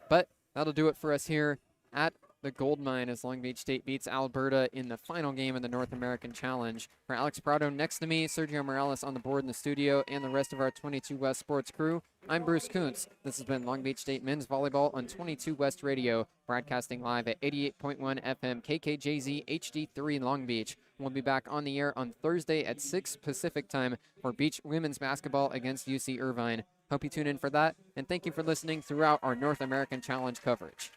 but that'll do it for us here at the gold mine as Long Beach State beats Alberta in the final game of the North American Challenge. For Alex Prado next to me, Sergio Morales on the board in the studio, and the rest of our 22 West Sports crew, I'm Bruce Kuntz. This has been Long Beach State Men's Volleyball on 22 West Radio, broadcasting live at 88.1 FM KKJZ HD3 Long Beach. We'll be back on the air on Thursday at 6 Pacific time for Beach Women's Basketball against UC Irvine. Hope you tune in for that, and thank you for listening throughout our North American Challenge coverage.